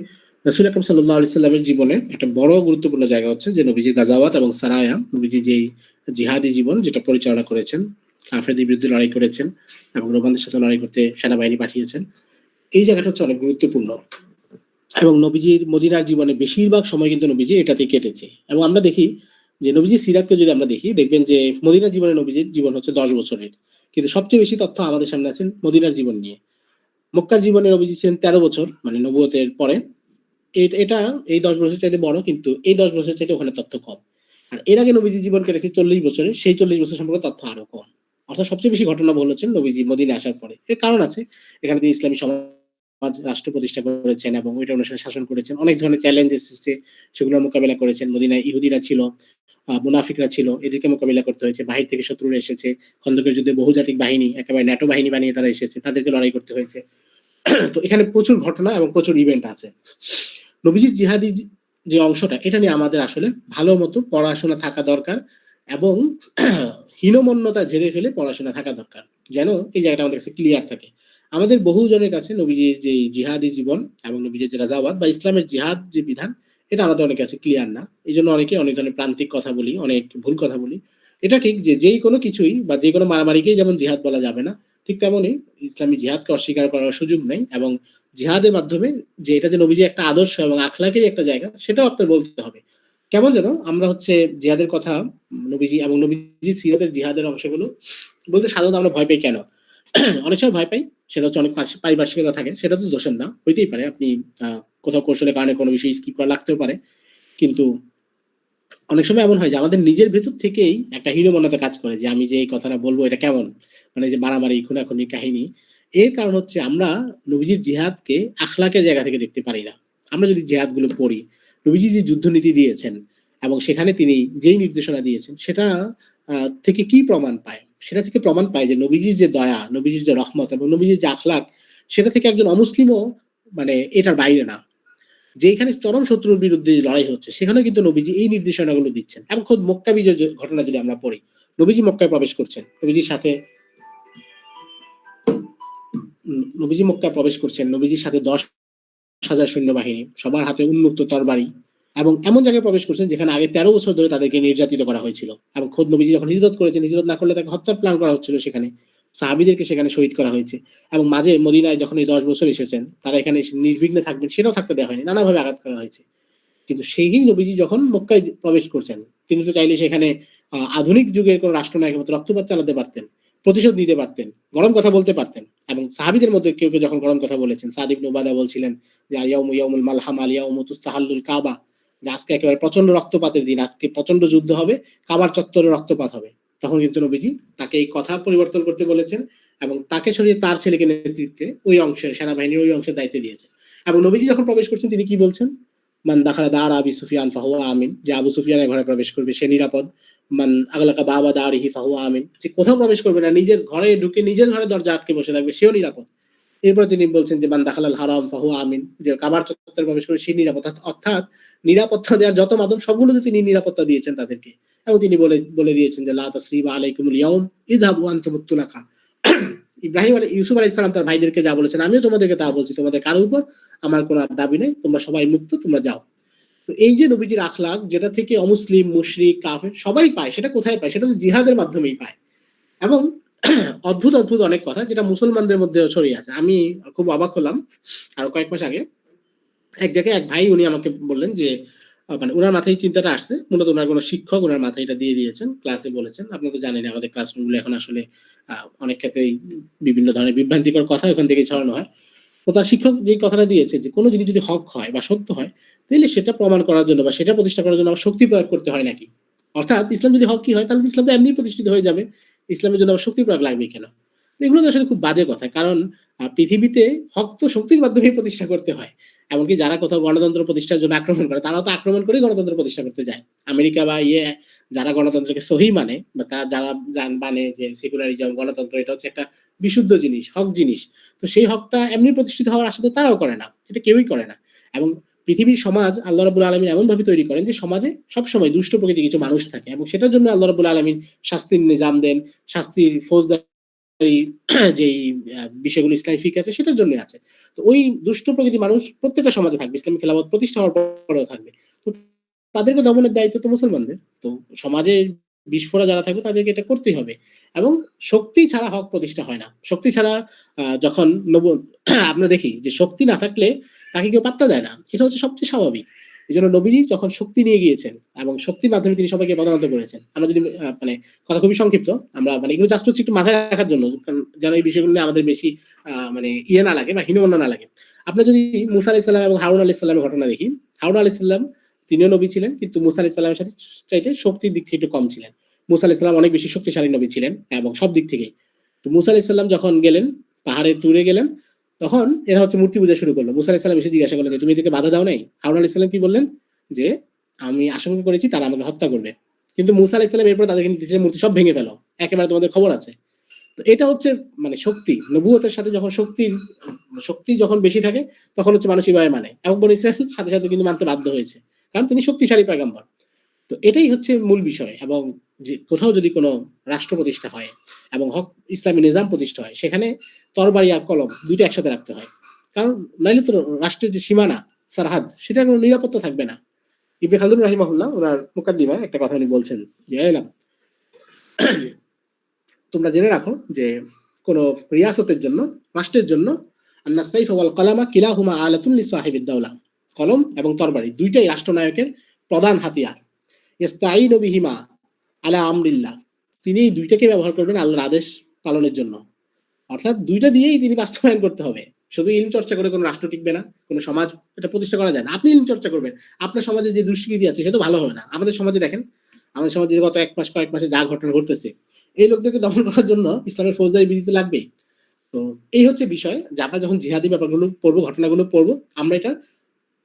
রাসূল আকরাম সাল্লাল্লাহু আলাইহি সাল্লামের জীবনে একটা বড় গুরুত্বপূর্ণ জায়গা হচ্ছে যে নবীজির গাজাওয়াত এবং সারায়া, নবীজি যেই জিহাদি জীবন যেটা পরিচালনা করেছেন, কাফেরদের বিরুদ্ধে লড়াই করেছেন এবং রোমানদের সাথে লড়াই করতে সেনাবাহিনী পাঠিয়েছেন, এই জায়গাটা হচ্ছে অনেক গুরুত্বপূর্ণ। এবং নবীজির মদিনার জীবনে বেশিরভাগ সময় কিন্তু নবীজি এটাতেই কেটেছে। এবং আমরা দেখি যে নবীজির সিরাতকে যদি আমরা দেখি, দেখবেন যে মদিনার জীবনে নবীজির জীবন হচ্ছে 10 বছরের, কিন্তু সবচেয়ে বেশি তথ্য আমাদের সামনে আছেন মদিনার জীবন নিয়ে। মক্কার জীবনে নবীজি ছিলেন 13 বছর, মানে নবুয়তের পরে। এটা এই 10 বছর চাইতে বড়, কিন্তু এই 10 বছর চাইতে ওখানে তথ্য কম। আর এর আগে নবীজি জীবন কেটেছে 40 বছরে, সেই 40 বছর সম্পর্কে তথ্য আরো কম। অর্থাৎ সবচেয়ে বেশি ঘটনা বলেছেন নবীজি মদিনা আসার পরে। এর কারণ আছে, এখানে তিনি ইসলামী সমাজ রাষ্ট্র প্রতিষ্ঠা করেছেন এবং ওইটা অনুসারে শাসন করেছেন। অনেক ধরনের চ্যালেঞ্জ এসেছে, সেগুলোর মোকাবেলা করেছেন। মদিনায় ইহুদিরা ছিল, মুনাফিকরা ছিল, এদেরকে মোকাবিলা করতে হয়েছে। বাহির থেকে শত্রুরা এসেছে, খন্দকের যুদ্ধে বহুজাতিক বাহিনী, একেবারে ন্যাটো বাহিনী বানিয়ে তারা এসেছে, তাদেরকে লড়াই করতে হয়েছে। তো এখানে প্রচুর ঘটনা এবং প্রচুর ইভেন্ট আছে। নবীজির জিহাদি যে অংশটা, এটা নিয়ে আমাদের আসলে ভালো মতো পড়াশোনা থাকা দরকার, এবং হীনমন্যতা ঝেড়ে ফেলে পড়াশোনা থাকা দরকার, যেন এই জায়গাটা আমাদের কাছে ক্লিয়ার থাকে। আমাদের বহুজনের কাছে নবীজির যে জিহাদি জীবন এবং নবীজির যে গাজাওয়াত বা ইসলামের জিহাদ যে বিধান, এটা আমাদের অনেকের কাছে ক্লিয়ার না। এই জন্য অনেকে অনেক ধরনের প্রান্তিক কথা বলি, অনেক ভুল কথা বলি। এটা ঠিক যে যেই কোনো কিছুই বা যে কোনো মারামারিকেই যেমন জিহাদ বলা যাবে না, ঠিক তেমনই ইসলামী জিহাদকে অস্বীকার করার সুযোগ নেই। এবং জিহাদের মাধ্যমে যে এটা যে নবীজি একটা আদর্শ এবং আখলাকের একটা জায়গা, সেটাও আপনার বলতে হবে। কেমন যেন আমরা হচ্ছে জিহাদের কথা, নবীজি এবং নবীজি সিরাতের জিহাদের অংশগুলো বলতে সাধারণত আমরা ভয় পাই কেন? অনেক সময় ভয় পাই, সেটা হচ্ছে অনেক পারিপার্শ্বিকতা থাকে, সেটা তো দোষের না, হইতেই পারে আপনি কোথাও কৌশলের কারণে কোনো বিষয় স্কিপ করা লাগতেও পারে। কিন্তু অনেক সময় এমন হয় যে আমাদের নিজের ভেতর থেকেই একটা হীনমন্যতা কাজ করে, যে আমি যে এই কথাটা বলবো এটা কেমন, মানে যে মারামারি খুনাখুনি কাহিনী। এর কারণ হচ্ছে আমরা নবীজির জিহাদকে আখলাকের জায়গা থেকে দেখতে পারি না। আমরা যদি জিহাদ গুলো পড়ি, নবীজি যে যুদ্ধনীতি দিয়েছেন এবং সেখানে তিনি যেই নির্দেশনা দিয়েছেন, সেটা থেকে কি প্রমাণ পায়? সেটা থেকে প্রমাণ পায় যে নবীজির যে দয়া, নবীজির যে রহমত এবং নবীজির যে আখলাক, সেটা থেকে একজন অমুসলিমও মানে এটার বাইরে না। যেখানে চরম শত্রুর বিরুদ্ধে লড়াই হচ্ছে, সেখানে কিন্তু নবীজি এই নির্দেশনাগুলো দিচ্ছেন। এবং খোদ মক্কা বিজয়ের যে ঘটনা যদি আমরা পড়ি, নবীজি মক্কায় প্রবেশ করছেন, নবীজি মক্কায় প্রবেশ করছেন, নবীজির সাথে 10,000 সৈন্যবাহিনী, সবার হাতে উন্মুক্ত তরবারি, এবং এমন জায়গায় প্রবেশ করছেন যেখানে আগে 13 বছর ধরে তাদেরকে নির্যাতিত করা হয়েছিল। এবং খোদ নবীজি যখন হিজরত করেছেন, হিজরত না করলে তাকে হত্যার প্ল্যান করা হচ্ছিল সেখানে, সাহাবীদেরকে সেখানে শহীদ করা হয়েছে। এবং মাঝে মদিনায় যখন এই 10 বছর এসেছেন, তারা এখানে এসে নির্বিঘ্নে থাকবেন সেটাও থাকতে দেওয়া হয়নি, নানাভাবে আঘাত করা হয়েছে। কিন্তু সেই নবীজি যখন মক্কায় প্রবেশ করছেন, তিনি তো চাইলে সেখানে আধুনিক যুগের কোন রাষ্ট্রনায়কের মতো রক্তপাত চালাতে পারতেন, প্রতিশোধ নিতে পারতেন, গরম কথা বলতে পারতেন। এবং সাহাবীদের মধ্যে কেউ কেউ যখন গরম কথা বলেছেন, সাদ ইবনে উবাদা বলছিলেন যে ইয়াউমু ইয়াউমুল মালহাম আল ইয়াউমু তুস্তাহাল্লুল কাবা, যে আজকে একেবারে প্রচন্ড রক্তপাতের দিন, আজকে প্রচন্ড যুদ্ধ হবে, কাবার চত্বরে রক্তপাত হবে। তখন কিন্তু নবীজি তাকে এই কথা পরিবর্তন করতে বলেছেন এবং তাকে সরিয়ে তার ছেলেকে নেতৃত্বে ওই অংশে, সেনাবাহিনীর ওই অংশের দায়িত্ব দিয়েছেন। এবং নবীজি যখন প্রবেশ করছেন, তিনি কি বলছেন? মান দাখালা দার আবি সুফিয়ান ফাহুয়া আমিন, যে আবু সুফিয়ানের ঘরে প্রবেশ করবে সে নিরাপদ। মান আগলাকা বাবা দারিহি ফাহুয়া আমিন, যে কোথাও প্রবেশ করবে না, নিজের ঘরে ঢুকে নিজের ঘরে দরজা আটকে বসে থাকবে, সেও নিরাপদ। এরপর তিনি বলছেন যে মান দাখালাল হারাম ফাহুয়া আমিন, যে কাবার চত্বরে প্রবেশ করে সে নিরাপদ। অর্থাৎ নিরাপত্তা দেওয়ার যত মাধ্যম সবগুলোতে তিনি নিরাপত্তা দিয়েছেন তাদেরকে। এবং তিনি বলে বলে দিয়েছেন যে লা তাসরিবা আলাইকুমুল ইয়াউম ইযহাবু আনতুমুত তুলাকা। ইউসুফ আলাইহিস সালাম তার ভাইদেরকে যা বলেছেন, আমিও তোমাদেরকে তা বলছি, তোমাদের কারোর উপর আমার কোনো দাবি নেই, তোমরা সবাই মুক্ত, তোমরা যাও। তো এই যে নবীজির আখলাক, যেটা থেকে অমুসলিম, মুশরিক, কাফের সবাই পায়, সেটা কোথায় পায়? সেটা তো জিহাদের মাধ্যমেই পায়। এবং অদ্ভুত অদ্ভুত অনেক কথা যেটা মুসলমানদের মধ্যেও ছড়িয়ে আছে। আমি খুব অবাক হলাম আরো কয়েক মাস আগে, এক জায়গায় এক ভাই উনি আমাকে বললেন যে মানে উনার মাথায় চিন্তাটা আসছে, মূলত উনার কোনো শিক্ষক উনার মাথায় এটা দিয়ে দিয়েছেন, ক্লাসে বলেছেন। আপনি তো জানেন আমাদের ক্লাসরুমগুলো এখন আসলে অনেক ক্ষেত্রেই বিভিন্ন ধরনের বিভ্রান্তিকর কথা ওখান থেকে ছড়ানো হয়। তো তার শিক্ষক যে কথাটা দিয়েছে যে কোনো জিনিস যদি হক হয় বা সত্য হয়, তাহলে সেটা প্রমাণ করার জন্য বা সেটা প্রতিষ্ঠা করার জন্য আবার শক্তি প্রয়োগ করতে হয় নাকি? অর্থাৎ ইসলাম যদি হক কি হয়, তাহলে ইসলাম তো এমনিই প্রতিষ্ঠিত হয়ে যাবে, ইসলামের জন্য আবার শক্তি প্রয়োগ লাগবে কেন? তো এগুলো তো আসলে খুব বাজে কথা। কারণ পৃথিবীতে হক তো শক্তির মাধ্যমেই প্রতিষ্ঠা করতে হয়। এমনকি যারা কোথাও গণতন্ত্র প্রতিষ্ঠার জন্য আক্রমণ করে, তারাও তো আক্রমণ করেই গণতন্ত্র প্রতিষ্ঠা করতে যায়। আমেরিকা বা যারা গণতন্ত্রকে সহি মানে, বা যারা মানে যে সেকুলারিজম, গণতন্ত্র এটা হচ্ছে একটা বিশুদ্ধ জিনিস, হক জিনিস। তো সেই হকটা এমনি প্রতিষ্ঠিত হওয়ার আশা তো তারাও করে না, সেটা কেউই করে না। এবং পৃথিবীর সমাজ আল্লাহ রাব্বুল আলামিন এমন ভাবে তৈরি করেন যে সমাজে সবসময় দুষ্ট প্রকৃতির কিছু মানুষ থাকে, এবং সেটার জন্য আল্লাহ রাব্বুল আলামিন শাস্তির নিজাম দেন, শাস্তির ফৌজদারি যেই বিষয়গুলো ইসলামী ফিকহ আছে সেটার জন্যই আছে। তো ওই দুষ্ট প্রকৃতির মানুষ প্রত্যেকটা সমাজে থাকবে, ইসলামী খেলাফত প্রতিষ্ঠা হওয়ার পরেও থাকবে। তো তাদেরকে দমনের দায়িত্ব তো মুসলমানদের। তো সমাজে বিস্ফোরা যারা থাকবে তাদেরকে এটা করতেই হবে। এবং শক্তি ছাড়া হক প্রতিষ্ঠা হয় না। শক্তি ছাড়া যখন আমরা দেখি যে শক্তি না থাকলে তাকে কেউ পাত্তা দেয় না। এটা হচ্ছে সবচেয়ে স্বাভাবিক। এজন্য নবীজি যখন শক্তি নিয়ে গিয়েছেন এবং শক্তির মাধ্যমে তিনি সবাইকে প্রধানত করেছেন। আমরা যদি মানে কথা খুবই সংক্ষিপ্ত। আমরা মানে এগুলো জাস্ট হচ্ছে একটু মাথায় রাখার জন্য। কারণ যেন এই বিষয়গুলো নিয়ে আমাদের বেশি মানে ইয়ে না লাগে বা হীনমন্য না লাগে। আপনার যদি মুসা আলাইহিস সালাম এবং হারুন আলাইহিস সালামের ঘটনা দেখি, হারুন আলাইহিস সালাম তিনিও নবী ছিলেন কিন্তু মুসা আলাইহিস সালামের সাথে চাইতে শক্তির দিক থেকে একটু কম ছিলেন। মুসা আলাইহিস সালাম অনেক বেশি শক্তিশালী নবী ছিলেন এবং সব দিক থেকেই। তো মুসা আলাইহিস সালাম যখন গেলেন, পাহাড়ে তুরে গেলেন, তখন এরা হচ্ছে মূর্তি পূজা শুরু করলো। মুসা আলাইহিস সালাম এসে জিজ্ঞাসা করলেন যে, "তুমি এদেরকে বাধা দাও নাই?" হারুন আলাইহিস সালাম কি বললেন? যে, "আমি আশঙ্কা করেছি তারা আমাকে হত্যা করবে।" কিন্তু মুসা আলাইহিস সালাম এরপর তাদেরকে নির্দেশ দিলেন, "মূর্তি সব ভেঙে ফেলো। একেবারে তোমাদের খবর আছে।" তো এটা হচ্ছে মানে শক্তি। নবুয়তের সাথে যখন শক্তি যখন বেশি থাকে তখন হচ্ছে মানুষ এভাবে মানে। এবং বনী ইসরাঈল সাথে, সাথে কিন্তু মানতে বাধ্য হয়েছে। কারণ তিনি শক্তিশালী পয়গম্বর। তো এটাই হচ্ছে মূল বিষয় এবং যে কোথাও যদি কোনো রাষ্ট্র প্রতিষ্ঠা হয় এবং ইসলামী নিজাম প্রতিষ্ঠা হয় সেখানে তরবারি আর কলম ২ টা একসাথে রাখতে হয়। কারণ নাইলে তো রাষ্ট্রের যে সীমানা, সারহাদ সেটার কোনো নিরাপত্তা থাকবে না। ইবনে খালদুন রাহিমাহুল্লাহ উনার মুকাদ্দিমায় একটা কথা উনি বলছেন যে, "এলাম তোমরা জেনে রাখো যে কোন রিয়াসতের জন্য, রাষ্ট্রের জন্য আন্না সাইফ ওয়াল কালামা কিলাহুমা আলাতুন লিসাহিবিদ দাওলা। কলম এবং তরবারি ২ টাই রাষ্ট্রনায়কের প্রধান হাতিয়ার। ইস্তাঈনু বিহিমা আলা আমরিল্লাহ। তিনি এই ২ টাকে ব্যবহার করবেন আল্লাহর আদেশ পালনের জন্য। অর্থাৎ ২ টা দিয়েই তিনি বাস্তবায়ন করতে হবে। শুধু ইলম চর্চা করে কোনো রাষ্ট্র টিকবে না, কোনো সমাজ এটা প্রতিষ্ঠা করা যায় না। আপনি ইলম চর্চা করবেন। আপনার সমাজে যে দুষ্কৃতি আছে সে তো ভালো হবে না। আমাদের সমাজে দেখেন, আমাদের সমাজে গত কয়েক মাসে যা ঘটনা ঘটতেছে, এই লোকদেরকে দমন করার জন্য ইসলামের ফৌজদারি বিধি তো লাগবেই। তো এই হচ্ছে বিষয় যে আমরা যখন জিহাদি ব্যাপারগুলো পড়বো, ঘটনাগুলো পড়বো, আমরা এটা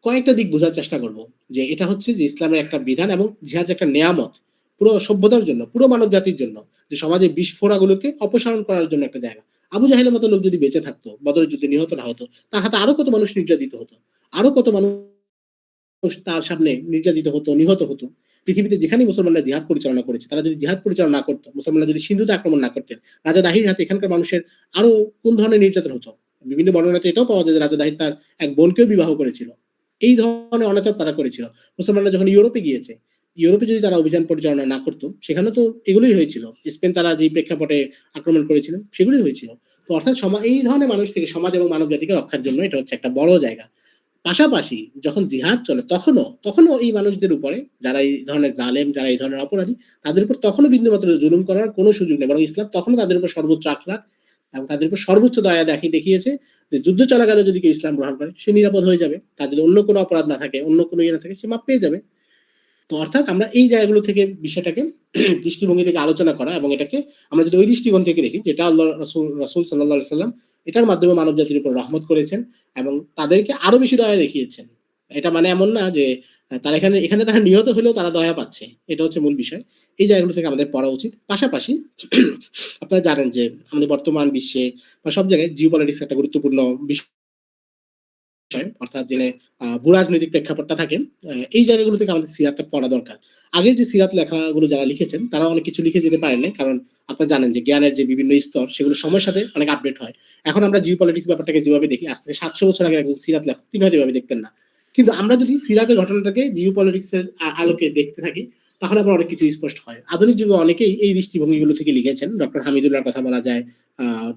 কয়েকটা দিক বোঝার চেষ্টা করব যে এটা হচ্ছে যে ইসলামের একটা বিধান এবং জিহাদ যে একটা নেয়ামত পুরো সভ্যতার জন্য, পুরো মানব জাতির জন্য, যে সমাজে বিস্ফোরাগুলোকে অপসারণ করার জন্য একটা জায়গা। আবু জাহেলের মতো লোক যদি বেঁচে থাকতো, বদরের যুদ্ধে নিহত না হতো, তার হাতে আরো কত মানুষ নির্যাতিত হতো, আরো কত মানুষ তার সামনে নির্যাতিত হতো, নিহত হতো। পৃথিবীতে যেখানেই মুসলমানরা জিহাদ পরিচালনা করেছে, তারা যদি জিহাদ পরিচালনা না করতো, মুসলমানরা যদি সিন্ধুতে আক্রমণ না করতেন, রাজা দাহির হাতে এখানকার মানুষের আরো কোন ধরনের নির্যাতন হতো। বিভিন্ন বর্ণনাতে এটাও পাওয়া যায় যে রাজা দাহির তার এক বোনকেও বিবাহ করেছিল। এই ধরনের অনাচার তারা করেছিল। মুসলমানরা যখন ইউরোপে গিয়েছে, ইউরোপে যদি তারা অভিযান পরিচালনা না করতো, সেখানে তো এগুলোই হয়েছিল। স্পেন তারা যে প্রেক্ষাপটে আক্রমণ করেছিলেন, সেগুলোই হয়েছিল। তো অর্থাৎ এই ধরনের মানুষ থেকে সমাজ এবং মানব জাতিকে রক্ষার জন্য এটা হচ্ছে একটা বড় জায়গা। পাশাপাশি যখন জিহাদ চলে তখনও এই মানুষদের উপরে যারা এই ধরনের জালেম, যারা এই ধরনের অপরাধী, তাদের উপর তখনও বিন্দুমাত্র জুলুম করার কোনো সুযোগ নেই। বরং ইসলাম তখনও তাদের উপর সর্বোচ্চ আখলাক এবং তাদের উপর সর্বোচ্চ দয়া দেখিয়েছে যে যুদ্ধ চলাকালে যদি কেউ ইসলাম গ্রহণ করে সে নিরাপদ হয়ে যাবে। তার যদি অন্য কোনো অপরাধ না থাকে, অন্য কোনো ইয়ে না থাকে, সে মাপ পেয়ে যাবে। তো অর্থাৎ আমরা এই জায়গাগুলো থেকে বিষয়টাকে দৃষ্টিভঙ্গি থেকে আলোচনা করা এবং এটাকে আমরা যদি ওই দৃষ্টিকোণ থেকে দেখি যেটা আল্লাহ রাসূল সাল্লাল্লাহু আলাইহি সাল্লাম এটার মাধ্যমে মানব জাতির উপর রহমত করেছেন এবং তাদেরকে আরো বেশি দয়া দেখিয়েছেন। এটা মানে এমন না যে তারা এখানে তারা নিহত হলেও তারা দয়া পাচ্ছে। এটা হচ্ছে মূল বিষয়। এই জায়গাগুলো থেকে আমাদের পড়া উচিত। পাশাপাশি আপনারা জানেন যে আমাদের বর্তমান বিশ্বে বা সব জায়গায় জিওপলিটিক্স একটা গুরুত্বপূর্ণ বিষয়। অর্থাৎ যে ভূরাজনৈতিক প্রেক্ষাপটটা থাকে, এই জায়গাগুলো থেকে আমাদের সিরাতটা পড়া দরকার। আগের যে সিরাত লেখাগুলো যারা লিখেছেন তারা অনেক কিছু লিখে যেতে পারেন নাই। কারণ আপনারা জানেন যে জ্ঞানের যে বিভিন্ন স্তর সেগুলো সময়ের সাথে অনেক আপডেট হয়। এখন আমরা জিওপলিটিক্স ব্যাপারটাকে যেভাবে দেখি আজ থেকে ৭০০ বছর আগের একজন সিরাত লেখক তিনি হয়তো এভাবে দেখতেন না। কিন্তু আমরা যদি সিরাতের ঘটনাটাকে জিওপলিটিক্স এর আলোকে দেখতে থাকি তাহলে আবার অনেক কিছু স্পষ্ট হয়। আধুনিক যুগে অনেকেই এই দৃষ্টিভঙ্গিগুলো থেকে লিখেছেন। ডক্টর হামিদুল্লাহর কথা বলা যায়,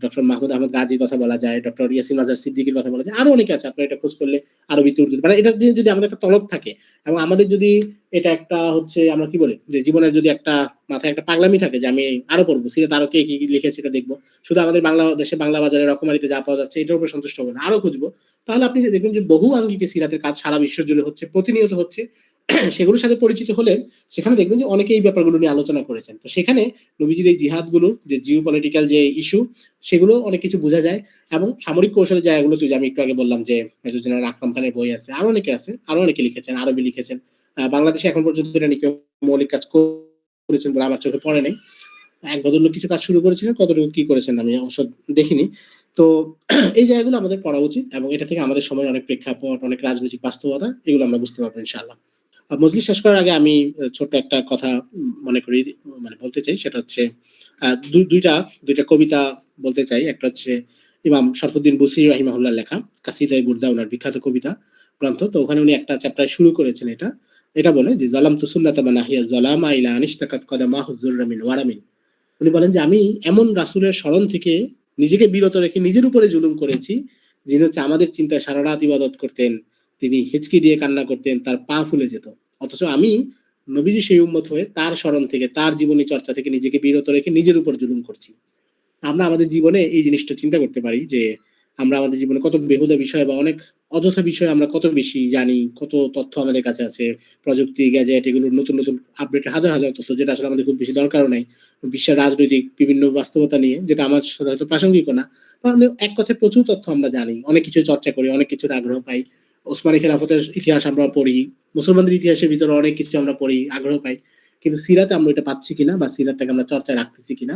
ডক্টর মাহমুদ আহমদ গাজীর কথা বলা যায়, ডক্টর ইয়াসিন মাজার সিদ্দিকীর কথা বলা যায়। আরো অনেকে আছে। আপনারা এটা খোঁজ করলে আরবিতে উর্দুতে মানে এটা নিয়ে যদি আমাদের একটা তলব থাকে এবং আমাদের যদি এটা একটা হচ্ছে আমরা কি বলি যে জীবনের যদি একটা মাথায় একটা পাগলামি থাকে যে আমি আরো পড়বো সিরাত আরো কে কি লিখেছে এটা দেখবো, শুধু আমাদের বাংলাদেশে বাংলা বাজারে রকমারিতে যা পাওয়া যাচ্ছে এটার উপর সন্তুষ্ট হবো না, আরো খুঁজবো, তাহলে আপনি দেখবেন যে বহু আঙ্গিকে সিরাতের কাজ সারা বিশ্ব জুড়ে হচ্ছে, প্রতিনিয়ত হচ্ছে। সেগুলোর সাথে পরিচিত হলে সেখানে দেখবেন যে অনেকে এই ব্যাপারগুলো নিয়ে আলোচনা করেছেন। তো সেখানে নবীজির এই জিহাদ গুলো যে জিও পলিটিক্যাল যে ইস্যু সেগুলো অনেক কিছু বোঝা যায় এবং সামরিক কৌশলের জায়গাগুলো তুই আমি একটু আগে বললাম যে মেজর জেনারেল আকরাম খানের বই আছে, আরো অনেকে আছে, আরো অনেকে লিখেছেন, আরবি লিখেছেন। বাংলাদেশে এখন পর্যন্ত এটা নিয়ে কেউ মৌলিক কাজ করেছেন বলে আমার চোখে পড়ে নাই। এক ভদ্রলোক কিছু কাজ শুরু করেছিলেন, কতটুকু কি করেছেন আমি অবশ্য দেখিনি। তো এই জায়গাগুলো আমাদের পড়া উচিত এবং এটা থেকে আমাদের সময়ের অনেক প্রেক্ষাপট, অনেক রাজনৈতিক বাস্তবতা এগুলো আমরা বুঝতে পারবো ইনশাআল্লাহ। মজলিস শেষ করার আগে আমি ছোট্ট একটা কথা মনে করি মানে বলতে চাই, সেটা হচ্ছে দুইটা কবিতা বলতে চাই। একটা হচ্ছে ইমাম শরফুদ্দীন বুসরি রাহিমাহুল্লাহর লেখা কাসিদায়ে বুরদা, ওনার বিখ্যাত কবিতা গ্রন্থ। তো ওখানে উনি একটা চ্যাপ্টার শুরু করেছেন এটা বলে যে যালামতু সুন্নাতা মান আহিয়া যালামা ইলা আনিশতাকাত কদামাহু যুররা মিন ওয়ারামিন। উনি বলেন যে আমি এমন রাসূলের স্মরণ থেকে নিজেকে বিরত রেখে নিজের উপরে জুলুম করেছি যিনি হচ্ছে আমাদের চিন্তায় সারা রাত ইবাদত করতেন, তিনি হিচকি দিয়ে কান্না করতেন, তার পা ফুলে যেত। অথচ আমি নবীজি সেই উম্মত হয়ে তার স্মরণ থেকে, তার জীবনী চর্চা থেকে নিজেকে বিরত রেখে নিজের উপর জুলুম করছি। আমরা আমাদের জীবনে এই জিনিসটা চিন্তা করতে পারি যে আমরা আমাদের জীবনে কত বেহুদা বিষয় বা অনেক অযথা বিষয় আমরা কত বেশি জানি, কত তথ্য আমাদের কাছে আছে। প্রযুক্তি, গ্যাজেট এগুলোর নতুন, নতুন আপডেট হাজার, হাজার তথ্য যেটা আসলে আমাদের খুব বেশি দরকারও নাই। বিশ্বের রাজনৈতিক বিভিন্ন বাস্তবতা নিয়ে যেটা আমার সাথে হয়তো প্রাসঙ্গিকও না। তাহলে এক কথায় প্রচুর তথ্য আমরা জানি। অনেক কিছু চর্চা করি, অনেক কিছুতে আগ্রহ পাই। ওসমানী খেলাফতের ইতিহাস আমরা পড়ি। মুসলমানদের ইতিহাসের ভিতরে অনেক কিছু আমরা পড়ি, আগ্রহ পাই। কিন্তু সিরাতে আমরা এটা পাচ্ছি কিনা বা সিরাতটাকে আমরা চর্চায় রাখতেছি কিনা,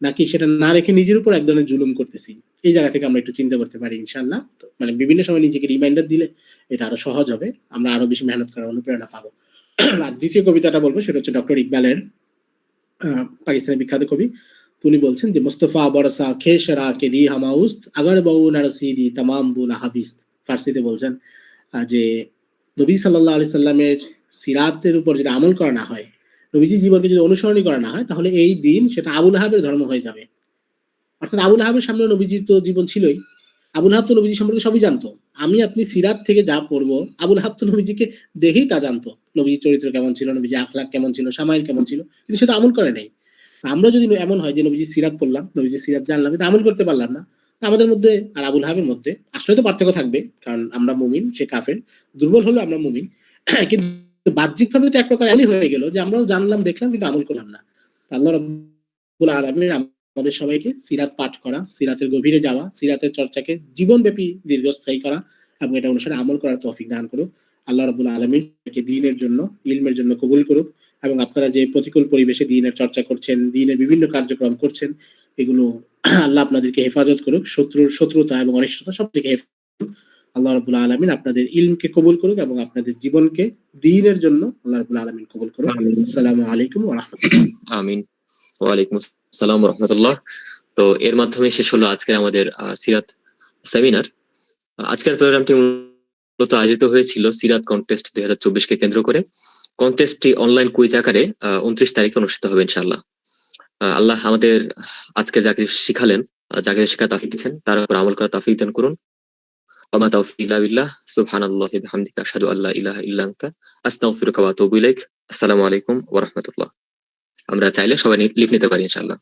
নাকি সেটা না রেখে নিজের উপর এক ধরনের জুলুম করতেছি। এই জায়গা থেকে আমরা একটু চিন্তা করতে পারি ইনশাআল্লাহ। তো মানে বিভিন্ন সময় নিজেকে রিমাইন্ডার দিলে এটা আরো সহজ হবে। আমরা আরো বেশি মেহনত করার অনুপ্রেরণা পাবো। আর দ্বিতীয় কবিতাটা বলবো সেটা হচ্ছে ডক্টর ইকবালের, পাকিস্তানের বিখ্যাত কবি। তো উনি বলছেন যে মুস্তফা বরসা খেশরা কে দি হামাউস্ত আগার বউ নারসিদি তামাম বুলা হাবিস্ত। ফার্সিতে বলছেন যে নবী সাল্লাল্লাহু আলাইহি সাল্লামের সিরাতের উপর যদি আমল করা না হয়, নবীজির জীবনকে যদি অনুসরণই করা না হয়, তাহলে এই দিন সেটা আবু লাহাবের ধর্ম হয়ে যাবে। অর্থাৎ আবু লাহাবের সামনে নবীজির তো জীবন ছিলই। আবু লাহাব তো নবীজি সম্পর্কে সবই জানতো। আমি আপনি সিরাত থেকে যা পড়বো, আবু লাহাব তো নবীজিকে দেখেই তা জানতো। নবীজির চরিত্র কেমন ছিল, নবীজির আখলাক কেমন ছিল, সামাইল কেমন ছিল, কিন্তু সে তো আমল করে নাই। আমরা যদি এমন হয় যে নবীজির সিরাত পড়লাম, নবীজির সিরাত জানলাম, কিন্তু আমল করতে পারলাম না, তা আমাদের মধ্যে আর আবু লাহাবের মধ্যে আসলে তো পার্থক্য থাকবে। কারণ আমরা মুমিন, সে কাফের। দুর্বল হলেও আমরা মুমিন। কিন্তু বাহ্যিকভাবে তো এক প্রকার এমনই হয়ে গেল যে আমরাও জানলাম, দেখলাম, কিন্তু আমল করলাম না। আল্লাহ রাব্বুল আলামিন আমাদের সবাইকে সিরাত পাঠ করা, সিরাতের গভীরে যাওয়া, সিরাতের চর্চাকে জীবনব্যাপী দীর্ঘস্থায়ী করা এবং এটা অনুসারে আমল করার তৌফিক দান করুক। আল্লাহ রাব্বুল আলামিন দ্বীনের জন্য, ইলমের জন্য কবুল করুক। এবং আপনারা যে প্রতিকূল পরিবেশে দ্বীনের চর্চা করছেন, দ্বীনের বিভিন্ন কার্যক্রম করছেন, এগুলো আল্লাহ আপনাদেরকে হেফাজত করুক শত্রুর শত্রুতা এবং অনিষ্টতা সব থেকে হেফাজত। আল্লাহ রাব্বুল আলামিন আপনাদের ইলমকে কবুল করুক এবং আপনাদের জীবনকে দ্বীনের জন্য আল্লাহ রাব্বুল আলামিন কবুল করুক। আসসালামু আলাইকুম ওয়া রাহমাতুল্লাহ। আমিন। ওয়ালাইকুম আসসালাম ওয়া রাহমাতুল্লাহ। তো এর মাধ্যমে শেষ হলো আজকের আমাদের সিরাত সেমিনার। আজকের প্রোগ্রামটি মূলত আয়োজিত হয়েছিল সিরাত কন্টেস্ট 2024 কে কেন্দ্র করে। কন্টেস্টটি অনলাইন কুইজ আকারে 29 তারিখে অনুষ্ঠিত হবে ইনশাআল্লাহ। আল্লাহ আমাদের আজকে যাকে শিখালেন, যাকে শেখা তাফিক দিচ্ছেন, তার উপর আমল করা তাফিক দান করুন। ওয়া তাওফিক ইল্লা বিল্লাহ। সুবহানাল্লাহি ওয়া বিহামদিহি আশহাদু আল্লা ইলাহা ইল্লা আনতা আস্তাগফিরুকা ওয়া আতুবু ইলাইক। আসসালামু আলাইকুম ওয়া রাহমাতুল্লাহ। আমরা চাইলে সবাই লিখ নিতে পারি ইনশাআল্লাহ।